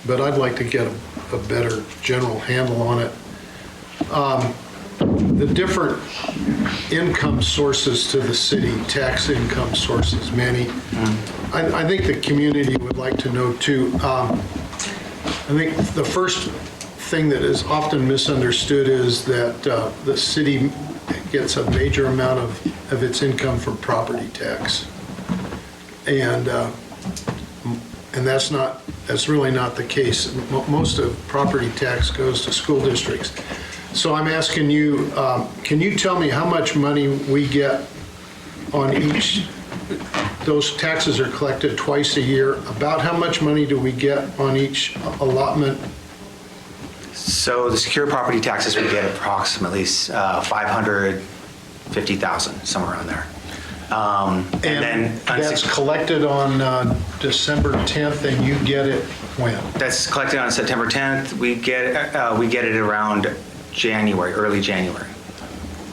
but I'd like to get a better general handle on it. The different income sources to the city, tax income sources, many. I think the community would like to know too. I think the first thing that is often misunderstood is that the city gets a major amount of its income from property tax. And that's really not the case. Most of property tax goes to school districts. So I'm asking you, can you tell me how much money we get on each? Those taxes are collected twice a year. About how much money do we get on each allotment? So the secure property taxes, we get approximately 550,000, somewhere around there. And then that's collected on December 10th, and you get it when? That's collected on September 10th. We get it around January, early January.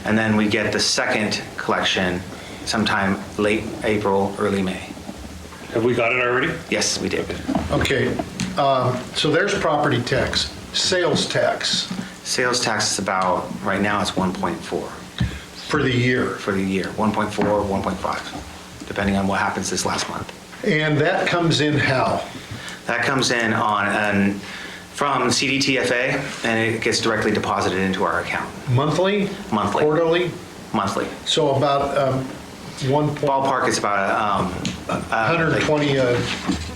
And then we get the second collection sometime late April, early May. Have we got it already? Yes, we did. Okay, so there's property tax. Sales tax Sales tax is about, right now it's 1.4 for the year. for the year, 1.4, 1.5, depending on what happens this last month. And that comes in how? That comes in from CDTFA, and it gets directly deposited into our account. Monthly? Monthly. Quarterly? Monthly. So about Ballpark is about 120.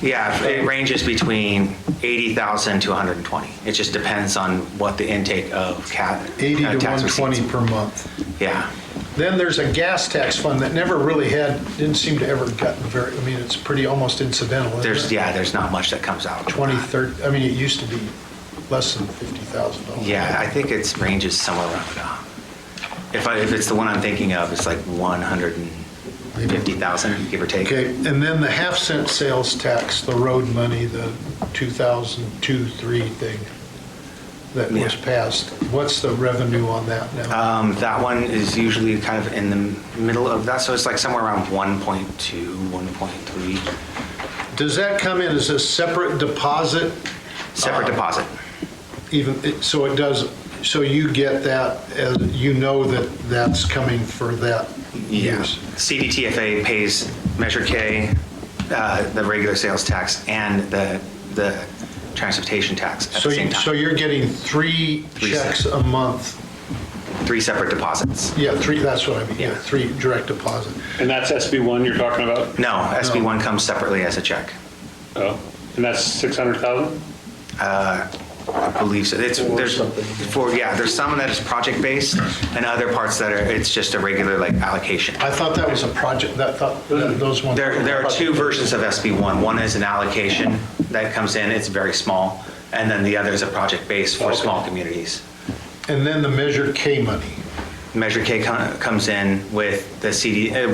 Yeah, it ranges between 80,000 to 120. It just depends on what the intake of 80 to tax 120 receipts. per month. Yeah. Then there's a gas tax fund that never really didn't seem to ever gotten it's pretty almost incidental. Isn't it? There's not much that comes out. 20, 30, it used to be less than $50,000. Yeah, I think it ranges somewhere around. If it's the one I'm thinking of, it's like 150,000, give or take. Okay, and then the half-cent sales tax, the road money, the 2002-3 thing that was passed. What's the revenue on that now? That one is usually kind of in the middle of that, so it's like somewhere around 1.2, 1.3. Does that come in as a separate deposit? Separate deposit. So it does. So you get that as that's coming for that use. CDTFA pays Measure K, the regular sales tax, and the transportation tax at the same time. So you're getting three checks a month. 3 separate deposits. Yeah, 3. That's what I mean. Yeah. 3 direct deposit. And that's SB1 you're talking about? No, SB1 comes separately as a check. Oh, and that's 600,000? I believe so. There's some that is project based, and other parts that it's just a regular allocation. I thought that was a project. Those ones. There are 2 versions of SB1. One is an allocation that comes in. It's very small, and then the other is a project based for small communities. And then the Measure K money. Measure K comes in with the CDTFA,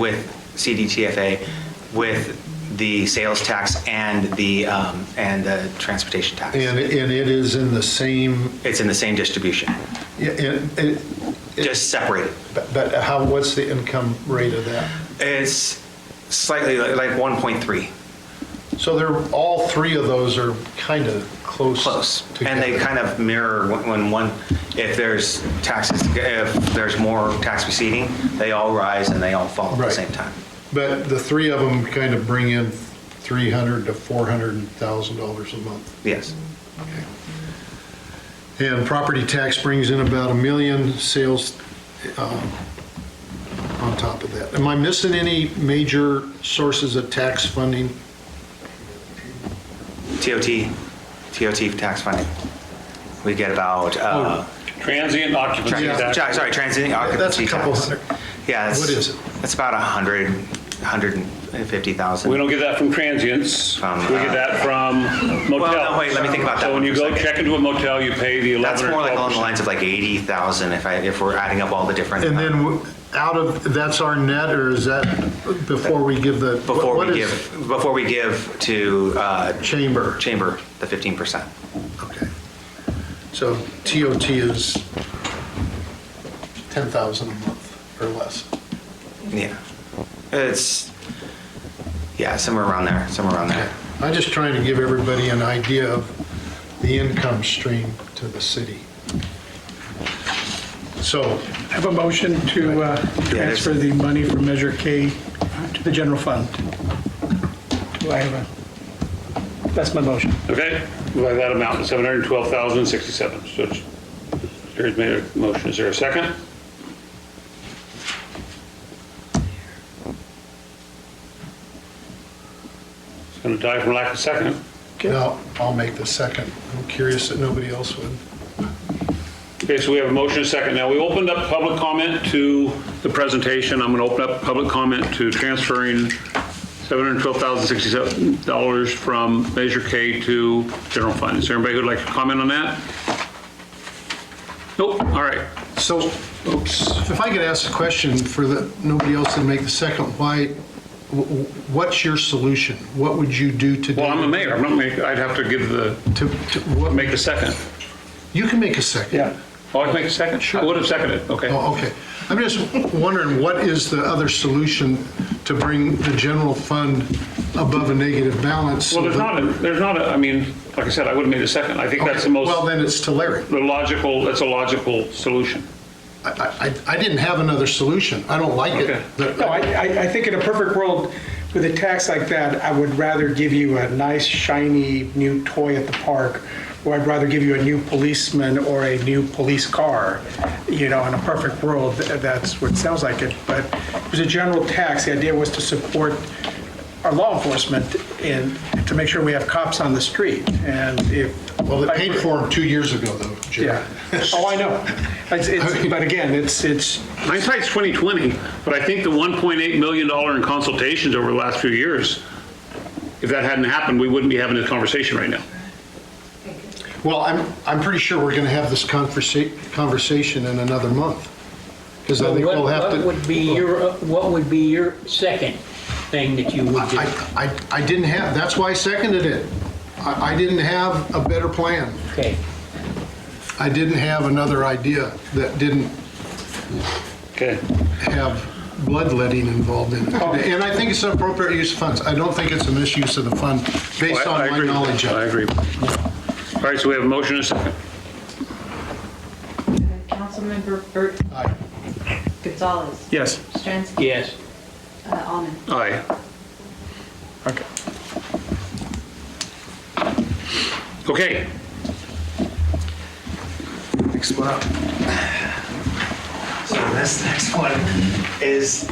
with the sales tax and the transportation tax. And it is in the same. It's in the same distribution. Yeah, just separated. But what's the income rate of that? It's slightly like 1.3. So all 3 of those are kind of close together. And they kind of mirror if there's more tax receiving, they all rise and they all fall at the same time. But the 3 of them kind of bring in $300,000 to $400,000 a month. Yes. Okay. And property tax brings in about $1 million, sales on top of that. Am I missing any major sources of tax funding? TOT tax funding. We get about transient occupancy tax. Sorry, transient occupancy tax. That's a couple hundred. Yeah. What is it? It's about 100 150,000. We don't get that from transients. We get that from motels. Well, no, wait, let me think about that So when one you for a go second. check into a motel, you pay the 11 That's or 12%. more like along the lines of like 80,000 if we're adding up all the different. And then out of, that's our net, or is that before we give the? Before what we is- give to Chamber. the 15%. Okay. So TOT is 10,000 a month or less. Yeah. It's, yeah, somewhere around there, I'm just trying to give everybody an idea of the income stream to the city. So, I have a motion to transfer the money from Measure K to the general fund. Do I have a, that's my motion. Okay, by that amount, $712,067. So Jerry's made a motion. Is there a second? It's going to die from lack of second. now I'll make the second. I'm curious that nobody else would. Okay, so we have a motion and a second. Now, we opened up public comment to the presentation. I'm going to open up public comment to transferring $712,067 from Measure K to general fund. Is there anybody who'd like to comment on that? Nope, all right. So, if I could ask a question for nobody else to make the second, what's your solution? What would you do today? Well, I'm the mayor. I'm not making, I'd have to give make the second. You can make a second. Yeah. Oh, I can make a second? Sure. I would have seconded, okay. Oh, okay. I'm just wondering, what is the other solution to bring the general fund above a negative balance? Well, there's not a, I mean, like I said, I would have made a second. I think that's the most. Well, then it's to Larry. That's a logical solution. I didn't have another solution. I don't like Okay. it. No, I think in a perfect world, with a tax like that, I would rather give you a nice, shiny, new toy at the park, or I'd rather give you a new policeman or a new police car. You know, in a perfect world, that's what it sounds like it. But it was a general tax. The idea was to support our law enforcement and to make sure we have cops on the street. And if... Well, it paid for them 2 years ago, though, Jerry. Yeah. Oh, I know. But again, it's Hindsight's 20/20, but I think the $1.8 million in consultations over the last few years, if that hadn't happened, we wouldn't be having this conversation right now. Well, I'm pretty sure we're going to have this conversation in another month. Because I think we'll have to... What would be your second thing that you would do? I didn't have, that's why I seconded it. I didn't have a better plan. Okay. I didn't have another idea that didn't Okay. have bloodletting involved in it. And I think it's an appropriate use of funds. I don't think it's a misuse of the fund based I on my agree. knowledge of I it. agree. All right, so we have a motion and a second. Councilmember Burt Aye. Gonzalez. yes. Stransky. Yes. Almond. Aye. Okay. Okay. Next one up. So this next one is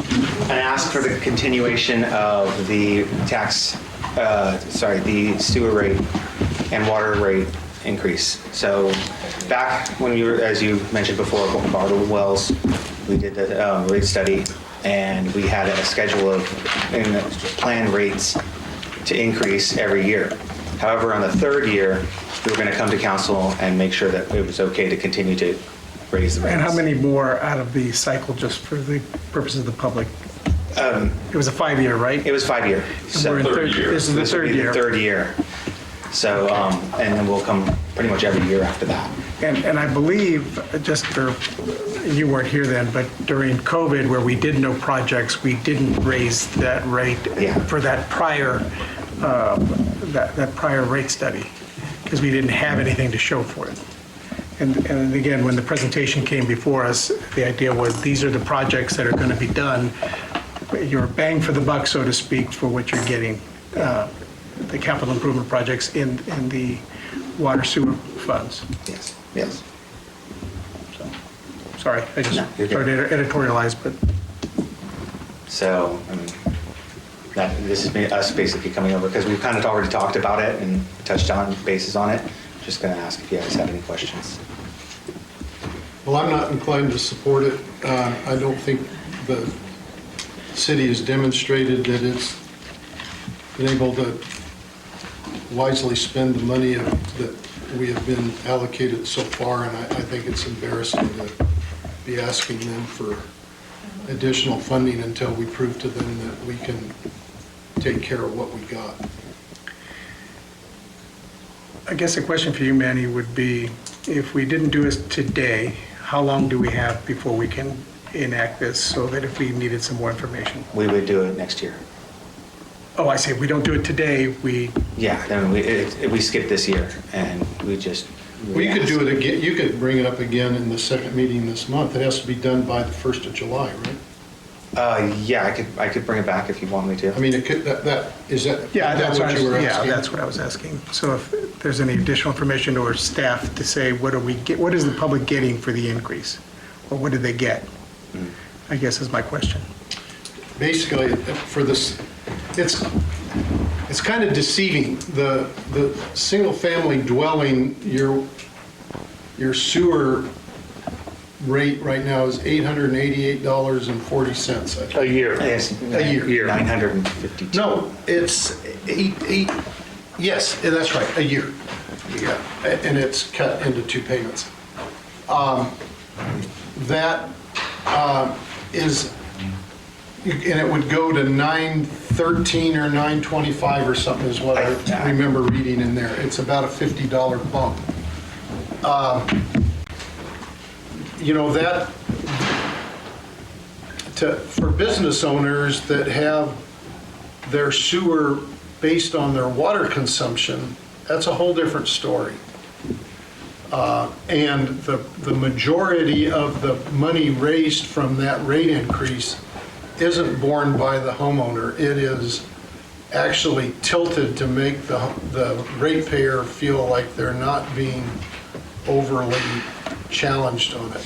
an ask for the continuation of the the sewer rate and water rate increase. So back when you were, as you mentioned before, Bartle Wells, we did the rate study, and we had a schedule of planned rates to increase every year. However, on the third year, we were going to come to council and make sure that it was okay to continue to raise the rates. And how many more out of the cycle, just for the purposes of the public? It was a 5-year, right? It was 5 year. We're in third year. This is the This will third be the year. third year. So, and then we'll come pretty much every year after that. And I believe, just for, you weren't here then, but during COVID, where we did no projects, we didn't raise that rate Yeah. for that prior, that prior rate study, because we didn't have anything to show for it. And again, when the presentation came before us, the idea was these are the projects that are going to be done. Your bang for the buck, so to speak, for what you're getting, the capital improvement projects in the water sewer funds. Yes, yes. Sorry, I just No, you're good. started to editorialize, but So, I mean, this is us basically coming over, because we've kind of already talked about it and touched on bases on it. Just going to ask if you guys have any questions. Well, I'm not inclined to support it. I don't think city has demonstrated that it's been able to wisely spend the money that we have been allocated so far, and I think it's embarrassing to be asking them for additional funding until we prove to them that we can take care of what we got. I guess the question for you, Manny, would be, if we didn't do this today, how long do we have before we can enact this, so that if we needed some more information? We would do it next year. Oh, I see. If we don't do it today, we, Yeah, then we skip this year and we just. Well, you could do it again, you could bring it up again in the second meeting this month. It has to be done by the 1st of July, right? Yeah, I could bring it back if you want me to. I mean, it could, is that yeah, that's what you were yeah, asking? that's what I was asking. So if there's any additional information or staff to say, what is the public getting for the increase? Or what did they get? I guess is my question. Basically, for this, it's kind of deceiving. The single-family dwelling, your sewer rate right now is $888.40. A year. Yes, A year. 952. No, it's yes, that's right, a year. Yeah, and it's cut into 2 payments. That is, and it would go to 913 or 925 or something is what I remember reading in there. It's about a $50 bump. You know, that, for business owners that have their sewer based on their water consumption, that's a whole different story. And the majority of the money raised from that rate increase isn't borne by the homeowner. It is actually tilted to make the ratepayer feel like they're not being overly challenged on it.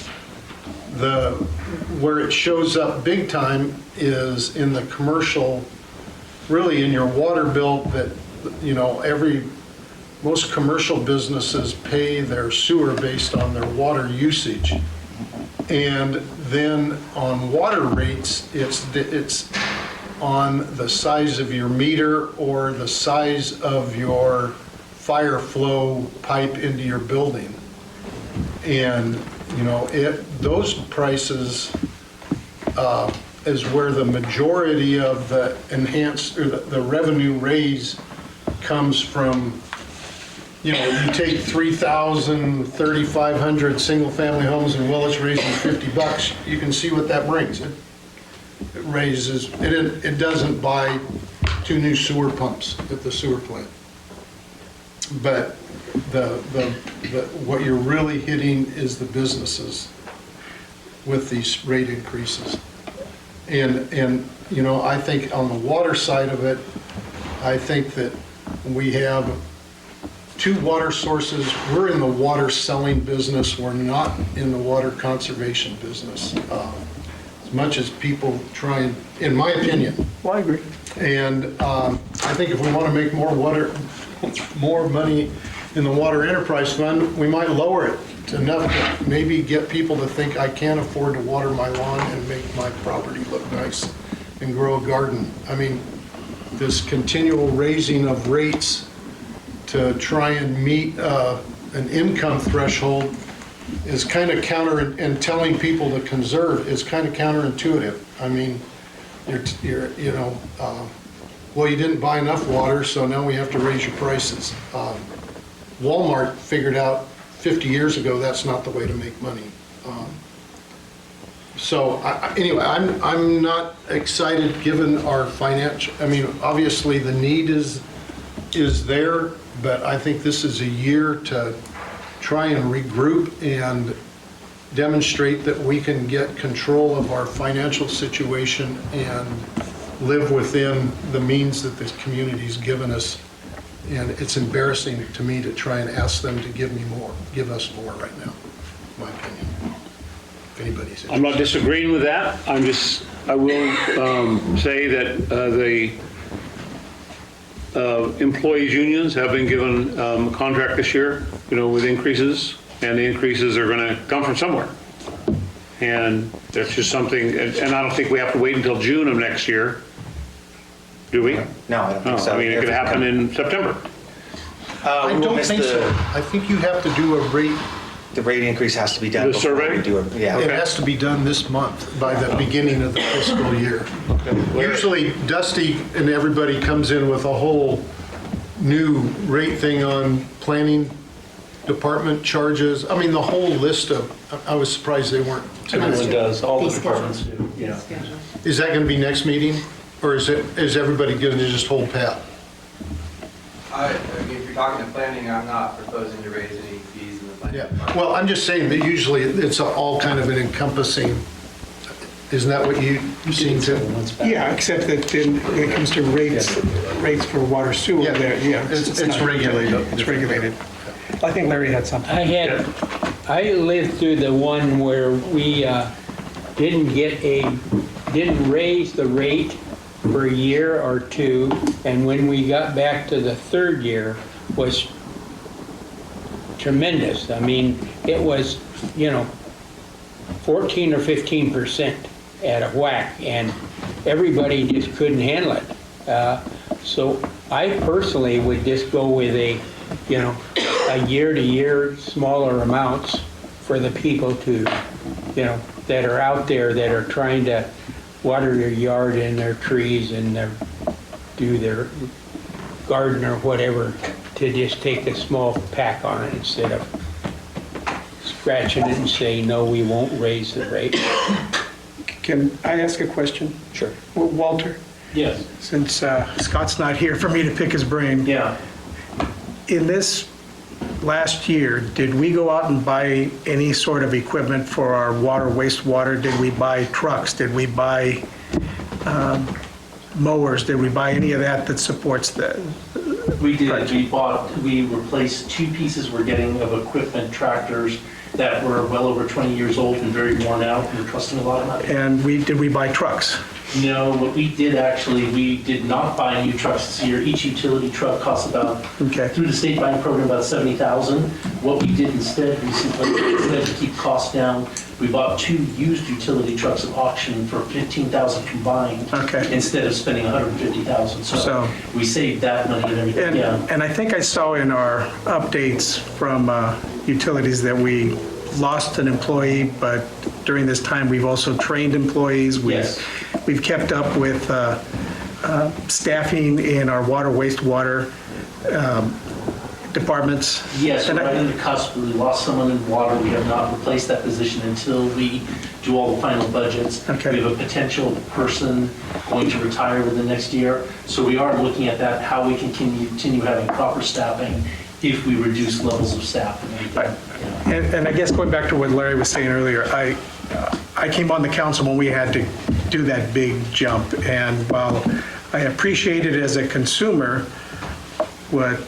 Where it shows up big time is in the commercial, really in your water bill that, you know, most commercial businesses pay their sewer based on their water usage. And then on water rates, it's on the size of your meter or the size of your fire flow pipe into your building. And, you know, those prices is where the majority of the enhanced, or the revenue raise comes from. You know, you take 3,000, 3,500 single-family homes in Willits raising $50, you can see what that brings. It raises, it doesn't buy 2 new sewer pumps at the sewer plant. But what you're really hitting is the businesses with these rate increases. And you know, I think on the water side of it, I think that we have 2 water sources. We're in the water selling business. We're not in the water conservation business. As much as people try and, in my opinion. Well, I agree. And I think if we want to make more money in the water enterprise fund, we might lower it to enough to maybe get people to think I can't afford to water my lawn and make my property look nice and grow a garden. I mean, this continual raising of rates to try and meet an income threshold is kind of and telling people to conserve is kind of counterintuitive. I mean, you know, well, you didn't buy enough water, so now we have to raise your prices. Walmart figured out 50 years ago that's not the way to make money. So anyway, I'm not excited given our financial. I mean, obviously the need is there, but I think this is a year to try and regroup and demonstrate that we can get control of our financial situation and live within the means that this community's given us. And it's embarrassing to me to try and ask them to give us more right now, in my opinion. If anybody's interested. I'm not disagreeing with that. I will say that the employees' unions have been given a contract this year, you know, with increases, and the increases are going to come from somewhere. And that's just something, and I don't think we have to wait until June of next year, do we? No, I don't think No, so. I mean, it could happen in September. I We will don't miss think so. the, I think you have to do a rate, the rate increase has to be done. The before survey? we do it. Yeah. it has to be done this month by the beginning of the fiscal year. Usually Dusty and everybody comes in with a whole new rate thing on planning department charges. I mean, the whole list of, I was surprised they weren't Everyone today. does, all the Fee departments do, yeah. Is that gonna be next meeting? Or is everybody gonna just hold pat? If you're talking to planning, I'm not proposing to raise any fees in the planning Yeah, department. well, I'm just saying that usually it's all kind of an encompassing, isn't that what you seem to? Yeah, except that then when it comes to rates for water sewer, Yeah. there, yeah. It's not- regulated. It's regulated. I think Larry had something. I lived through the one where we didn't raise the rate for a year or two, and when we got back to the third year was tremendous. I mean, it was, 14 or 15% at a whack, and everybody just couldn't handle it. So I personally would just go with a year-to-year smaller amounts for the people to, that are out there that are trying to water their yard and their trees and do their garden or whatever, to just take a small pack on it instead of scratching it and saying, no, we won't raise the rate. Can I ask a question? Sure. Walter, Yes, since Scott's not here for me to pick his brain. yeah. In this last year, did we go out and buy any sort of equipment for our water, wastewater? Did we buy trucks? Did we buy mowers? Did we buy any of that supports the? We did, we replaced two pieces we're getting of equipment, tractors that were well over 20 years old and very worn out, and we're trusting a lot of money. And did we buy trucks? No, what we did actually, we did not buy new trucks this year. Each utility truck costs about, Okay. through the state buying program, about $70,000. What we did instead recently, instead to keep costs down, we bought two used utility trucks at auction for $15,000 combined. Okay. Instead of spending $150,000. So So- we saved that money and everything, yeah. And I think I saw in our updates from utilities that we lost an employee, but during this time, we've also trained employees. Yes. We've kept up with staffing in our water, wastewater departments. Yes, And we're I- right in the cusp. We lost someone in water. We have not replaced that position until we do all the final budgets. Okay. We have a potential person going to retire within the next year. So we are looking at that, how we can continue having proper staffing if we reduce levels of staff and everything. Yeah. And I guess going back to what Larry was saying earlier, I came on the council when we had to do that big jump. And while I appreciate it as a consumer, what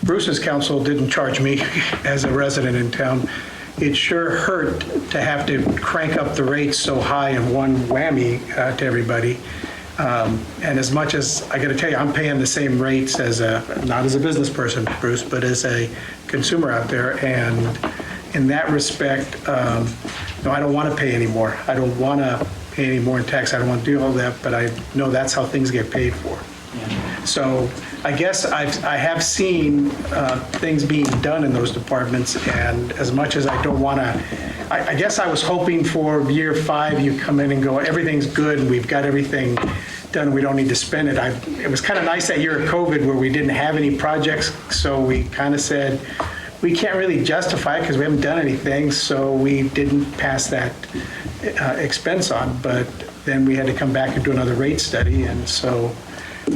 Bruce's council didn't charge me as a resident in town, it sure hurt to have to crank up the rates so high in one whammy to everybody. And as much as, I gotta tell you, I'm paying the same rates as not as a business person, Bruce, but as a consumer out there. And in that respect, no, I don't wanna pay any more. I don't wanna pay any more in tax. I don't wanna do all that, but I know that's how things get paid for. So I guess I have seen things being done in those departments, and as much as I don't want to, I guess I was hoping for year 5, you come in and go, everything's good, and we've got everything done, we don't need to spend it. It was kind of nice that year of COVID where we didn't have any projects, so we kind of said, we can't really justify it because we haven't done anything, so we didn't pass that expense on, but then we had to come back and do another rate study, and so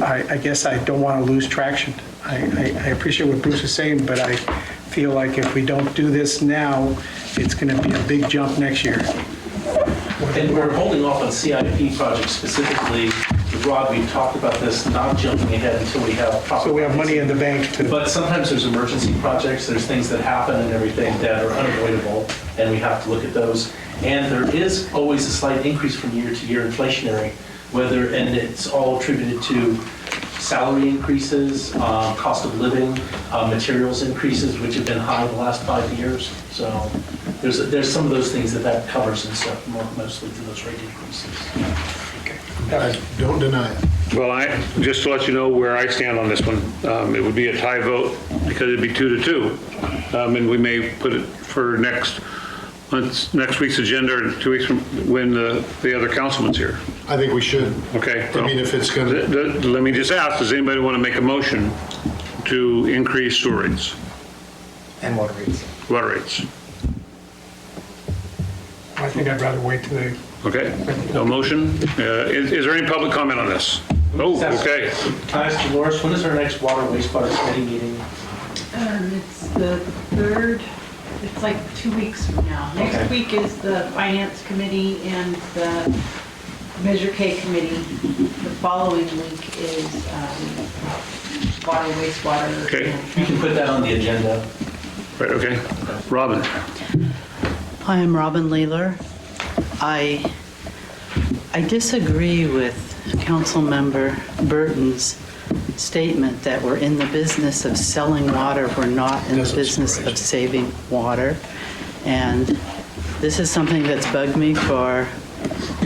I guess I don't want to lose traction. I appreciate what Bruce is saying, but I feel like if we don't do this now, it's going to be a big jump next year. And we're holding off on CIP projects specifically. With Rod, we've talked about this, not jumping ahead until we have proper. So we have money in the bank to. But sometimes there's emergency projects, there's things that happen and everything that are unavoidable, and we have to look at those. And there is always a slight increase from year to year inflationary, and it's all attributed to salary increases, cost of living, materials increases, which have been high the last 5 years. So there's some of those things that covers and stuff, mostly through those rate increases. I don't deny it. Well, just to let you know where I stand on this one, it would be a tie vote because it'd be 2-2. And we may put it for next week's agenda, or 2 weeks from when the other councilman's here. I think we should. Okay. I mean, if it's going to, Let me just ask, does anybody want to make a motion to increase sewer rates? And water rates. Water rates? I think I'd rather wait till they, Okay, no motion. Is there any public comment on this? Oh, okay. Can I ask Dolores, when is our next water wastewater committee meeting? It's the 3rd, it's like 2 weeks from now. Next Okay. week is the Finance Committee and the Measure K Committee. The following week is water, wastewater. Okay. You can put that on the agenda. Right, okay. Robin? Hi, I'm Robin Leeler. I disagree with Councilmember Burton's statement that we're in the business of selling water. We're not in the business of saving water. And this is something that's bugged me for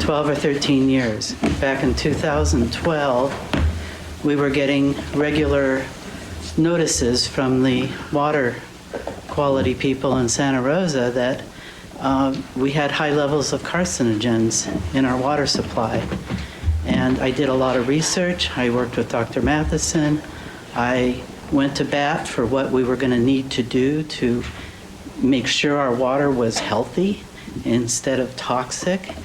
12 or 13 years. Back in 2012, we were getting regular notices from the water quality people in Santa Rosa that we had high levels of carcinogens in our water supply. And I did a lot of research. I worked with Dr. Matheson. I went to bat for what we were going to need to do to make sure our water was healthy instead of toxic.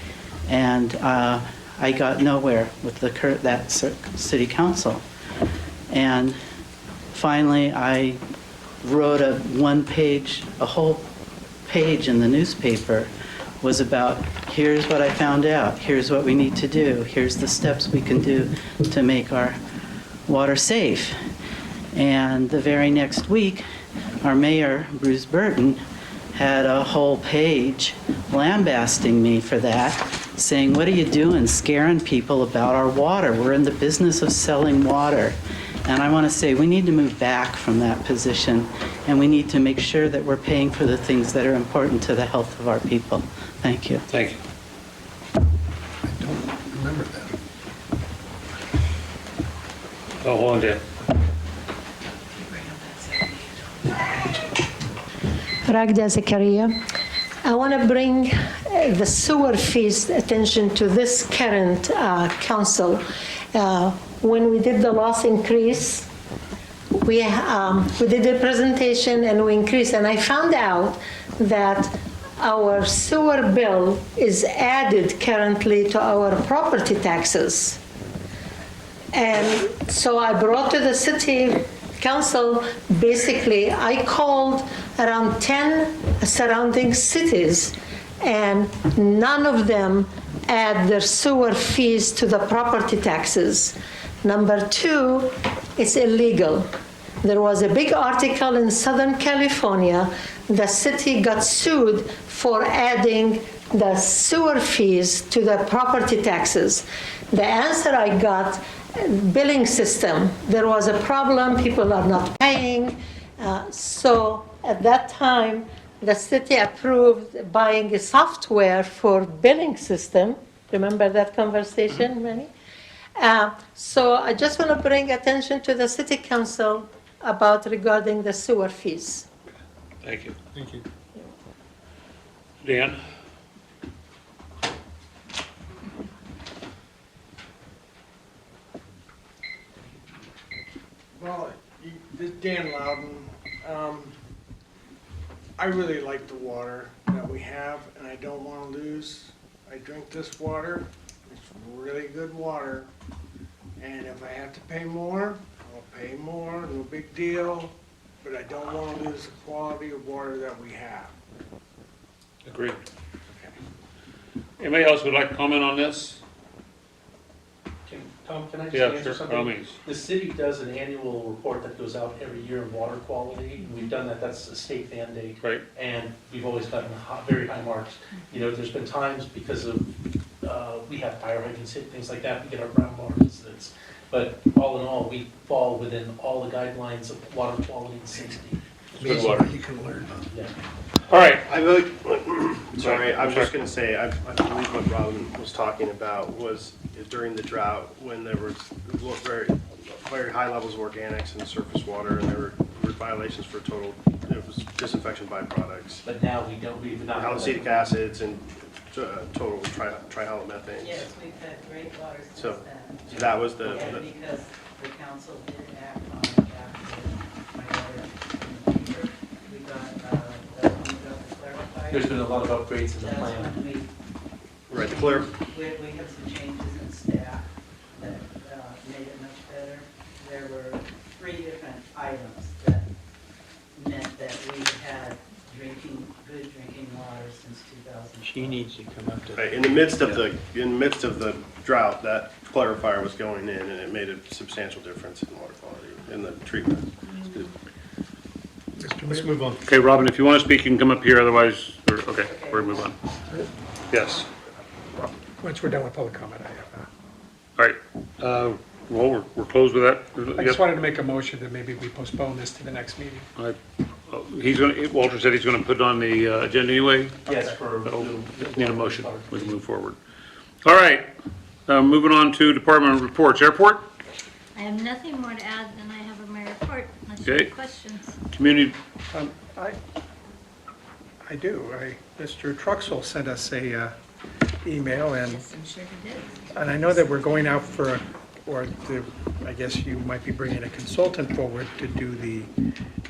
And I got nowhere with that city council. And finally, I wrote a whole page in the newspaper was about, here's what I found out, here's what we need to do, here's the steps we can do to make our water safe. And the very next week, our mayor, Bruce Burton, had a whole page lambasting me for that, saying, what are you doing scaring people about our water? We're in the business of selling water. And I want to say we need to move back from that position, and we need to make sure that we're paying for the things that are important to the health of our people. Thank you. Thank you. I don't remember that. Oh, hold on, Dan. Ragda Zakaria. I want to bring the sewer fees attention to this current council. When we did the loss increase, we did a presentation and we increased, and I found out that our sewer bill is added currently to our property taxes. And so I brought to the city council, basically, I called around 10 surrounding cities, and none of them add their sewer fees to the property taxes. Number two, it's illegal. There was a big article in Southern California. The city got sued for adding the sewer fees to the property taxes. The answer I got, billing system. There was a problem, people are not paying. So at that time, the city approved buying a software for billing system. Remember that conversation, Manny? So I just want to bring attention to the city council about regarding the sewer fees. Thank you. Thank you. Dan? Well, this is Dan Loudon. I really like the water that we have, and I don't want to lose. I drink this water. It's really good water. And if I have to pay more, I'll pay more, no big deal. But I don't want to lose the quality of water that we have. Agreed. Anybody else would like to comment on this? Tom, can I just Yeah, answer sure, something? by all means. The city does an annual report that goes out every year on water quality. We've done that, that's a state mandate. Right. And we've always gotten very high marks. You know, there's been times because of, we have fire hydrants hit, things like that, we get our brown marks. but all in all, we fall within all the guidelines of water quality and safety. Good water. You can learn. Yeah. All right, I really, sorry, I was just gonna say, I believe what Robin was talking about was during the drought, when there was very, very high levels of organics in the surface water, and there were violations for total, it was disinfection byproducts. But now we've not. Haloacetic acids and total trihalomethanes. Yes, we've had great water since So then. that was the, And because the council did act on it after my letter in the paper, we got the clarifier. There's been a lot of upgrades in the That's plan. when right, the clear, we have some changes in staff that made it much better. There were 3 different items that meant that we had good drinking water since 2000. She needs to come up to. right, in the midst of the drought, that clarifier was going in, and it made a substantial difference in water quality, in the treatment. Let's move on. okay, Robin, if you want to speak, you can come up here, otherwise, okay, we're going to move on. Yes, Once we're done with public comment, I have. all right. Well, we're closed with that. I just wanted to make a motion that maybe we postpone this to the next meeting. Walter said he's going to put it on the agenda anyway. Yes, for. Need a motion, we can move forward. All right, moving on to department reports. Airport, I have nothing more to add than I have in my report, unless you Okay. have questions. community, I do. Mr. Truxell sent us a email, and Yes, I'm sure he did. I know that we're going out for, I guess you might be bringing a consultant forward to do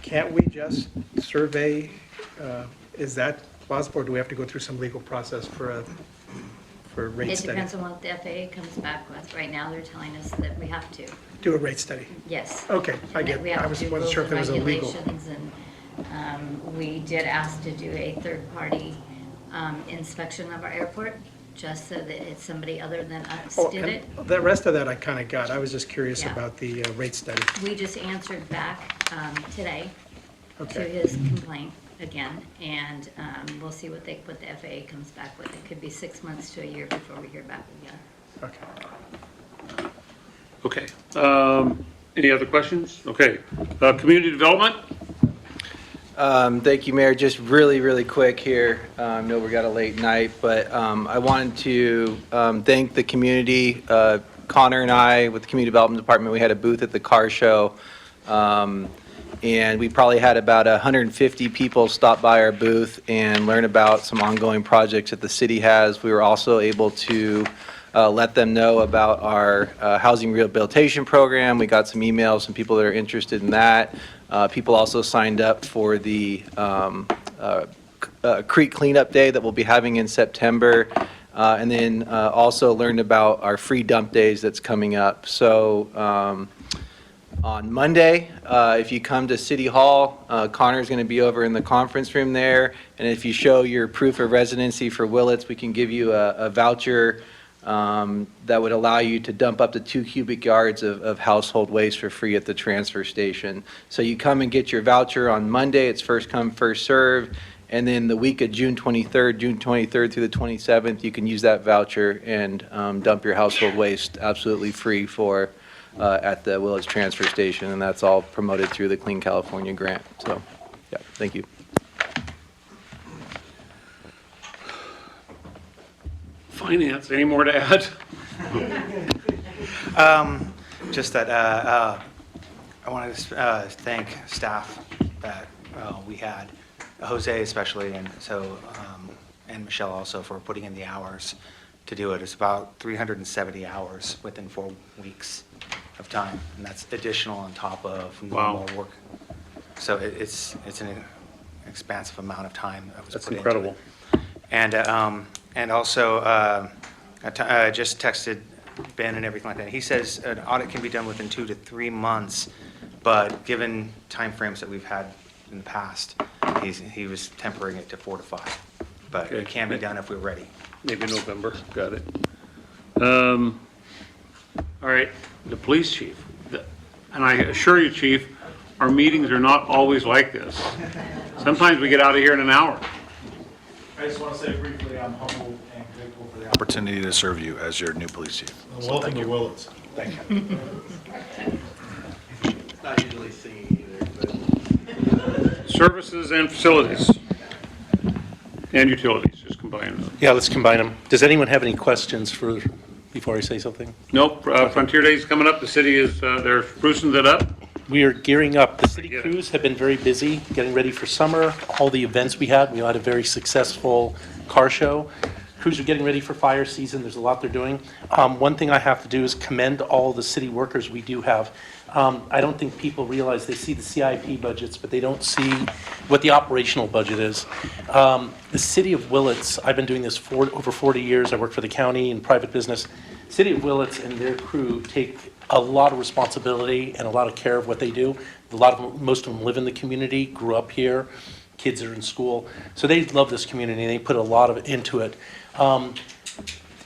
can't we just survey, is that plausible, or do we have to go through some legal process for a rate It study? depends on what the FAA comes back with. Right now, they're telling us that we have to, Do a rate study? yes. Okay, I And that get we it. have I to do wasn't sure if there was a rules and legal. regulations, and we did ask to do a third-party inspection of our airport, just so that it's somebody other than us Oh, did and it. the rest of that I kind of got. I was just curious Yeah. about the rate study. We just answered back today to Okay. his complaint again, and we'll see what the FAA comes back with. It could be 6 months to a year before we hear back again. Okay. okay. Any other questions? Okay, community development? Thank you, Mayor. Just really quick here. I know we got a late night, but I wanted to thank the community. Connor and I, with the Community Development Department, we had a booth at the car show. And we probably had about 150 people stop by our booth and learn about some ongoing projects that the city has. We were also able to let them know about our housing rehabilitation program. We got some emails from people that are interested in that. People also signed up for the creek cleanup day that we'll be having in September. And then also learned about our free dump days that's coming up. So on Monday, if you come to City Hall, Connor's going to be over in the conference room there. And if you show your proof of residency for Willits, we can give you a voucher that would allow you to dump up to 2 cubic yards of household waste for free at the transfer station. So you come and get your voucher on Monday. It's first come, first served. And then the week of June 23rd through the 27th, you can use that voucher and dump your household waste absolutely free at the Willits transfer station. And that's all promoted through the Clean California grant. So, yeah, thank you. Finance, any more to add? Just that I wanted to thank staff that we had, Jose especially, and so and Michelle also for putting in the hours to do it. It's about 370 hours within 4 weeks of time, and that's additional on top of normal work. So it's an expansive amount of time that was That's put incredible. into it. And also, I just texted Ben and everything like that. He says an audit can be done within 2 to 3 months, but given timeframes that we've had in the past, he was tempering it to 4 to 5. But Okay. it can be done if we're ready. Maybe November, got it. All right, the police chief. And I assure you, chief, our meetings are not always like this. Sometimes we get out of here in an hour. I just want to say briefly, I'm humbled and grateful for the opportunity to serve you as your new police chief. Welcome to Willits. Thank you. Not usually singing either, but. Services and facilities. And utilities, just combine them. Yeah, let's combine them. Does anyone have any questions before I say something? Nope, Frontier Day's coming up. The city is, they're sprucing it up. We are gearing up. The city get it. crews have been very busy, getting ready for summer. All the events we had a very successful car show. Crews are getting ready for fire season. There's a lot they're doing. One thing I have to do is commend all the city workers we do have. I don't think people realize, they see the CIP budgets, but they don't see what the operational budget is. The city of Willits, I've been doing this for over 40 years. I work for the county in private business. City of Willits and their crew take a lot of responsibility and a lot of care of what they do. Most of them live in the community, grew up here, kids are in school. So they love this community and they put a lot of into it.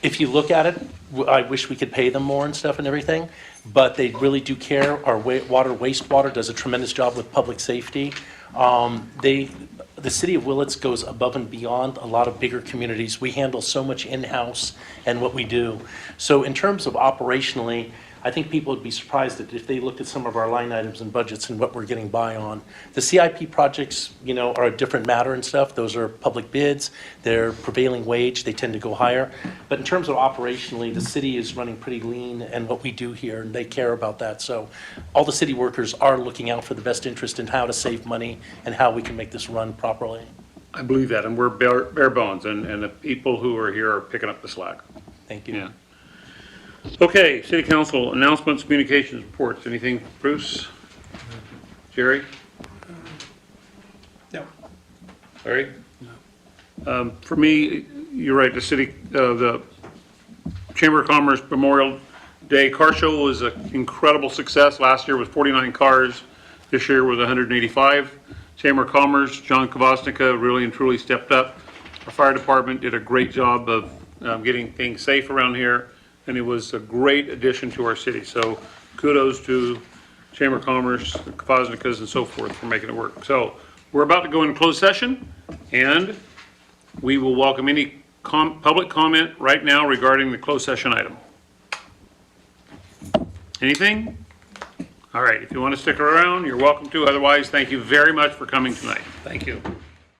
If you look at it, I wish we could pay them more and stuff and everything, but they really do care. Our wastewater does a tremendous job with public safety. The city of Willits goes above and beyond a lot of bigger communities. We handle so much in-house and what we do. So in terms of operationally, I think people would be surprised if they looked at some of our line items and budgets and what we're getting by on. The CIP projects, are a different matter and stuff. Those are public bids. They're prevailing wage. They tend to go higher. But in terms of operationally, the city is running pretty lean and what we do here, and they care about that. So all the city workers are looking out for the best interest in how to save money and how we can make this run properly. I believe that, and we're bare bones, and the people who are here are picking up the slack. Thank you. Yeah. Okay, city council announcements, communications, reports. Anything, Bruce? Jerry? No. Larry? No. For me, you're right, the Chamber of Commerce Memorial Day car show was an incredible success. Last year was 49 cars. This year was 185. Chamber of Commerce, John Kvosnica really and truly stepped up. Our fire department did a great job of getting things safe around here, and it was a great addition to our city. So kudos to Chamber of Commerce, the Kvosnicas, and so forth for making it work. So we're about to go into closed session, and we will welcome any public comment right now regarding the closed session item. Anything? All right, if you want to stick around, you're welcome to. Otherwise, thank you very much for coming tonight. Thank you.